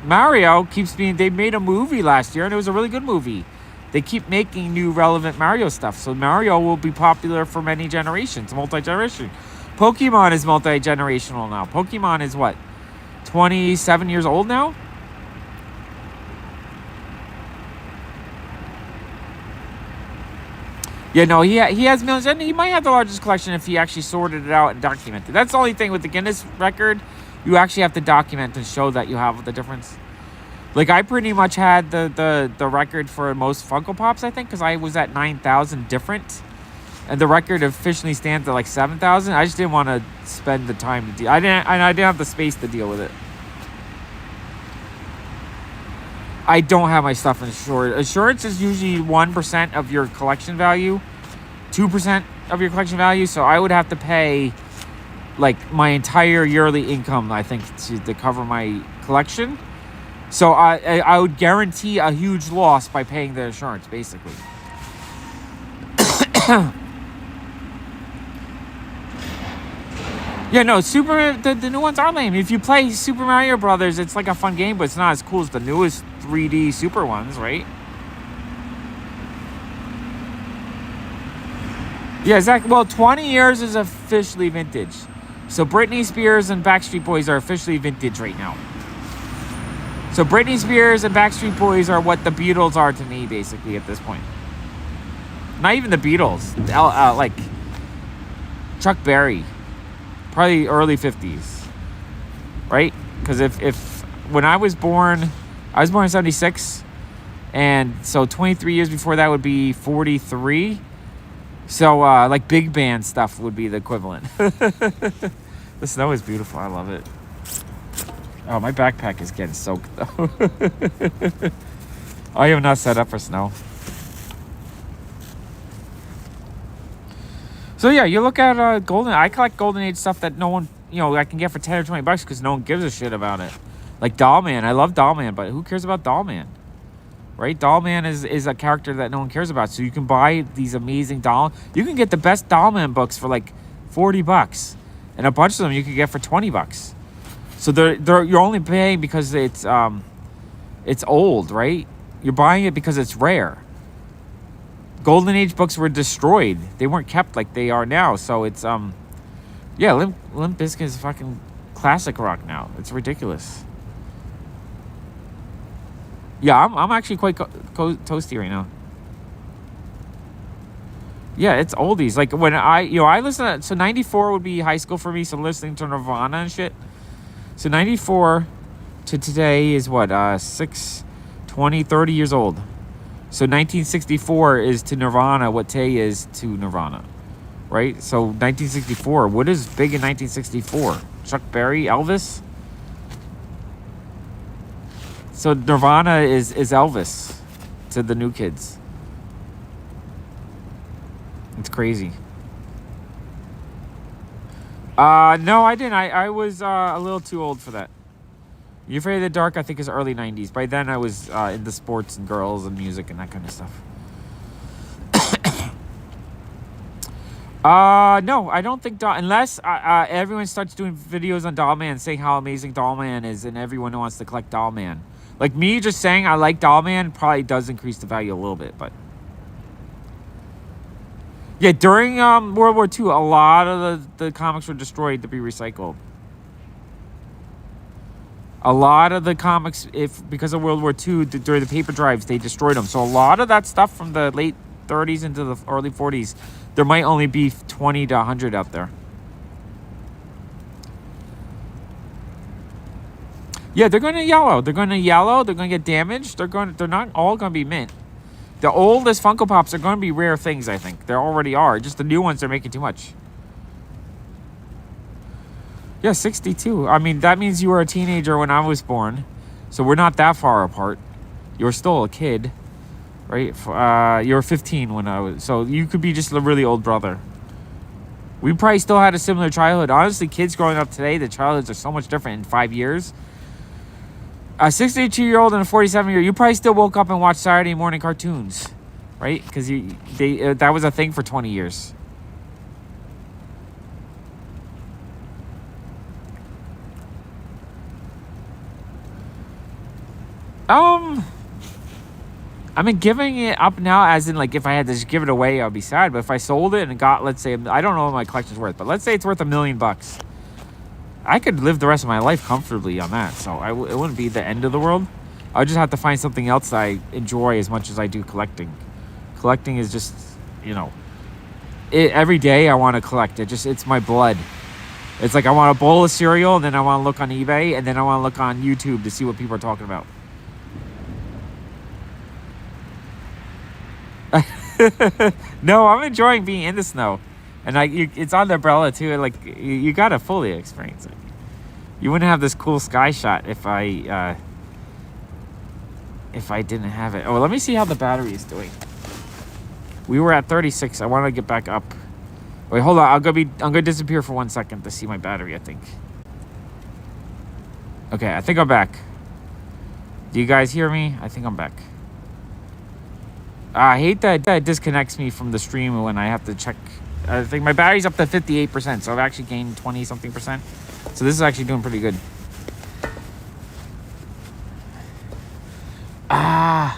Mario keeps being... They made a movie last year, and it was a really good movie. They keep making new relevant Mario stuff. So Mario will be popular for many generations, multi-generation. Pokemon is multi-generational now. Pokemon is what? 27 years old now? Yeah, no, he has millions, and he might have the largest collection if he actually sorted it out and documented. That's the only thing with the Guinness record. You actually have to document and show that you have the difference. Like, I pretty much had the record for most Funko Pops, I think, because I was at 9,000 different. And the record officially stands at like 7,000. I just didn't want to spend the time to deal. I didn't have the space to deal with it. I don't have my stuff insured. Insurance is usually 1% of your collection value, 2% of your collection value. So I would have to pay like my entire yearly income, I think, to cover my collection. So I would guarantee a huge loss by paying the insurance, basically. Yeah, no, the new ones are lame. If you play Super Mario Brothers, it's like a fun game, but it's not as cool as the newest 3D Super ones, right? Yeah, exactly. Well, 20 years is officially vintage. So Britney Spears and Backstreet Boys are officially vintage right now. So Britney Spears and Backstreet Boys are what the Beatles are to me, basically, at this point. Not even the Beatles. Like Chuck Berry. Probably early 50s, right? Because if when I was born in 76, and so 23 years before that would be 43. So like big band stuff would be the equivalent. The snow is beautiful. I love it. Oh, my backpack is getting soaked though. I am not set up for snow. So yeah, you look at Golden. I collect Golden Age stuff that no one, I can get for $10 or $20 because no one gives a shit about it. Like Dollman, I love Dollman, but who cares about Dollman, right? Dollman is a character that no one cares about. So you can buy these amazing You can get the best Dollman books for like $40, and a bunch of them you can get for $20. So you're only paying because it's old, right? You're buying it because it's rare. Golden Age books were destroyed. They weren't kept like they are now. So it's yeah, Limp Bizkit is fucking classic rock now. It's ridiculous. Yeah, I'm actually quite toasty right now. Yeah, it's oldies. Like when I listen to, so 94 would be high school for me. So listening to Nirvana and shit. So 94 to today is what 30 years old. So 1964 is to Nirvana what Tay is to Nirvana, right? So 1964, what is big in 1964? Chuck Berry, Elvis? So Nirvana is Elvis to the new kids. It's crazy. No, I didn't. I was a little too old for that. You Afraid of the Dark, I think, is early 90s. By then, I was into sports and girls and music and that kind of stuff. No, I don't think... unless everyone starts doing videos on Dollman saying how amazing Dollman is and everyone wants to collect Dollman. Like, me just saying I like Dollman probably does increase the value a little bit, but... Yeah, during World War II, a lot of the comics were destroyed to be recycled. A lot of the comics, because of World War II, during the paper drives, they destroyed them. So a lot of that stuff from the late 30s into the early 40s, there might only be 20 to 100 out there. Yeah, they're going to yellow. They're going to get damaged. They're not all going to be mint. The oldest Funko Pops are going to be rare things, I think. They already are. Just the new ones are making too much. Yeah, 62. I mean, that means you were a teenager when I was born. So we're not that far apart. You were still a kid, right? You were 15 when I was... So you could be just a really old brother. We probably still had a similar childhood. Honestly, kids growing up today, the childhoods are so much different in 5 years. A 62-year-old and a 47-year-old, you probably still woke up and watched Saturday morning cartoons, right? Because that was a thing for 20 years. I mean, giving it up now, as in, like, if I had to just give it away, I'd be sad. But if I sold it and got, let's say, I don't know what my collection's worth, but let's say it's worth $1 million, I could live the rest of my life comfortably on that. So it wouldn't be the end of the world. I just have to find something else that I enjoy as much as I do collecting. Collecting is just, every day I want to collect it. It's my blood. It's like I want a bowl of cereal, and then I want to look on eBay, and then I want to look on YouTube to see what people are talking about. No, I'm enjoying being in the snow, and it's on the umbrella too. Like you gotta fully experience it. You wouldn't have this cool sky shot if I didn't have it. Oh, let me see how the battery is doing. We were at 36. I want to get back up. Wait, hold on. I'm gonna disappear for 1 second to see my battery, I think. Okay, I think I'm back. Do you guys hear me? I think I'm back. I hate that it disconnects me from the stream when I have to check. I think my battery's up to 58%, so I've actually gained 20-something%. So this is actually doing pretty good. It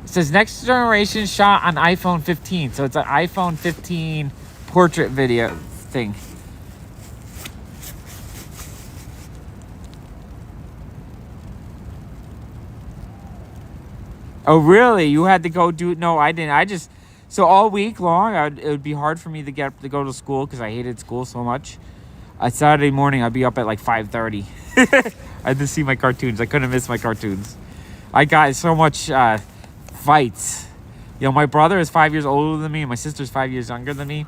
says next generation shot on iPhone 15. So it's an iPhone 15 portrait video thing. Oh, really? You had to go do it? No, I didn't. So all week long, it would be hard for me to get up to go to school because I hated school so much. Saturday morning, I'd be up at like 5:30. I had to see my cartoons. I couldn't miss my cartoons. I got so much fights. You know, my brother is 5 years older than me, and my sister's 5 years younger than me.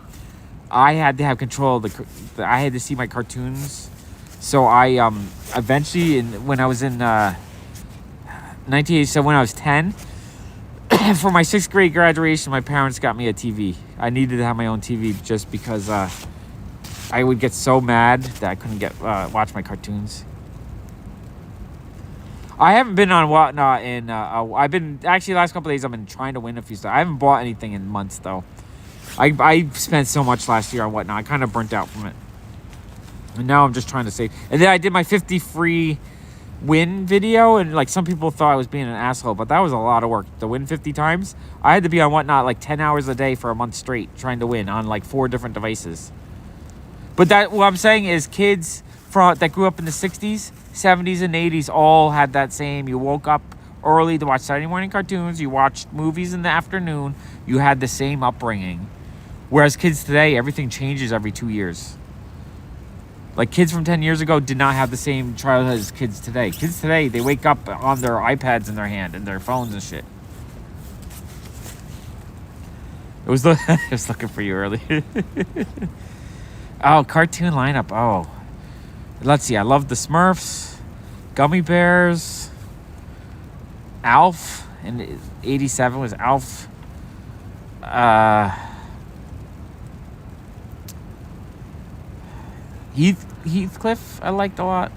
I had to have control of I had to see my cartoons. So I eventually, when I was in 1987, when I was 10, for my 6th grade graduation, my parents got me a TV. I needed to have my own TV just because I would get so mad that I couldn't watch my cartoons. I haven't been on Whatnot in I've been actually the last couple of days I've been trying to win a few stuff. I haven't bought anything in months though. I spent so much last year on Whatnot. I kind of burnt out from it. And now I'm just trying to save. And then I did my 50 free win video, and like some people thought I was being an asshole, but that was a lot of work to win 50 times. I had to be on Whatnot like 10 hours a day for a month straight trying to win on like 4 different devices. But what I'm saying is kids that grew up in the 60s, 70s, and 80s all had that same. You woke up early to watch Saturday morning cartoons. You watched movies in the afternoon. You had the same upbringing. Whereas kids today, everything changes every 2 years. Like kids from 10 years ago did not have the same childhood as kids today. Kids today, they wake up on their iPads in their hand and their phones and shit. I was looking for you earlier. Oh, cartoon lineup. Oh. Let's see. I love the Smurfs, Gummy Bears, Alf. In 87 was Alf. Heathcliff I liked a lot.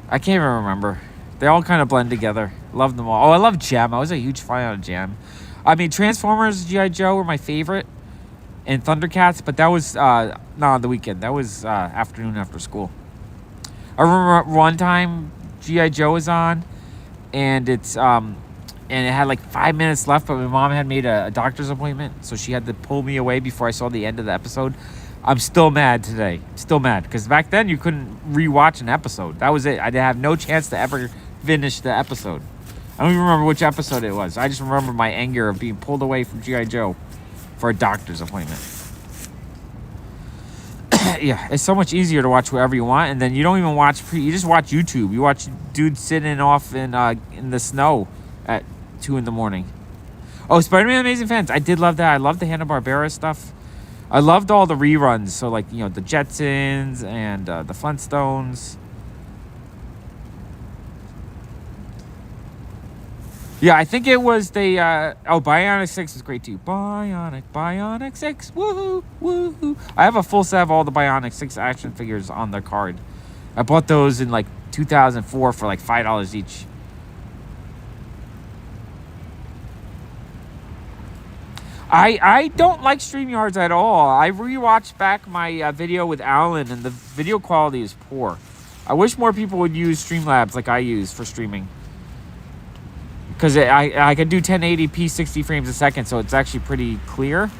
I can't even remember. They all kind of blend together. Loved them all. Oh, I love Gem. I was a huge fan of Gem. I mean, Transformers, G.I. Joe were my favorite. And Thundercats, but that was not on the weekend. That was afternoon after school. I remember one time G.I. Joe was on, and it had like 5 minutes left, but my mom had made a doctor's appointment, so she had to pull me away before I saw the end of the episode. I'm still mad today. Still mad, because back then you couldn't rewatch an episode. That was it. I have no chance to ever finish the episode. I don't even remember which episode it was. I just remember my anger of being pulled away from G.I. Joe for a doctor's appointment. Yeah, it's so much easier to watch whatever you want, and then you don't even watch you just watch YouTube. You watch dudes sitting off in the snow at 2 a.m. Oh, Spider-Man Amazing Fans. I did love that. I loved the Hanna-Barbera stuff. I loved all the reruns. So like, you know, the Jetsons and the Flintstones. Yeah, I think it was the Bionic 6 is great too. Bionic 6, woohoo, woohoo. I have a full set of all the Bionic 6 action figures on their card. I bought those in like 2004 for like $5 each. I don't like StreamYards at all. I rewatched back my video with Alan, and the video quality is poor. I wish more people would use Streamlabs like I use for streaming. Because I can do 1080p 60 frames a second, so it's actually pretty clear.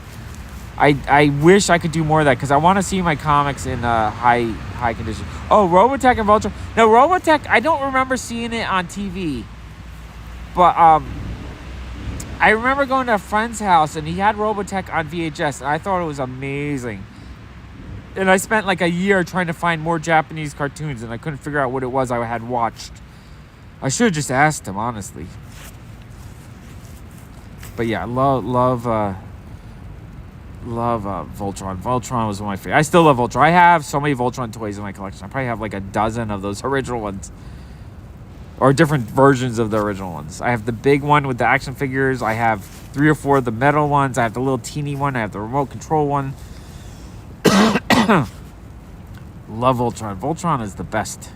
I wish I could do more of that, because I want to see my comics in high condition. Oh, Robotech and Vulture. No, Robotech, I don't remember seeing it on TV. But I remember going to a friend's house and he had Robotech on VHS and I thought it was amazing. And I spent like a year trying to find more Japanese cartoons and I couldn't figure out what it was I had watched. I should have just asked him, honestly. But yeah, love Voltron. Voltron was one of my favorites. I still love Voltron. I have so many Voltron toys in my collection. I probably have like a dozen of those original ones. Or different versions of the original ones. I have the big one with the action figures. I have 3 or 4 of the metal ones. I have the little teeny one. I have the remote control one. Love Voltron. Voltron is the best.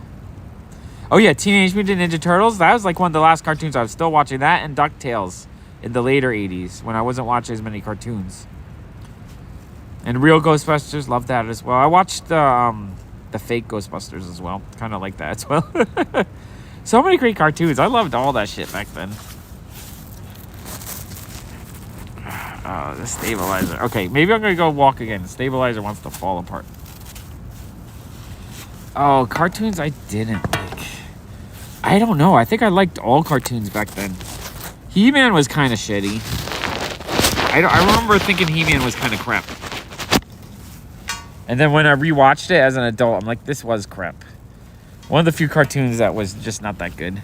Oh yeah, Teenage Mutant Ninja Turtles. That was like one of the last cartoons. I was still watching that, and DuckTales in the later 80s when I wasn't watching as many cartoons. And Real Ghostbusters, loved that as well. I watched the fake Ghostbusters as well. Kind of like that as well. So many great cartoons. I loved all that shit back then. Oh, the stabilizer. Okay, maybe I'm going to go walk again. The stabilizer wants to fall apart. Oh, cartoons I didn't like. I don't know. I think I liked all cartoons back then. He-Man was kind of shitty. I remember thinking He-Man was kind of crap. And then when I rewatched it as an adult, I'm like, this was crap. One of the few cartoons that was just not that good.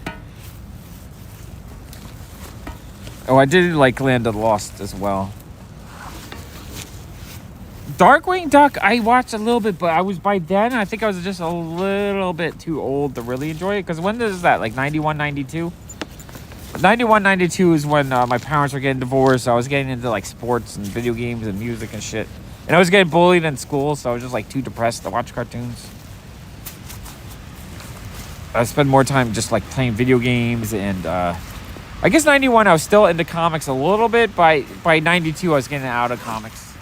Oh, I did like Land of the Lost as well. Darkwing Duck, I watched a little bit, but I was by then, I think I was just a little bit too old to really enjoy it. Because when is that? Like 91, 92? 91, 92 is when my parents were getting divorced. So I was getting into like sports and video games and music and shit. And I was getting bullied in school, so I was just like too depressed to watch cartoons. I spend more time just like playing video games and I guess 91 I was still into comics a little bit. By 92 I was getting out of comics.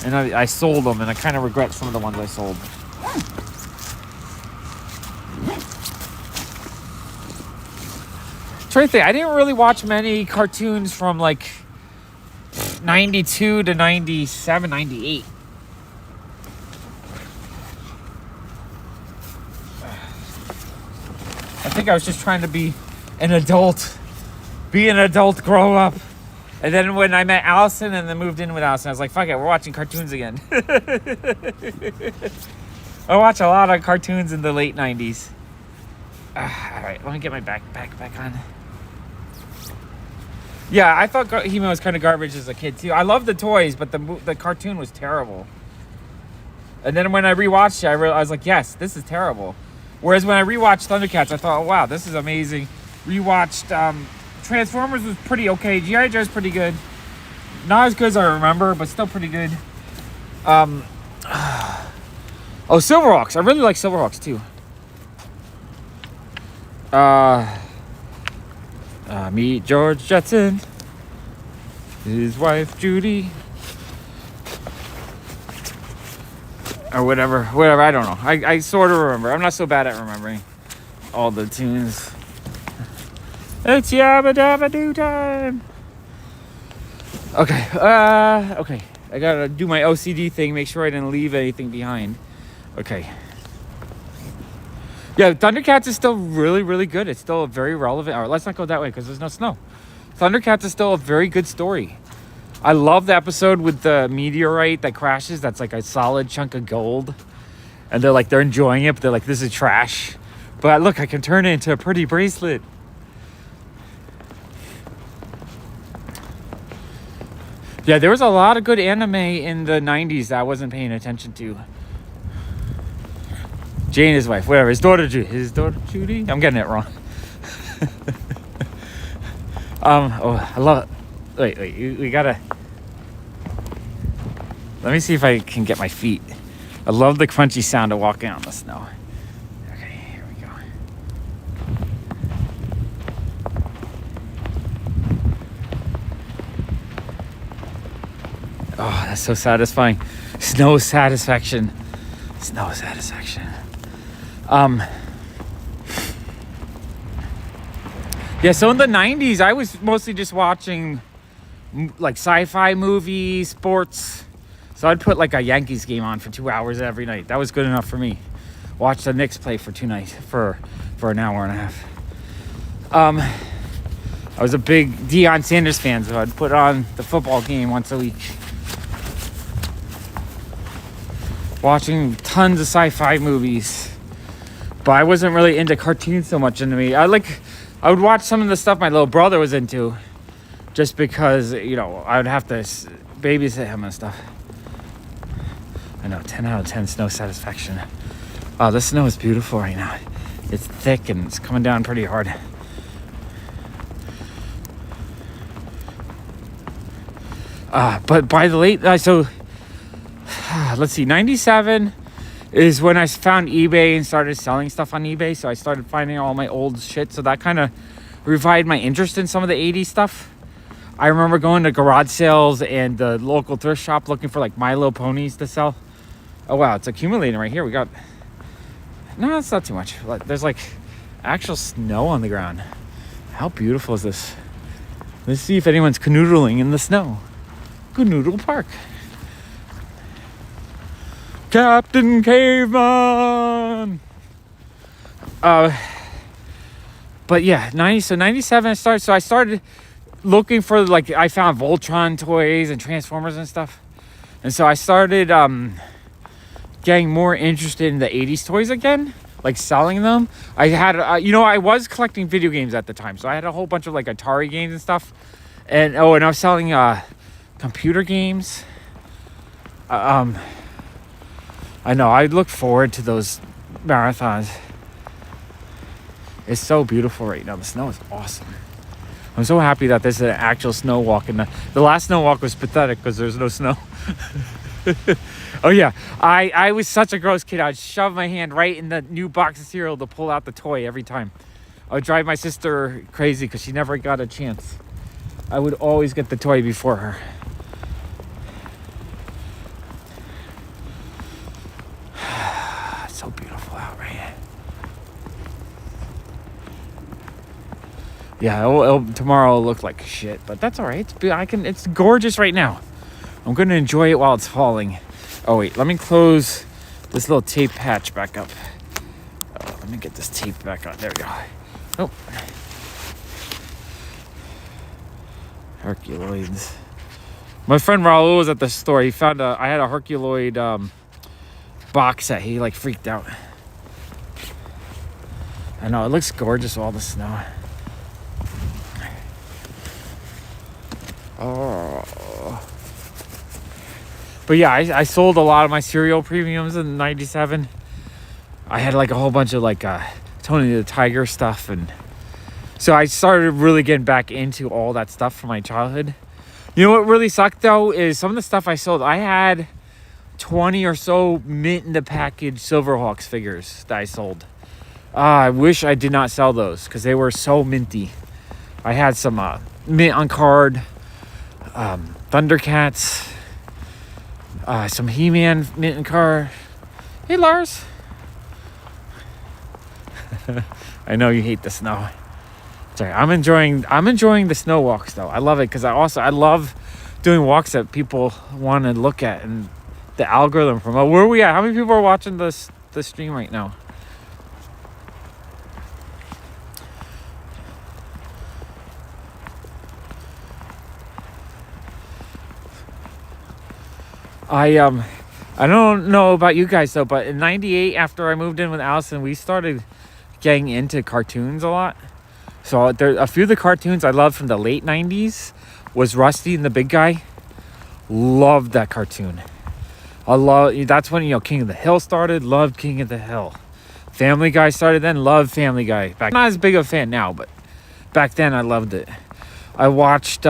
And I sold them and I kind of regret some of the ones I sold. Trying to think, I didn't really watch many cartoons from like 92 to 97, 98. I think I was just trying to be an adult, grow up. And then when I met Allison and then moved in with Allison, I was like, fuck it, we're watching cartoons again. I watched a lot of cartoons in the late 90s. All right, let me get my backpack back on. Yeah, I thought He-Man was kind of garbage as a kid too. I loved the toys, but the cartoon was terrible. And then when I rewatched it, I was like, yes, this is terrible. Whereas when I rewatched Thundercats, I thought, oh, wow, this is amazing. Rewatched Transformers was pretty okay. G.I. Joe's pretty good. Not as good as I remember, but still pretty good. Oh, Silverhawks. I really like Silverhawks too. Meet George Jetson. His wife Judy. Or whatever, I don't know. I sort of remember. I'm not so bad at remembering all the tunes. It's Yabba Dabba Doo time. Okay, okay. I gotta do my OCD thing, make sure I didn't leave anything behind. Okay. Yeah, Thundercats is still really, really good. It's still a very relevant. Or let's not go that way because there's no snow. Thundercats is still a very good story. I love the episode with the meteorite that crashes. That's like a solid chunk of gold. And they're enjoying it, but they're like, this is trash. But look, I can turn it into a pretty bracelet. Yeah, there was a lot of good anime in the 90s that I wasn't paying attention to. Jane, his wife, whatever. His daughter Judy? I'm getting it wrong. Oh, I love it. Wait, we gotta... Let me see if I can get my feet. I love the crunchy sound of walking on the snow. Okay, here we go. Oh, that's so satisfying. Snow satisfaction. Yeah, so in the 90s, I was mostly just watching like sci-fi movies, sports. So I'd put like a Yankees game on for 2 hours every night. That was good enough for me. Watch the Knicks play for 2 nights, for an hour and a half. I was a big Deion Sanders fan, so I'd put on the football game once a week. Watching tons of sci-fi movies. But I wasn't really into cartoons so much into me. I would watch some of the stuff my little brother was into. Just because, you know, I would have to babysit him and stuff. I know, 10 out of 10 snow satisfaction. Oh, the snow is beautiful right now. It's thick and it's coming down pretty hard. But by the late, let's see, 97 is when I found eBay and started selling stuff on eBay. So I started finding all my old shit. So that kind of revived my interest in some of the 80s stuff. I remember going to garage sales and the local thrift shop looking for like My Little Ponies to sell. Oh wow, it's accumulating right here. We got, no, it's not too much. There's like actual snow on the ground. How beautiful is this? Let's see if anyone's canoodling in the snow. Canoodle Park. Captain Caveman. But yeah, 97 I started looking for, like, I found Voltron toys and Transformers and stuff. And so I started getting more interested in the 80s toys again, like selling them. I had, I was collecting video games at the time. So I had a whole bunch of like Atari games and stuff. And I was selling computer games. I know, I look forward to those marathons. It's so beautiful right now. The snow is awesome. I'm so happy that there's an actual snow walk. And the last snow walk was pathetic because there's no snow. Oh yeah, I was such a gross kid. I'd shove my hand right in the new box of cereal to pull out the toy every time. I would drive my sister crazy because she never got a chance. I would always get the toy before her. It's so beautiful out right here. Yeah, tomorrow will look like shit, but that's all right. It's gorgeous right now. I'm going to enjoy it while it's falling. Oh wait, let me close this little tape patch back up. Oh, let me get this tape back on. There we go. Oh. Herculoids. My friend Raul was at the store. He found I had a Herculoid box set. He like freaked out. I know, it looks gorgeous with all the snow. Oh. But yeah, I sold a lot of my cereal premiums in 97. I had like a whole bunch of like Tony the Tiger stuff, and so I started really getting back into all that stuff from my childhood. You know what really sucked though is some of the stuff I sold. I had 20 or so mint in the package Silverhawks figures that I sold. I wish I did not sell those because they were so minty. I had some mint on card, Thundercats, some He-Man mint and card. Hey Lars. I know you hate the snow. Sorry, I'm enjoying the snow walks though. I love it because I love doing walks that people want to look at, and the algorithm from where are we at? How many people are watching the stream right now? I don't know about you guys though, but in 98, after I moved in with Allison, we started getting into cartoons a lot. So there, a few of the cartoons I loved from the late 90s was Rusty and the Big Guy. Loved that cartoon. That's when, King of the Hill started. Loved King of the Hill. Family Guy started then. Loved Family Guy. Not as big of a fan now, but back then I loved it. I watched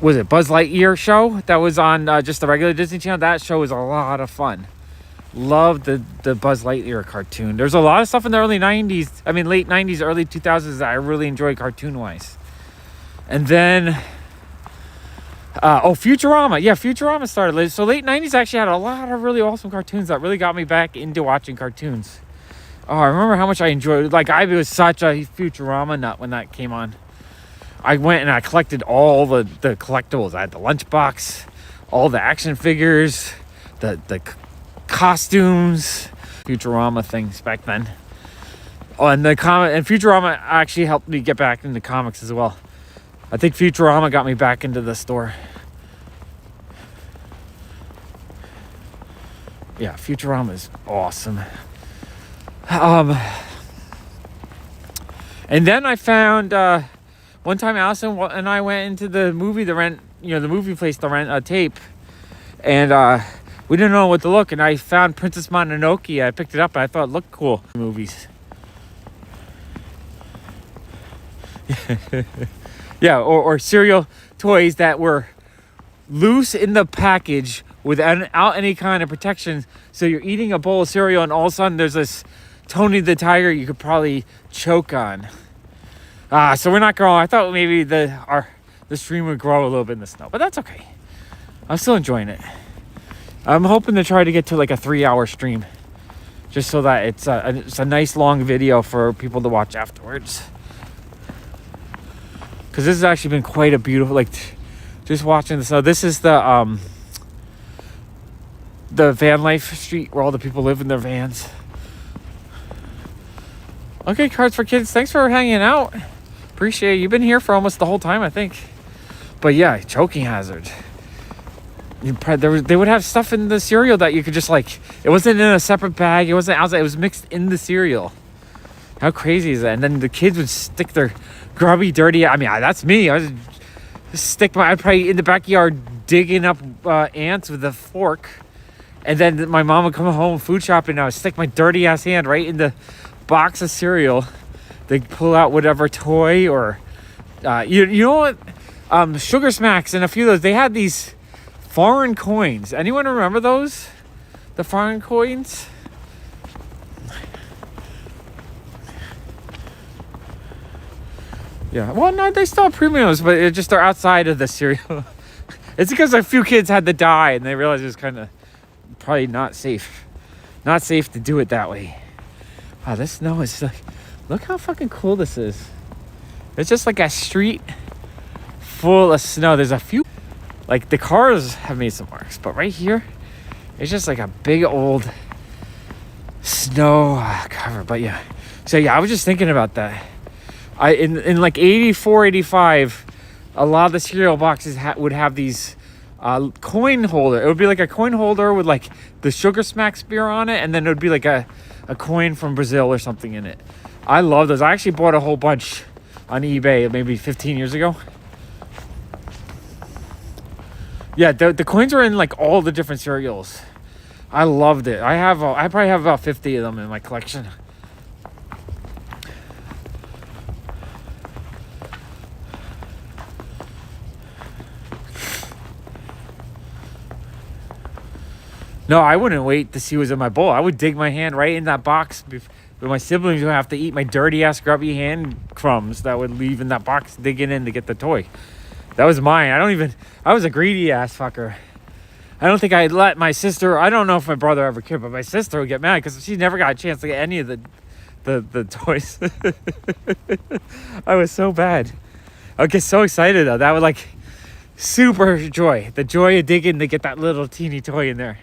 was it Buzz Lightyear show that was on just the regular Disney Channel? That show was a lot of fun. Loved the Buzz Lightyear cartoon. There's a lot of stuff in the late 90s, early 2000s that I really enjoyed cartoon-wise. And then, Futurama. Yeah, Futurama started. So late 90s actually had a lot of really awesome cartoons that really got me back into watching cartoons. Oh, I remember how much I enjoyed it. Like, I was such a Futurama nut when that came on. I went and I collected all the collectibles. I had the lunchbox, all the action figures, the costumes, Futurama things back then. Oh, and the comic and Futurama actually helped me get back into comics as well. I think Futurama got me back into the store. Yeah, Futurama is awesome. And then I found one time Allison and I went into the movie to rent, the movie place to rent a tape, and we didn't know what to look, and I found Princess Mononoke. I picked it up and I thought it looked cool. Movies. Yeah, or cereal toys that were loose in the package without any kind of protection. So you're eating a bowl of cereal and all of a sudden there's this Tony the Tiger you could probably choke on. So we're not growing. I thought maybe the stream would grow a little bit in the snow, but that's okay. I'm still enjoying it. I'm hoping to try to get to like a 3-hour stream, just so that it's a nice long video for people to watch afterwards. Because this has actually been quite a beautiful, like, just watching the snow. This is the van life street where all the people live in their vans. Okay, Cards for Kids, thanks for hanging out. Appreciate it. You've been here for almost the whole time, I think. But yeah, choking hazard. They would have stuff in the cereal that you could just like, it wasn't in a separate bag, it wasn't outside, it was mixed in the cereal. How crazy is that? And then the kids would stick their grubby, dirty, that's me. I would I'd probably in the backyard digging up ants with a fork. And then my mom would come home food shopping and I would stick my dirty ass hand right in the box of cereal. They'd pull out whatever toy or, you know what? Sugar Smacks and a few of those, they had these foreign coins. Anyone remember those? The foreign coins? Yeah, well, no, they still have premiums, but it just they're outside of the cereal. It's because a few kids had to die and they realized it was kind of probably not safe. Not safe to do it that way. Wow, this snow is like, look how fucking cool this is. It's just like a street full of snow. There's a few, like the cars have made some marks, but right here, it's just like a big old snow cover. But yeah, so yeah, I was just thinking about that. In like 84, 85, a lot of the cereal boxes would have these coin holder. It would be like a coin holder with like the Sugar Smacks beer on it, and then it would be like a coin from Brazil or something in it. I love those. I actually bought a whole bunch on eBay maybe 15 years ago. Yeah, the coins are in like all the different cereals. I loved it. I probably have about 50 of them in my collection. No, I wouldn't wait to see what was in my bowl. I would dig my hand right in that box. But my siblings would have to eat my dirty ass grubby hand crumbs that would leave in that box digging in to get the toy. That was mine. I was a greedy ass fucker. I don't think I'd let my sister, I don't know if my brother ever could, but my sister would get mad because she never got a chance to get any of the toys. I was so bad. I would get so excited though. That would like super joy. The joy of digging to get that little teeny toy in there.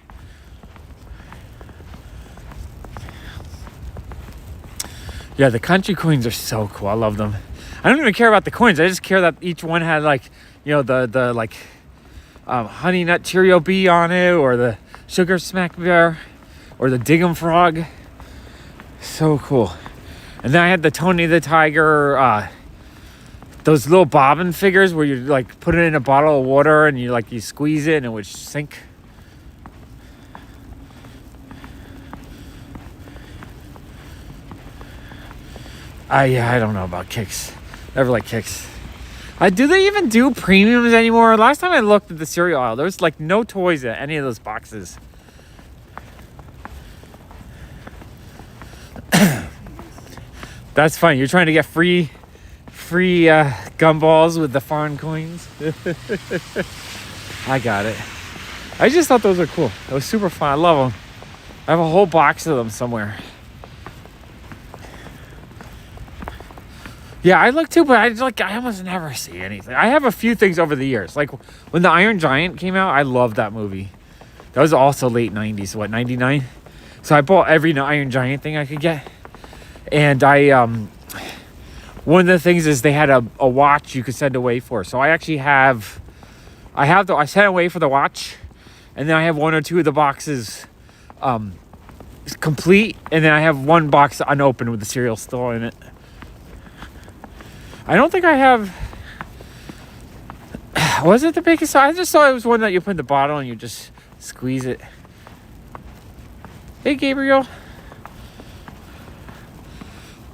Yeah, the country coins are so cool. I love them. I don't even care about the coins. I just care that each one had like, the like honey nut Cheerio bee on it, or the Sugar Smack bear, or the Diggum frog. So cool. And then I had the Tony the Tiger, those little bobbin figures where you like put it in a bottle of water and you squeeze it and it would sink. I don't know about Kicks. Never like Kicks. Do they even do premiums anymore? Last time I looked at the cereal aisle, there was like no toys in any of those boxes. That's funny. You're trying to get free gumballs with the foreign coins. I got it. I just thought those were cool. It was super fun. I love them. I have a whole box of them somewhere. Yeah, I look too, but I almost never see anything. I have a few things over the years. Like when the Iron Giant came out, I loved that movie. That was also late 90s, 99? So I bought every Iron Giant thing I could get. And one of the things is they had a watch you could send away for. So I actually I sent away for the watch, and then I have 1 or 2 of the boxes complete, and then I have 1 box unopened with the cereal still in it. I don't think I have. Was it the biggest size? I just thought it was one that you put in the bottle and you just squeeze it. Hey, Gabriel.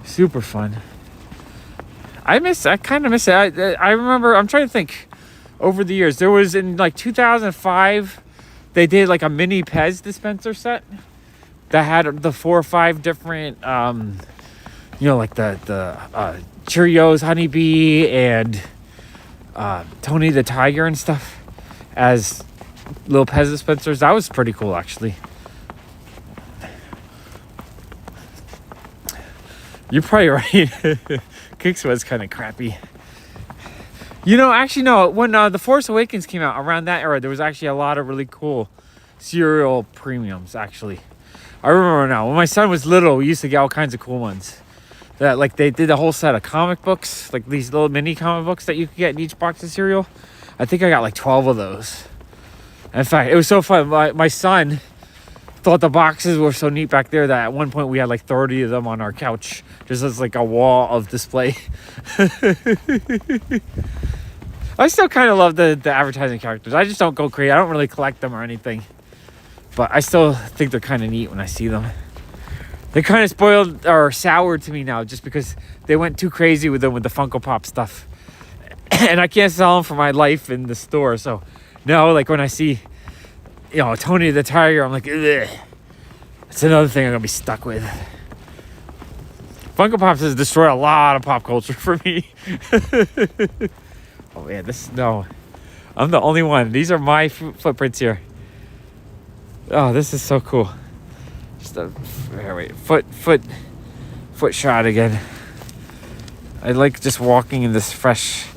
Super fun. I kind of miss it. I remember, I'm trying to think over the years. There was in like 2005, they did like a mini Pez dispenser set that had the 4 or 5 different, like the Cheerios, Honeybee, and Tony the Tiger and stuff as little Pez dispensers. That was pretty cool, actually. You're probably right. Kicks was kind of crappy. Actually, no. When The Force Awakens came out around that era, there was actually a lot of really cool cereal premiums, actually. I remember now. When my son was little, we used to get all kinds of cool ones. That, like, they did a whole set of comic books, like these little mini comic books that you could get in each box of cereal. I think I got like 12 of those. In fact, it was so fun. My son thought the boxes were so neat back there that at one point we had like 30 of them on our couch, just as like a wall of display. I still kind of love the advertising characters. I just don't go crazy. I don't really collect them or anything, but I still think they're kind of neat when I see them. They're kind of spoiled or soured to me now just because they went too crazy with them with the Funko Pop stuff. And I can't sell them for my life in the store. So no, like when I see, Tony the Tiger, I'm like, ugh. It's another thing I'm going to be stuck with. Funko Pops has destroyed a lot of pop culture for me. Oh man, no. I'm the only one. These are my footprints here. Oh, this is so cool. Just foot shot again. I like just walking in this fresh,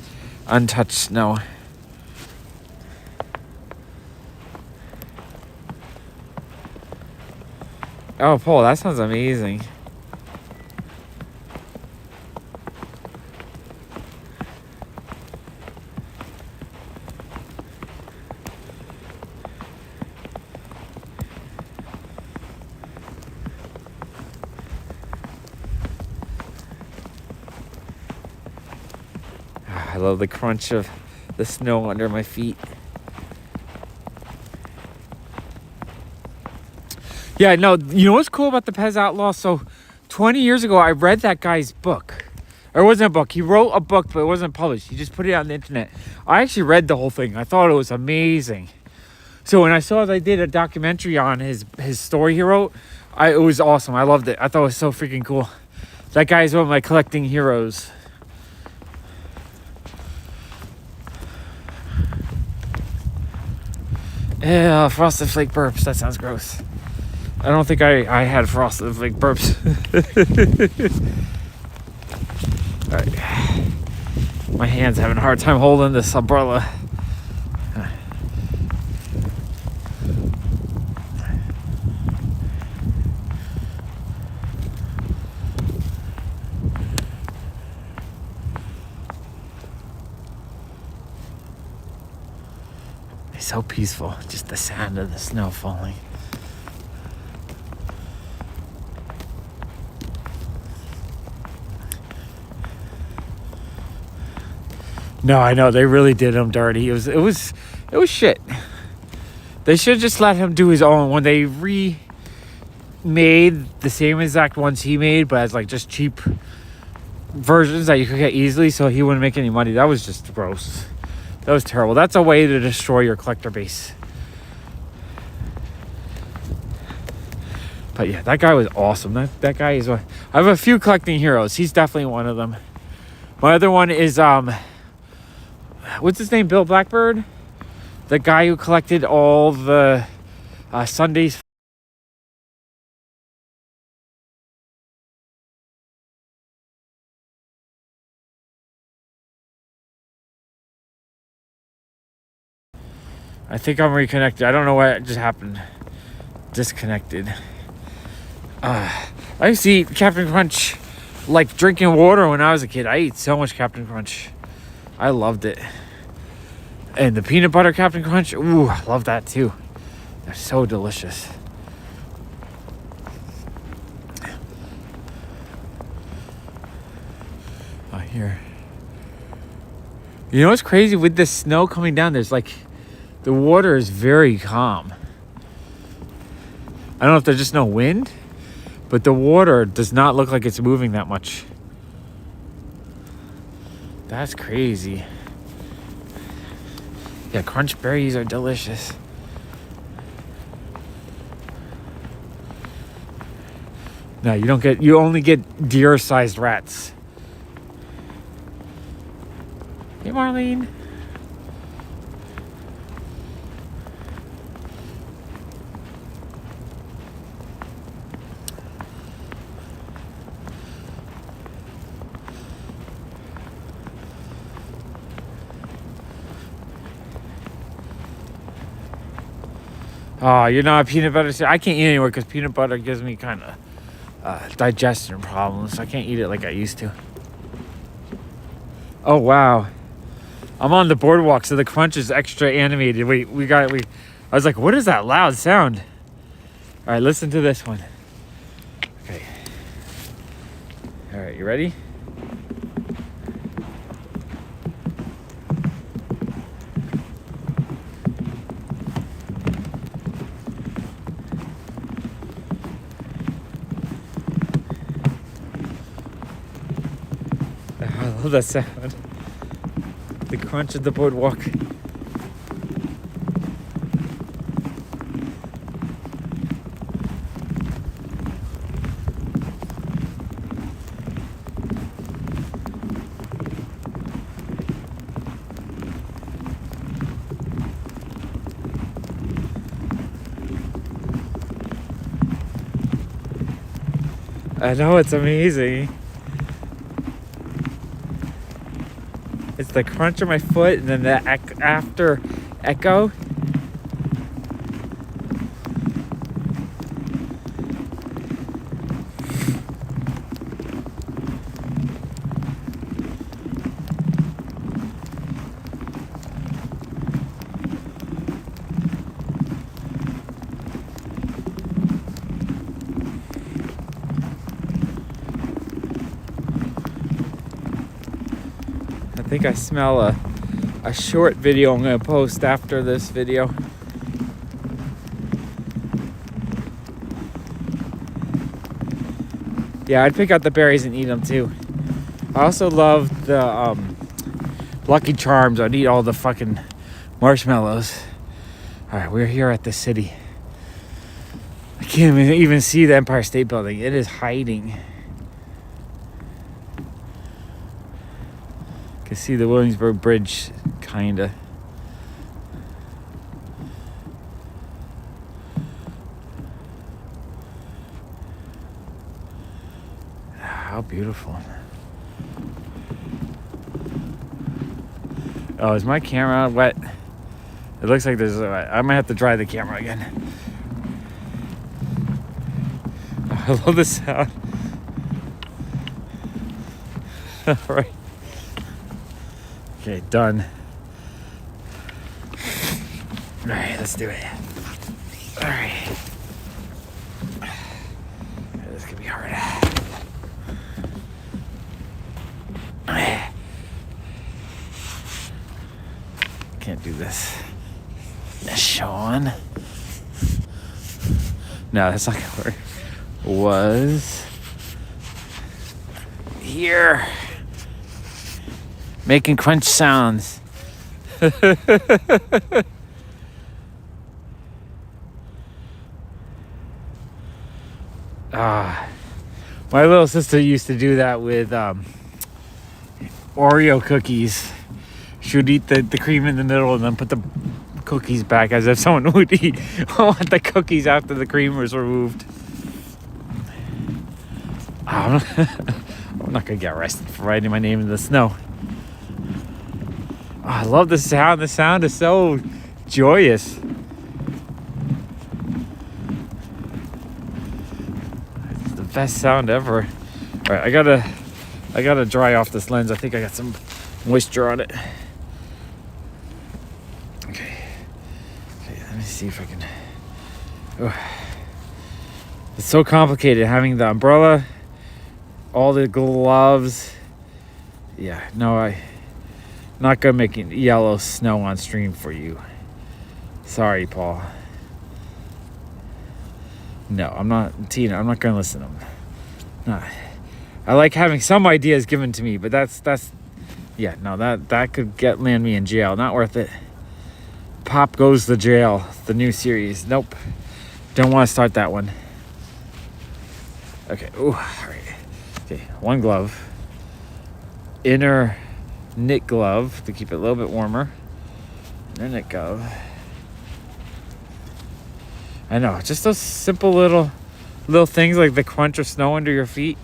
untouched snow. Oh, Paul, that sounds amazing. I love the crunch of the snow under my feet. Yeah, no, you know what's cool about the Pez Outlaw? So 20 years ago, I read that guy's book. Or it wasn't a book. He wrote a book, but it wasn't published. He just put it on the internet. I actually read the whole thing. I thought it was amazing. So when I saw they did a documentary on his story he wrote, it was awesome. I loved it. I thought it was so freaking cool. That guy is one of my collecting heroes. Yeah, Frosted Flake burps. That sounds gross. I don't think I had Frosted Flake burps. All right. My hand's having a hard time holding this umbrella. It's so peaceful, just the sound of the snow falling. No, I know they really did him dirty. It was shit. They should just let him do his own. When they remade the same exact ones he made, but as like just cheap versions that you could get easily, so he wouldn't make any money. That was just gross. That was terrible. That's a way to destroy your collector base. But yeah, that guy was awesome. That guy is one. I have a few collecting heroes. He's definitely one of them. My other one is what's his name? Bill Blackbird, the guy who collected all the Sundays. I think I'm reconnected. I don't know what just happened. Disconnected. I see Captain Crunch like drinking water when I was a kid. I ate so much Captain Crunch. I loved it. And the peanut butter Captain Crunch, ooh, I love that too. They're so delicious. Oh, here. You know what's crazy with the snow coming down? There's like, the water is very calm. I don't know if there's just no wind, but the water does not look like it's moving that much. That's crazy. Yeah, crunch berries are delicious. No, you only get deer-sized rats. Hey, Marlene. Oh, you're not a peanut butter. I can't eat anymore because peanut butter gives me kind of digestion problems. I can't eat it like I used to. Oh, wow. I'm on the boardwalk, so the crunch is extra animated. Wait, I was like, what is that loud sound? All right, listen to this one. Okay. All right, you ready? I love that sound. The crunch of the boardwalk. I know, it's amazing. It's the crunch of my foot and then the after echo. I think I smell a short video I'm going to post after this video. Yeah, I'd pick out the berries and eat them too. I also love the Lucky Charms. I'd eat all the fucking marshmallows. Alright, we're here at the city. I can't even see the Empire State Building. It is hiding. Can see the Williamsburg Bridge, kinda. How beautiful. Oh, is my camera wet? It looks like there's I might have to dry the camera again. I love the sound. All right. Okay, done. All right, let's do it. All right. This could be hard. Can't do this. Sean. No, that's not gonna work. Was here. Making crunch sounds. My little sister used to do that with Oreo cookies. She would eat the cream in the middle and then put the cookies back as if someone would eat the cookies after the cream was removed. I'm not gonna get arrested for writing my name in the snow. Oh, I love the sound. The sound is so joyous. It's the best sound ever. All right, I gotta dry off this lens. I think I got some moisture on it. Okay, let me see if I can. Oh. It's so complicated having the umbrella, all the gloves. Yeah, no, I'm not gonna make yellow snow on stream for you. Sorry, Paul. No, I'm not, Tina, I'm not gonna listen to him. No. I like having some ideas given to me, but that's yeah, no, that could land me in jail. Not worth it. Pop Goes to Jail, the new series. Nope. Don't want to start that one. Okay, ooh, all right. Okay, one glove. Inner knit glove to keep it a little bit warmer. Inner knit glove. I know, just those simple little things like the crunch of snow under your feet.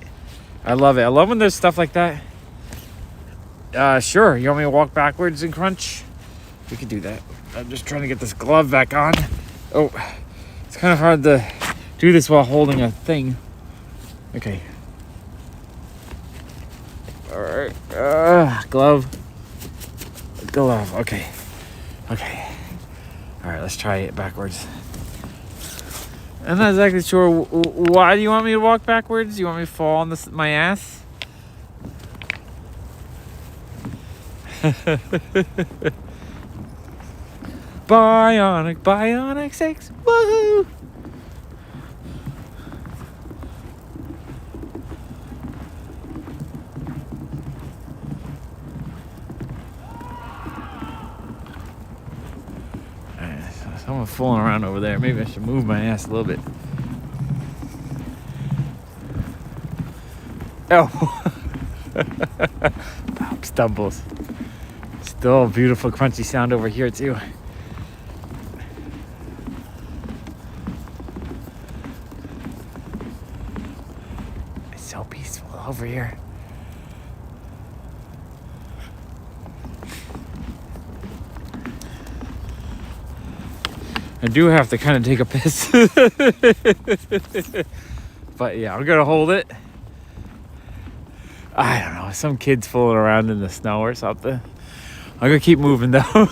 I love it. I love when there's stuff like that. Sure. You want me to walk backwards and crunch? We could do that. I'm just trying to get this glove back on. Oh, it's kind of hard to do this while holding a thing. Okay. All right. Glove. Okay. All right. Let's try it backwards. I'm not exactly sure why do you want me to walk backwards? You want me to fall on my ass? Bionic 6, woohoo! Someone fooling around over there. Maybe I should move my ass a little bit. Oh. Pop stumbles. Still a beautiful crunchy sound over here too. It's so peaceful over here. I do have to kind of take a piss. But yeah, I'm gonna hold it. I don't know, some kid's fooling around in the snow or something. I'm gonna keep moving though.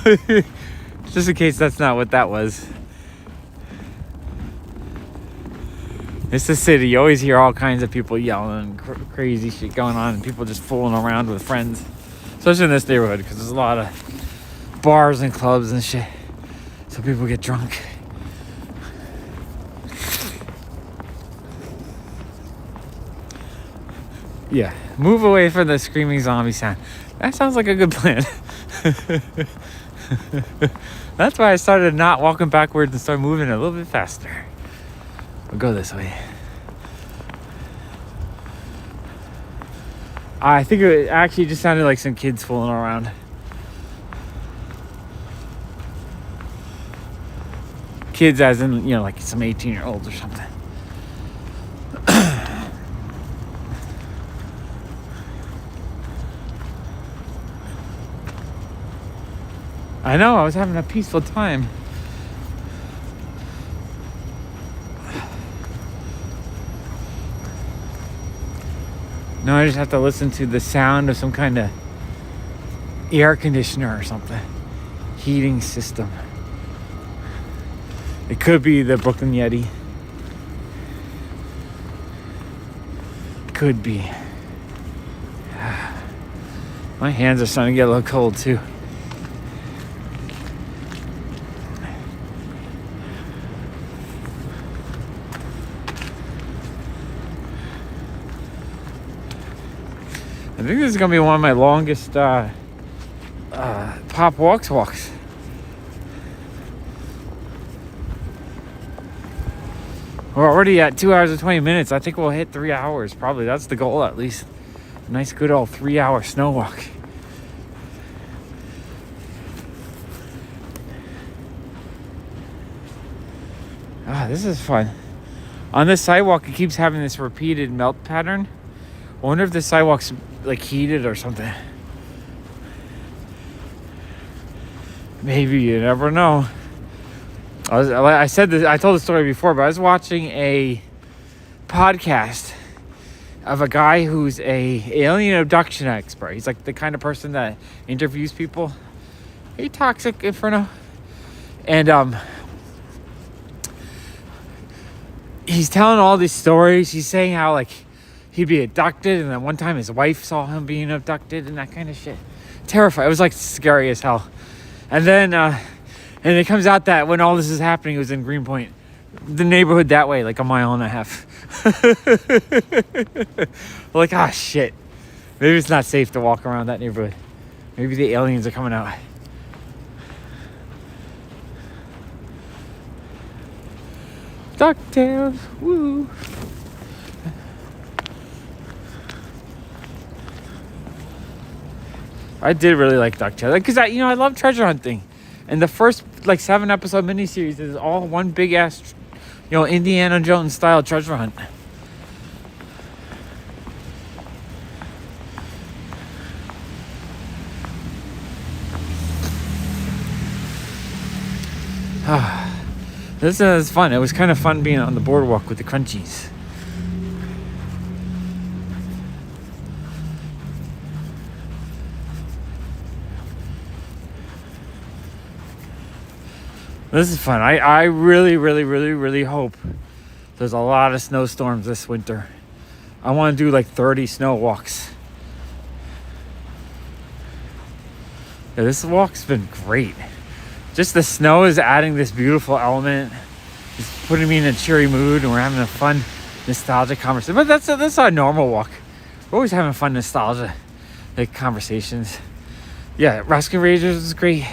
Just in case that's not what that was. It's the city. You always hear all kinds of people yelling and crazy shit going on, and people just fooling around with friends. Especially in this neighborhood, because there's a lot of bars and clubs and shit. So people get drunk. Yeah, move away from the screaming zombie sound. That sounds like a good plan. That's why I started not walking backwards and started moving a little bit faster. We'll go this way. I think it actually just sounded like some kids fooling around. Kids as in, you know, like some 18-year-olds or something. I know, I was having a peaceful time. No, I just have to listen to the sound of some kind of air conditioner or something. Heating system. It could be the Brooklyn Yeti. Could be. My hands are starting to get a little cold too. I think this is going to be one of my longest Pop walks. We're already at 2 hours and 20 minutes. I think we'll hit 3 hours. Probably. That's the goal, at least. A nice, good old 3-hour snow walk. This is fun. On this sidewalk, it keeps having this repeated melt pattern. I wonder if the sidewalk's like heated or something. Maybe, you never know. I said this, I told the story before, but I was watching a podcast of a guy who's a alien abduction expert. He's like the kind of person that interviews people. He talks like Inferno. And he's telling all these stories. He's saying how like he'd be abducted, and then one time his wife saw him being abducted and that kind of shit. Terrifying. It was like scary as hell. And then and it comes out that when all this is happening, it was in Greenpoint, the neighborhood that way, like a mile and a half. Like, ah, shit. Maybe it's not safe to walk around that neighborhood. Maybe the aliens are coming out. DuckTales, woo. I did really like DuckTales because I love treasure hunting, and the first like 7-episode miniseries is all one big ass, Indiana Jones style treasure hunt. This is fun. It was kind of fun being on the boardwalk with the crunchies. This is fun. I really, really, really, really hope there's a lot of snowstorms this winter. I want to do like 30 snow walks. Yeah, this walk's been great. Just the snow is adding this beautiful element. It's putting me in a cheery mood, and we're having a fun, nostalgic conversation. But that's our normal walk. We're always having fun, nostalgia, like conversations. Yeah, Rescue Rangers is great.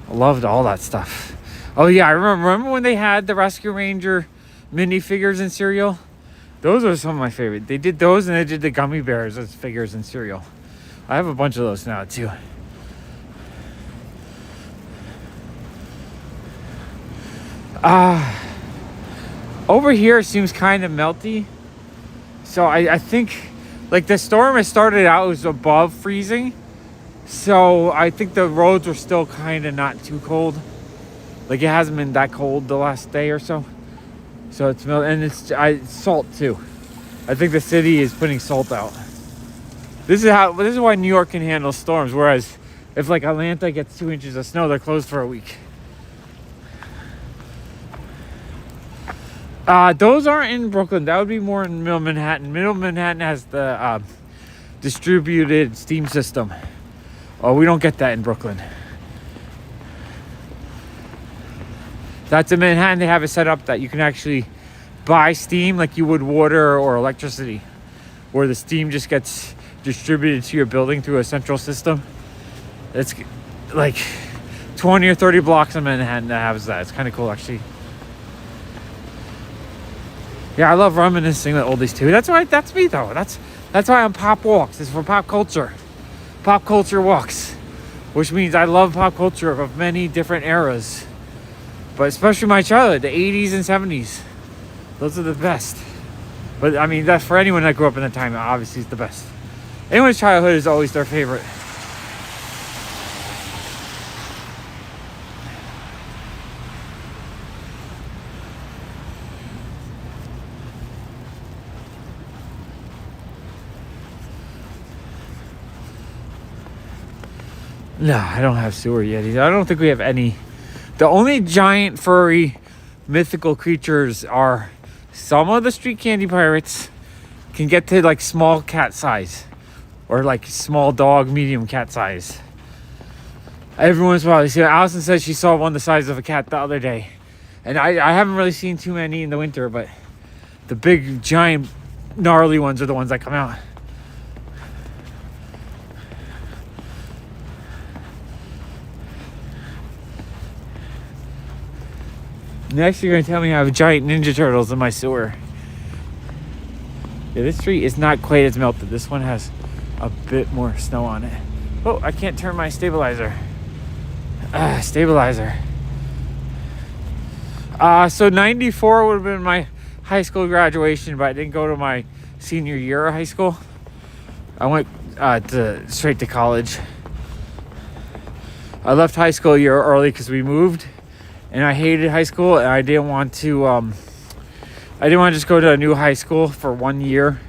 I loved all that stuff. Oh yeah, I remember when they had the Rescue Ranger minifigures in cereal. Those are some of my favorite. They did those, and they did the gummy bears as figures in cereal. I have a bunch of those now too. Over here it seems kind of melty. So I think like the storm has started out, it was above freezing. So I think the roads are still kind of not too cold. Like it hasn't been that cold the last day or so. So it's and it's salt too. I think the city is putting salt out. This is why New York can handle storms. Whereas if like Atlanta gets 2 inches of snow, they're closed for a week. Those aren't in Brooklyn. That would be more in Middle Manhattan. Middle Manhattan has the distributed steam system. Oh, we don't get that in Brooklyn. That's in Manhattan. They have it set up that you can actually buy steam like you would water or electricity, where the steam just gets distributed to your building through a central system. It's like 20 or 30 blocks in Manhattan that has that. It's kind of cool, actually. Yeah, I love reminiscing the oldies too. That's me though. That's why I'm Pop Walks. It's for pop culture. Pop culture walks. Which means I love pop culture of many different eras. But especially my childhood, the 80s and 70s. Those are the best. But I mean, that's for anyone that grew up in the time, obviously it's the best. Anyone's childhood is always their favorite. No, I don't have sewer yetis. I don't think we have any. The only giant furry mythical creatures are some of the street candy pirates can get to like small cat size. Or like small dog, medium cat size. Every once in a while, you see, Allison says she saw one the size of a cat the other day. And I haven't really seen too many in the winter, but the big, giant, gnarly ones are the ones that come out. Next, you're going to tell me I have giant Ninja Turtles in my sewer. Yeah, this street is not quite as melted. This one has a bit more snow on it. Oh, I can't turn my stabilizer. Stabilizer. So 94 would have been my high school graduation, but I didn't go to my senior year of high school. I went straight to college. I left high school a year early because we moved, and I hated high school, and I didn't want to I didn't want to just go to a new high school for 1 year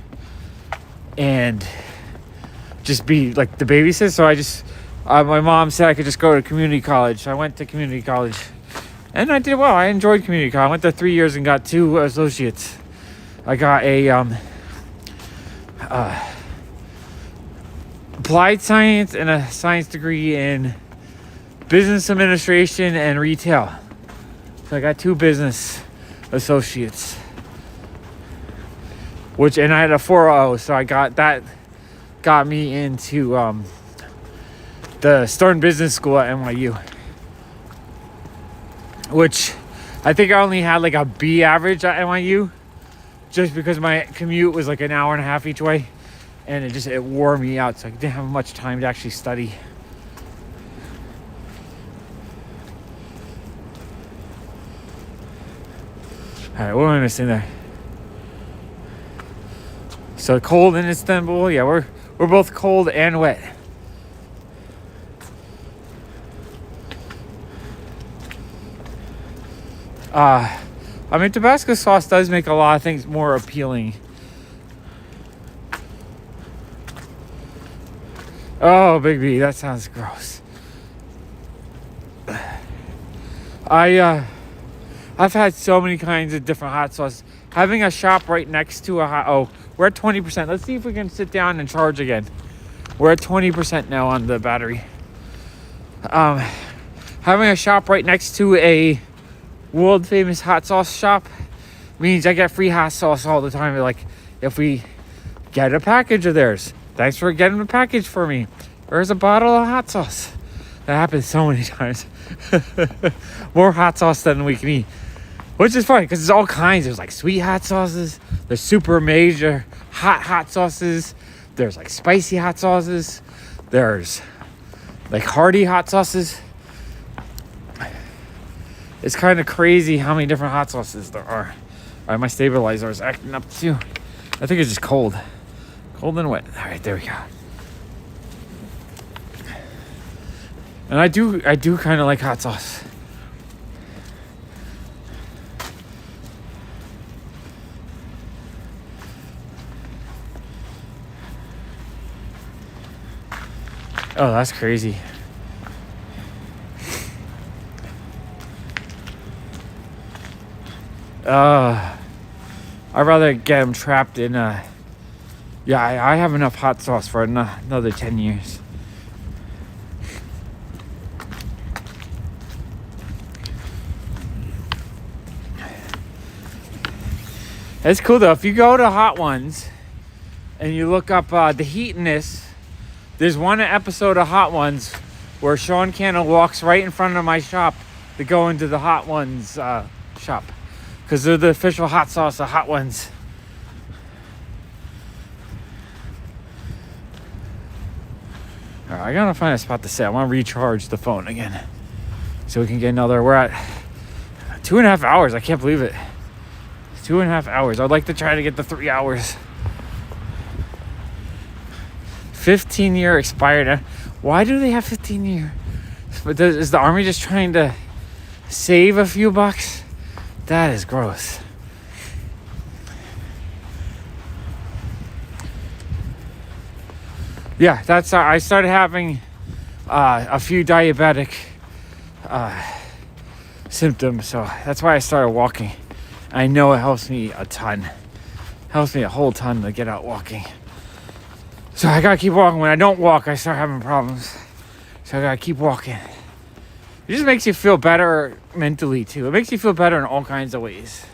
and just be like the babysitter. So I just, my mom said I could just go to community college. So I went to community college and I did well. I enjoyed community college. I went there 3 years and got 2 associates. I got a applied science and a science degree in business administration and retail. So I got 2 business associates, and I had a 4.0, so I got that, got me into the Stern Business School at NYU, which I think I only had like a B average at NYU, just because my commute was like an hour and a half each way, and it wore me out, so I didn't have much time to actually study. All right, what am I missing there? So cold in Istanbul. Yeah, we're both cold and wet. I mean, Tabasco sauce does make a lot of things more appealing. Oh, Big B, that sounds gross. I've had so many kinds of different hot sauce. Having a shop right next to we're at 20%. Let's see if we can sit down and charge again. We're at 20% now on the battery. Having a shop right next to a world famous hot sauce shop means I get free hot sauce all the time. Like, if we get a package of theirs, thanks for getting a package for me. There's a bottle of hot sauce. That happens so many times. More hot sauce than we can eat. Which is funny because there's all kinds. There's like sweet hot sauces. There's super major hot sauces. There's like spicy hot sauces. There's like hearty hot sauces. It's kind of crazy how many different hot sauces there are. All right, my stabilizer is acting up too. I think it's just cold. Cold and wet. All right, there we go. And I do kind of like hot sauce. Oh, that's crazy. I'd rather get them trapped in I have enough hot sauce for another 10 years. It's cool though. If you go to Hot Ones and you look up the heatiness, there's one episode of Hot Ones where Sean Cannon walks right in front of my shop to go into the Hot Ones shop, because they're the official hot sauce of Hot Ones. All right, I gotta find a spot to sit. I want to recharge the phone again so we can get another. We're at 2.5 hours. I can't believe it. 2.5 hours. I'd like to try to get the 3 hours. 15-year expired. Why do they have 15-year? But is the Army just trying to save a few bucks? That is gross. Yeah, that's I started having a few diabetic symptoms, so that's why I started walking. I know it helps me a ton. Helps me a whole ton to get out walking. So I gotta keep walking. When I don't walk, I start having problems. So I gotta keep walking. It just makes you feel better mentally too. It makes you feel better in all kinds of ways.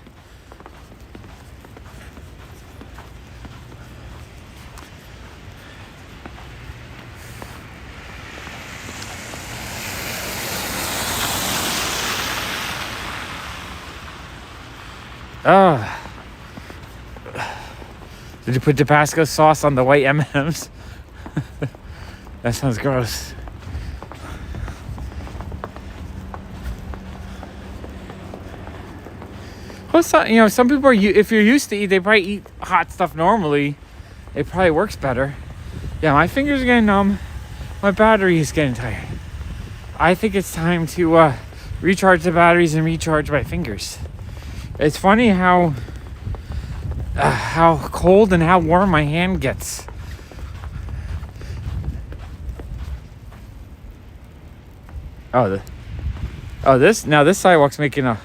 Did you put Tabasco sauce on the white M&Ms? That sounds gross. Well, some people are. If you're used to eat, they probably eat hot stuff normally. It probably works better. Yeah, my fingers are getting numb. My battery is getting tired. I think it's time to recharge the batteries and recharge my fingers. It's funny how how cold and how warm my hand gets. This sidewalk's making a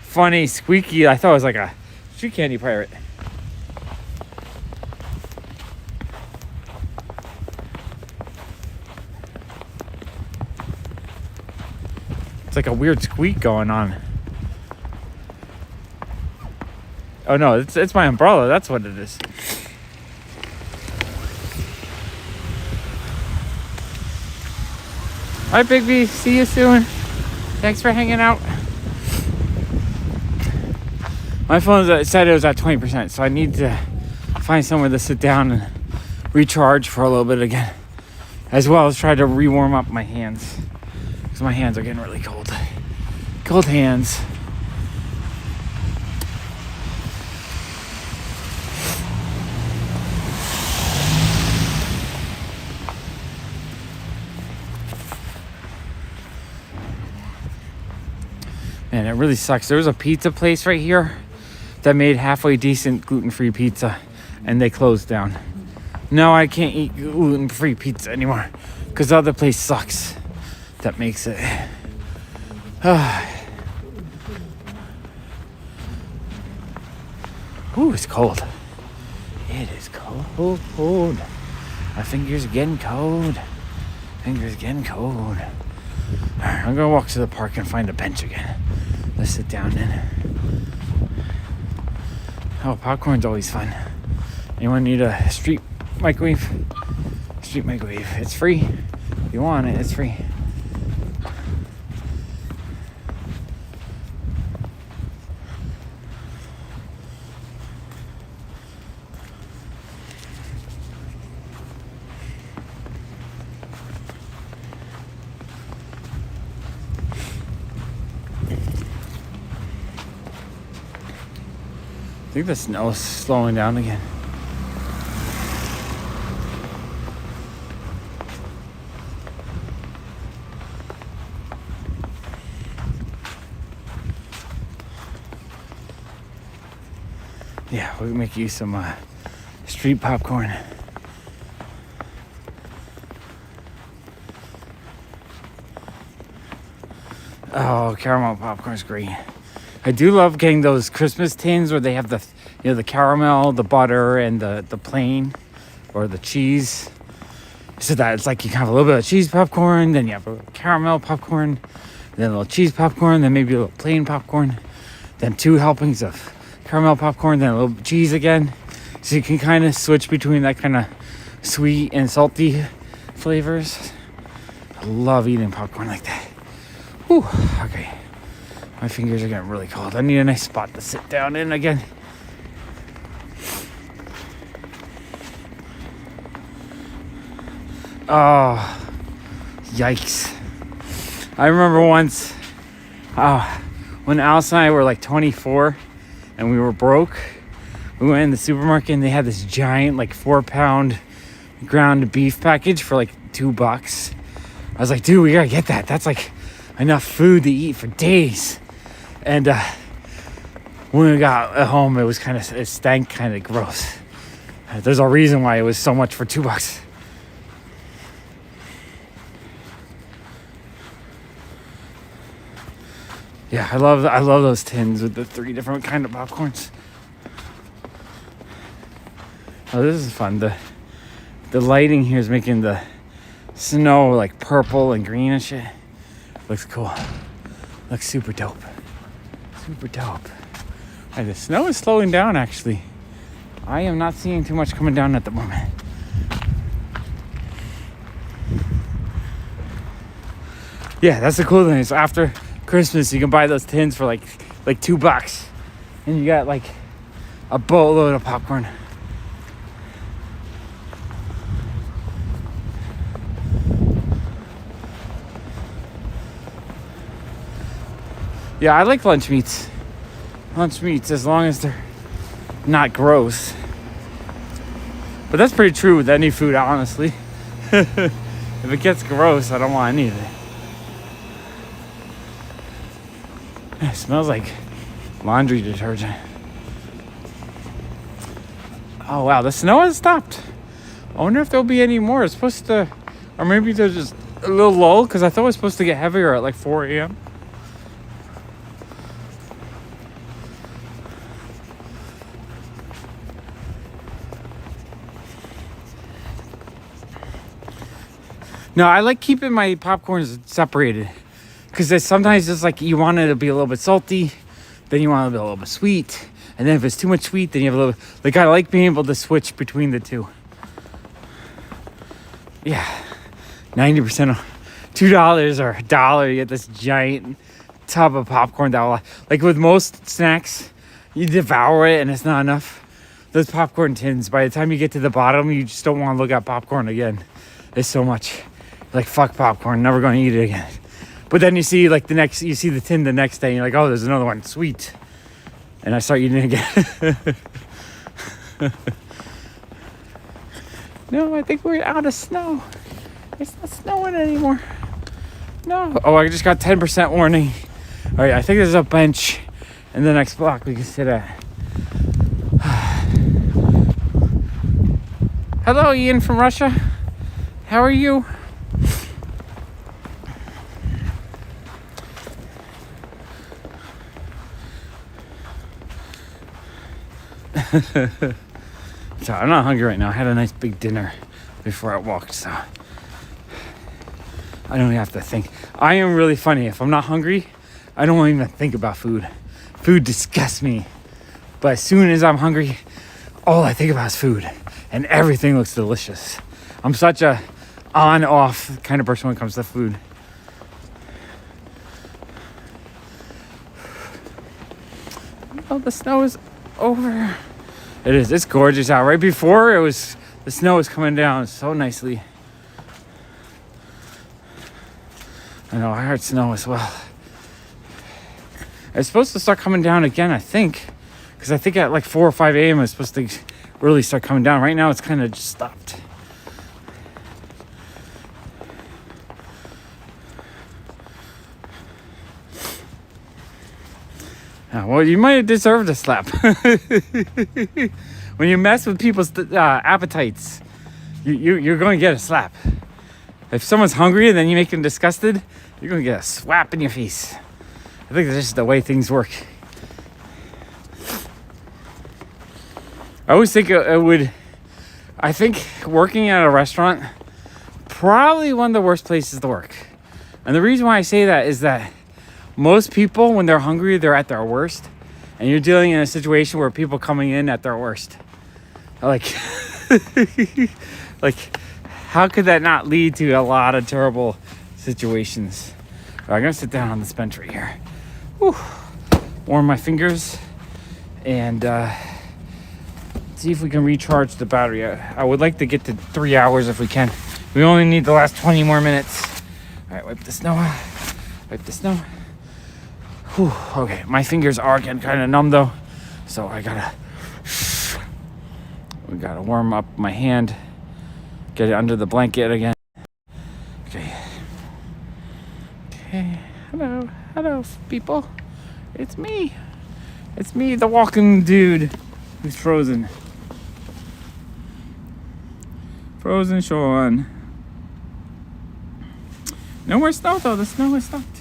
funny squeaky. I thought it was like a street candy pirate. It's like a weird squeak going on. Oh no, it's my umbrella. That's what it is. Hi, Bigby. See you soon. Thanks for hanging out. My phone said it was at 20%, so I need to find somewhere to sit down and recharge for a little bit again, as well as try to re-warm up my hands, because my hands are getting really cold. Cold hands. And it really sucks. There was a pizza place right here that made halfway decent gluten-free pizza, and they closed down. Now I can't eat gluten-free pizza anymore because the other place sucks. That makes it. Ooh, it's cold. It is cold. My fingers are getting cold. Fingers getting cold. Alright, I'm gonna walk to the park and find a bench again. Let's sit down in. Oh, popcorn's always fun. Anyone need a street microwave? Street microwave. It's free. If you want it, it's free. I think the snow is slowing down again. Yeah, we'll make you some street popcorn. Oh, caramel popcorn's great. I do love getting those Christmas tins where they have the, the caramel, the butter, and the plain or the cheese. So that it's like you have a little bit of cheese popcorn, then you have a caramel popcorn, then a little cheese popcorn, then maybe a little plain popcorn, then 2 helpings of caramel popcorn, then a little cheese again. So you can kind of switch between that kind of sweet and salty flavors. I love eating popcorn like that. Whew, okay. My fingers are getting really cold. I need a nice spot to sit down in again. Oh, yikes. I remember once when Alice and I were like 24 and we were broke. We went in the supermarket and they had this giant like 4-pound ground beef package for like $2. I was like, dude, we gotta get that. That's like enough food to eat for days. And when we got at home, it stank kind of gross. There's a reason why it was so much for $2. Yeah, I love those tins with the 3 different kind of popcorns. Oh, this is fun. The lighting here is making the snow like purple and green and shit. Looks cool. Looks super dope. Super dope. Right, the snow is slowing down, actually. I am not seeing too much coming down at the moment. Yeah, that's the cool thing. Is after Christmas, you can buy those tins for like $2, and you got like a boatload of popcorn. Yeah, I like lunch meats. Lunch meats, as long as they're not gross. But that's pretty true with any food, honestly. If it gets gross, I don't want any of it. It smells like laundry detergent. Oh wow, the snow has stopped. I wonder if there'll be any more. It's supposed to, or maybe there's just a little lull, because I thought it was supposed to get heavier at like 4 a.m. No, I like keeping my popcorns separated, because sometimes it's like you want it to be a little bit salty, then you want it to be a little bit sweet, and then if it's too much sweet, then you have a little, like, I like being able to switch between the two. Yeah, 90% off. $2 or $1, you get this giant tub of popcorn that will, like with most snacks, you devour it and it's not enough. Those popcorn tins, by the time you get to the bottom, you just don't want to look at popcorn again. It's so much. Like, fuck popcorn, never going to eat it again. But then you see, like, you see the tin the next day, and you're like, oh, there's another one, sweet. And I start eating it again. No, I think we're out of snow. It's not snowing anymore. No. Oh, I just got 10% warning. All right, I think there's a bench in the next block we can sit at. Hello, Ian from Russia. How are you? So I'm not hungry right now. I had a nice big dinner before I walked, so I don't even have to think. I am really funny. If I'm not hungry, I don't even think about food. Food disgusts me. But as soon as I'm hungry, all I think about is food, and everything looks delicious. I'm such a on-off kind of person when it comes to food. Oh, the snow is over. It is. It's gorgeous out. Right before the snow was coming down so nicely. I know, I heard snow as well. It's supposed to start coming down again, I think. Because I think at like 4 or 5 a.m. it's supposed to really start coming down. Right now it's kind of just stopped. Well, you might have deserved a slap. When you mess with people's appetites, you're going to get a slap. If someone's hungry and then you make them disgusted, you're going to get a slap in your face. I think that's just the way things work. I always think I think working at a restaurant, probably one of the worst places to work. And the reason why I say that is that most people, when they're hungry, they're at their worst. And you're dealing in a situation where people coming in at their worst. Like, like, how could that not lead to a lot of terrible situations? Right, I'm going to sit down on this bench right here. Whew. Warm my fingers. And see if we can recharge the battery. I would like to get to 3 hours if we can. We only need the last 20 more minutes. All right, wipe the snow. Wipe the snow. Whew, okay, my fingers are getting kind of numb though, so we gotta warm up my hand, get it under the blanket again. Okay, hello people, it's me, the walking dude who's frozen Sean. No more snow though, the snow has stopped.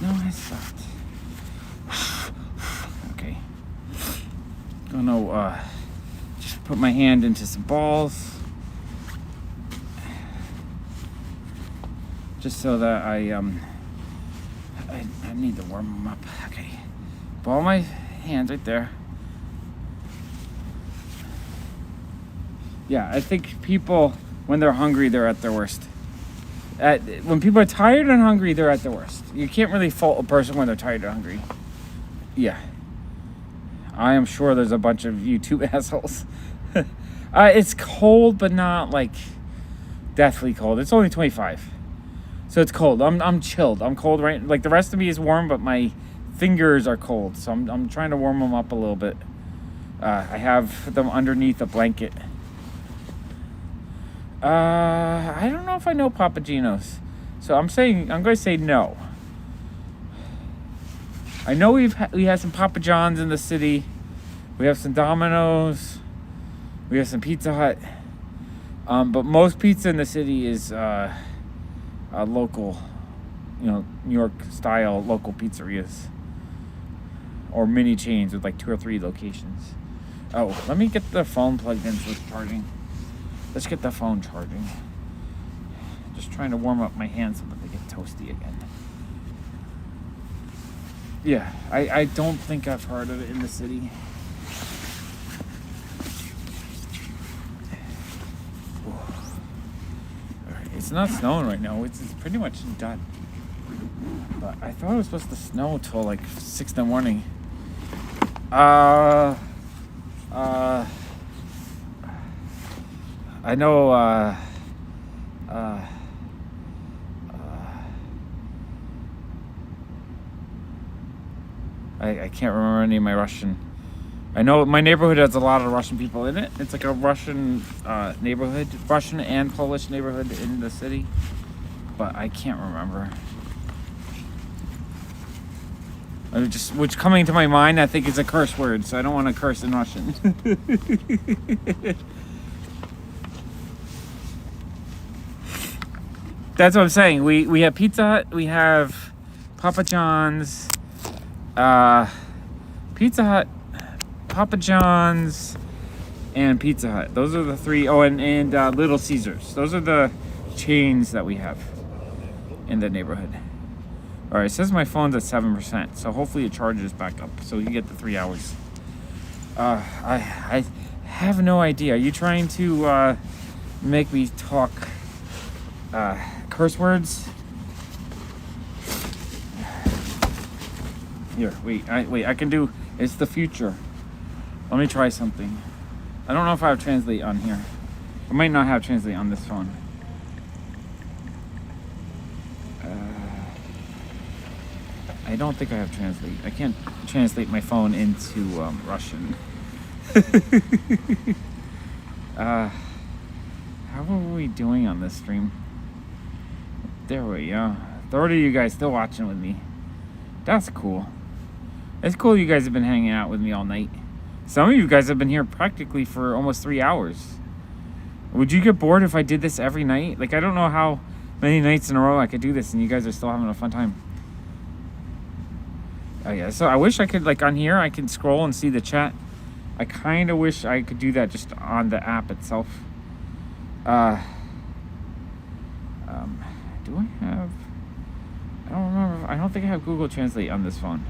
No, it's soft. Okay. Gonna just put my hand into some balls, just so that I need to warm them up. Okay. Ball my hands right there. Yeah, I think people, when they're hungry, they're at their worst. When people are tired and hungry, they're at their worst. You can't really fault a person when they're tired and hungry. Yeah. I am sure there's a bunch of YouTube assholes. It's cold, but not like deathly cold. It's only 25. So it's cold. I'm chilled. I'm cold, right? Like the rest of me is warm, but my fingers are cold. So I'm trying to warm them up a little bit. I have them underneath a blanket. I don't know if I know Papagenos. So I'm going to say no. I know we had some Papa Johns in the city. We have some Domino's. We have some Pizza Hut. But most pizza in the city is local, New York style local pizzerias. Or mini chains with like 2 or 3 locations. Oh, let me get the phone plugged in so it's charging. Let's get the phone charging. Just trying to warm up my hands so that they get toasty again. Yeah, I don't think I've heard of it in the city. It's not snowing right now. It's pretty much done. But I thought it was supposed to snow till like 6 in the morning. I know, I can't remember any of my Russian. I know my neighborhood has a lot of Russian people in it. It's like a Russian neighborhood, Russian and Polish neighborhood in the city. But I can't remember. Which coming to my mind, I think is a curse word, so I don't want to curse in Russian. That's what I'm saying. We have Pizza Hut, we have Papa John's, Pizza Hut, Papa John's, and Pizza Hut. Those are the 3. Oh, and Little Caesars. Those are the chains that we have in the neighborhood. All right, it says my phone's at 7%, so hopefully it charges back up, so you get the 3 hours. I have no idea. Are you trying to make me talk curse words? Here, wait, I can do. It's the future. Let me try something. I don't know if I have translate on here. I might not have translate on this phone. I don't think I have translate. I can't translate my phone into Russian. How are we doing on this stream? There we go. 30 of you guys still watching with me. That's cool. It's cool you guys have been hanging out with me all night. Some of you guys have been here practically for almost 3 hours. Would you get bored if I did this every night? Like, I don't know how many nights in a row I could do this and you guys are still having a fun time. Oh yeah, so I wish I could, like, on here I can scroll and see the chat. I kind of wish I could do that just on the app itself. Do I have... I don't remember. I don't think I have Google Translate on this phone.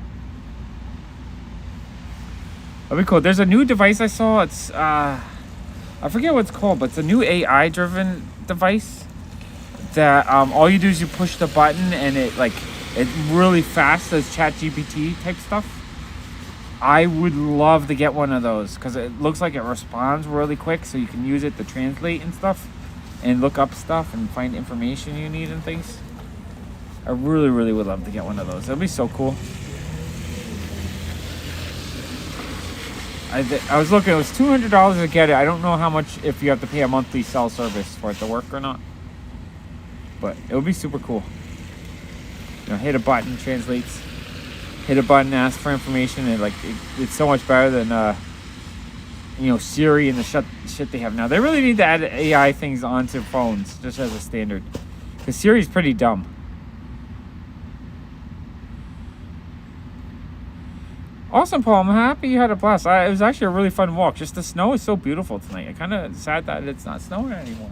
That'd be cool. There's a new device I saw. It's, I forget what it's called, but it's a new AI-driven device that all you do is you push the button and it really fast does ChatGPT type stuff. I would love to get one of those because it looks like it responds really quick, so you can use it to translate and stuff and look up stuff and find information you need and things. I really, really would love to get one of those. That'd be so cool. I was looking, it was $200 to get it. I don't know how much, if you have to pay a monthly cell service for it to work or not. But it would be super cool. Hit a button, translates. Hit a button, ask for information, and it's so much better than Siri and the shit they have now. They really need to add AI things onto phones just as a standard, because Siri's pretty dumb. Awesome, Paul. I'm happy you had a blast. It was actually a really fun walk. Just the snow is so beautiful tonight. I'm kind of sad that it's not snowing anymore.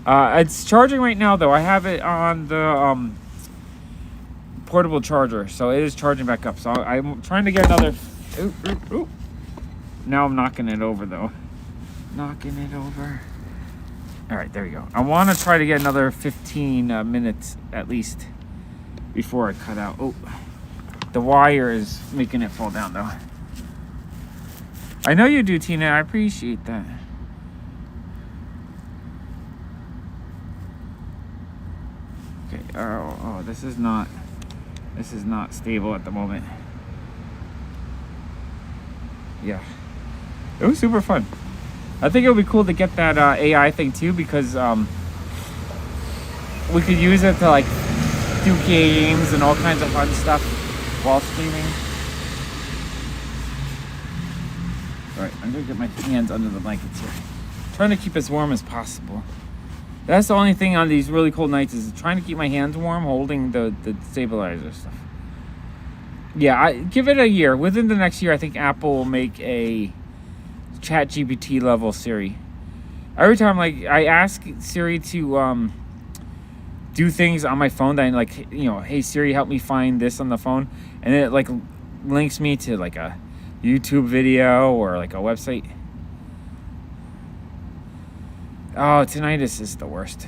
It's charging right now, though. I have it on the portable charger, so it is charging back up. So I'm trying to get another... Ooh. Now I'm knocking it over, though. Knocking it over. All right, there we go. I want to try to get another 15 minutes at least before I cut out. Oh, the wire is making it fall down, though. I know you do, Tina. I appreciate that. Okay. Oh, this is not stable at the moment. Yeah. It was super fun. I think it would be cool to get that AI thing too, because we could use it to do games and all kinds of fun stuff while streaming. All right, I'm gonna get my hands under the blankets here. Trying to keep as warm as possible. That's the only thing on these really cold nights is trying to keep my hands warm holding the stabilizer stuff. Yeah, I give it a year. Within the next year, I think Apple will make a ChatGPT level Siri. Every time, like, I ask Siri to do things on my phone, that, like, you know, hey Siri, help me find this on the phone, and it like links me to like a YouTube video or like a website. Oh, tinnitus is the worst.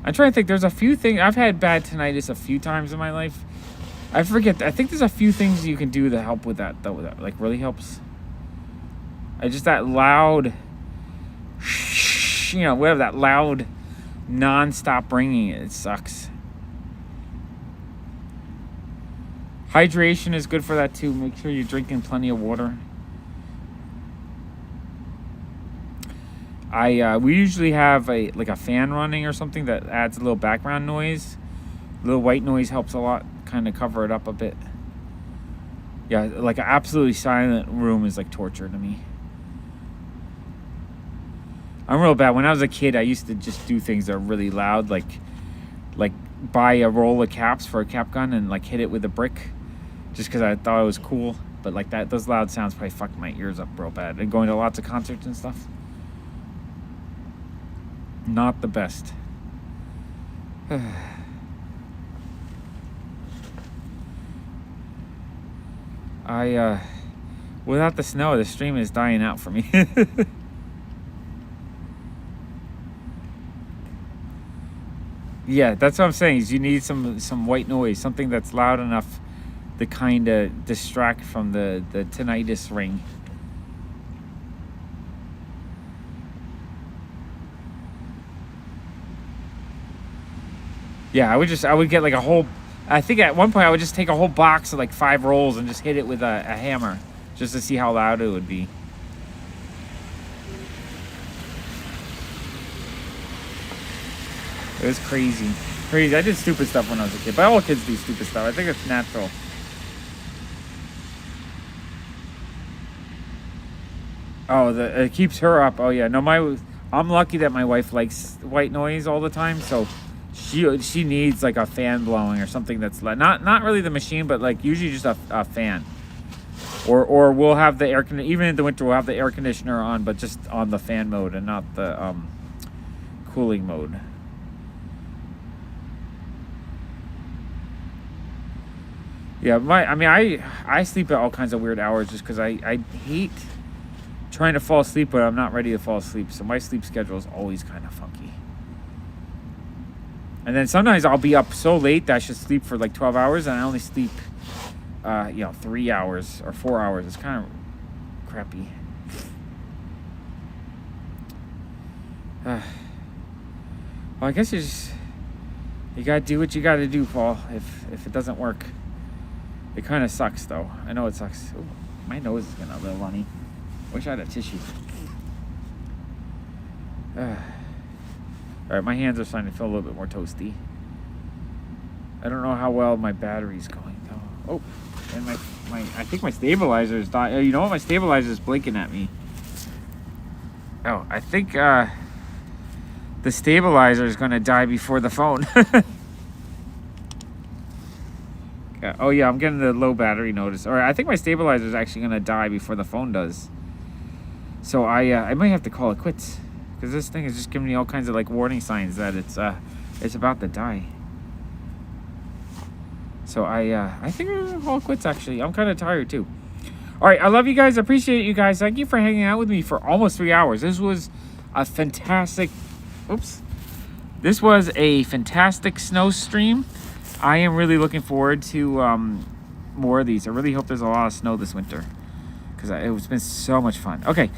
I'm trying to think. There's a few things. I've had bad tinnitus a few times in my life. I forget. I think there's a few things you can do to help with that, though. That like really helps. Just that loud, you know, whatever, that loud, non-stop ringing. It sucks. Hydration is good for that too. Make sure you're drinking plenty of water. We usually have a fan running or something that adds a little background noise. A little white noise helps a lot, kind of cover it up a bit. Yeah, like an absolutely silent room is like torture to me. I'm real bad. When I was a kid, I used to just do things that are really loud, like buy a roll of caps for a cap gun and like hit it with a brick, just because I thought it was cool. But like that, those loud sounds probably fucked my ears up real bad. And going to lots of concerts and stuff. Not the best. Without the snow, the stream is dying out for me. Yeah, that's what I'm saying, is you need some white noise, something that's loud enough to kind of distract from the tinnitus ring. Yeah, I would get like a whole, I think at one point I would just take a whole box of like 5 rolls and just hit it with a hammer just to see how loud it would be. It was crazy. Crazy. I did stupid stuff when I was a kid, but all kids do stupid stuff. I think it's natural. Oh, it keeps her up. Oh yeah, no, I'm lucky that my wife likes white noise all the time, so she needs like a fan blowing or something that's not really the machine, but like usually just a fan, or we'll have the air conditioner. Even in the winter, we'll have the air conditioner on, but just on the fan mode and not the cooling mode. Yeah, I sleep at all kinds of weird hours just because I hate trying to fall asleep, but I'm not ready to fall asleep. So my sleep schedule is always kind of funky. And then sometimes I'll be up so late that I should sleep for like 12 hours, and I only sleep, 3 hours or 4 hours. It's kind of crappy. Well, I guess you gotta do what you gotta do, Paul. If it doesn't work, it kind of sucks, though. I know it sucks. Ooh, my nose is getting a little runny. Wish I had a tissue. Alright, my hands are starting to feel a little bit more toasty. I don't know how well my battery's going, though. Oh, and I think my stabilizer is dying. You know what? My stabilizer is blinking at me. Oh, I think the stabilizer is going to die before the phone. Oh yeah, I'm getting the low battery notice. Alright, I think my stabilizer is actually going to die before the phone does. So I might have to call it quits, because this thing is just giving me all kinds of like warning signs that it's about to die. So I think I'm gonna call it quits. Actually, I'm kind of tired too. All right, I love you guys. I appreciate you guys. Thank you for hanging out with me for almost 3 hours. This was a fantastic. Oops. This was a fantastic snow stream. I am really looking forward to more of these. I really hope there's a lot of snow this winter, because it's been so much fun. Okay.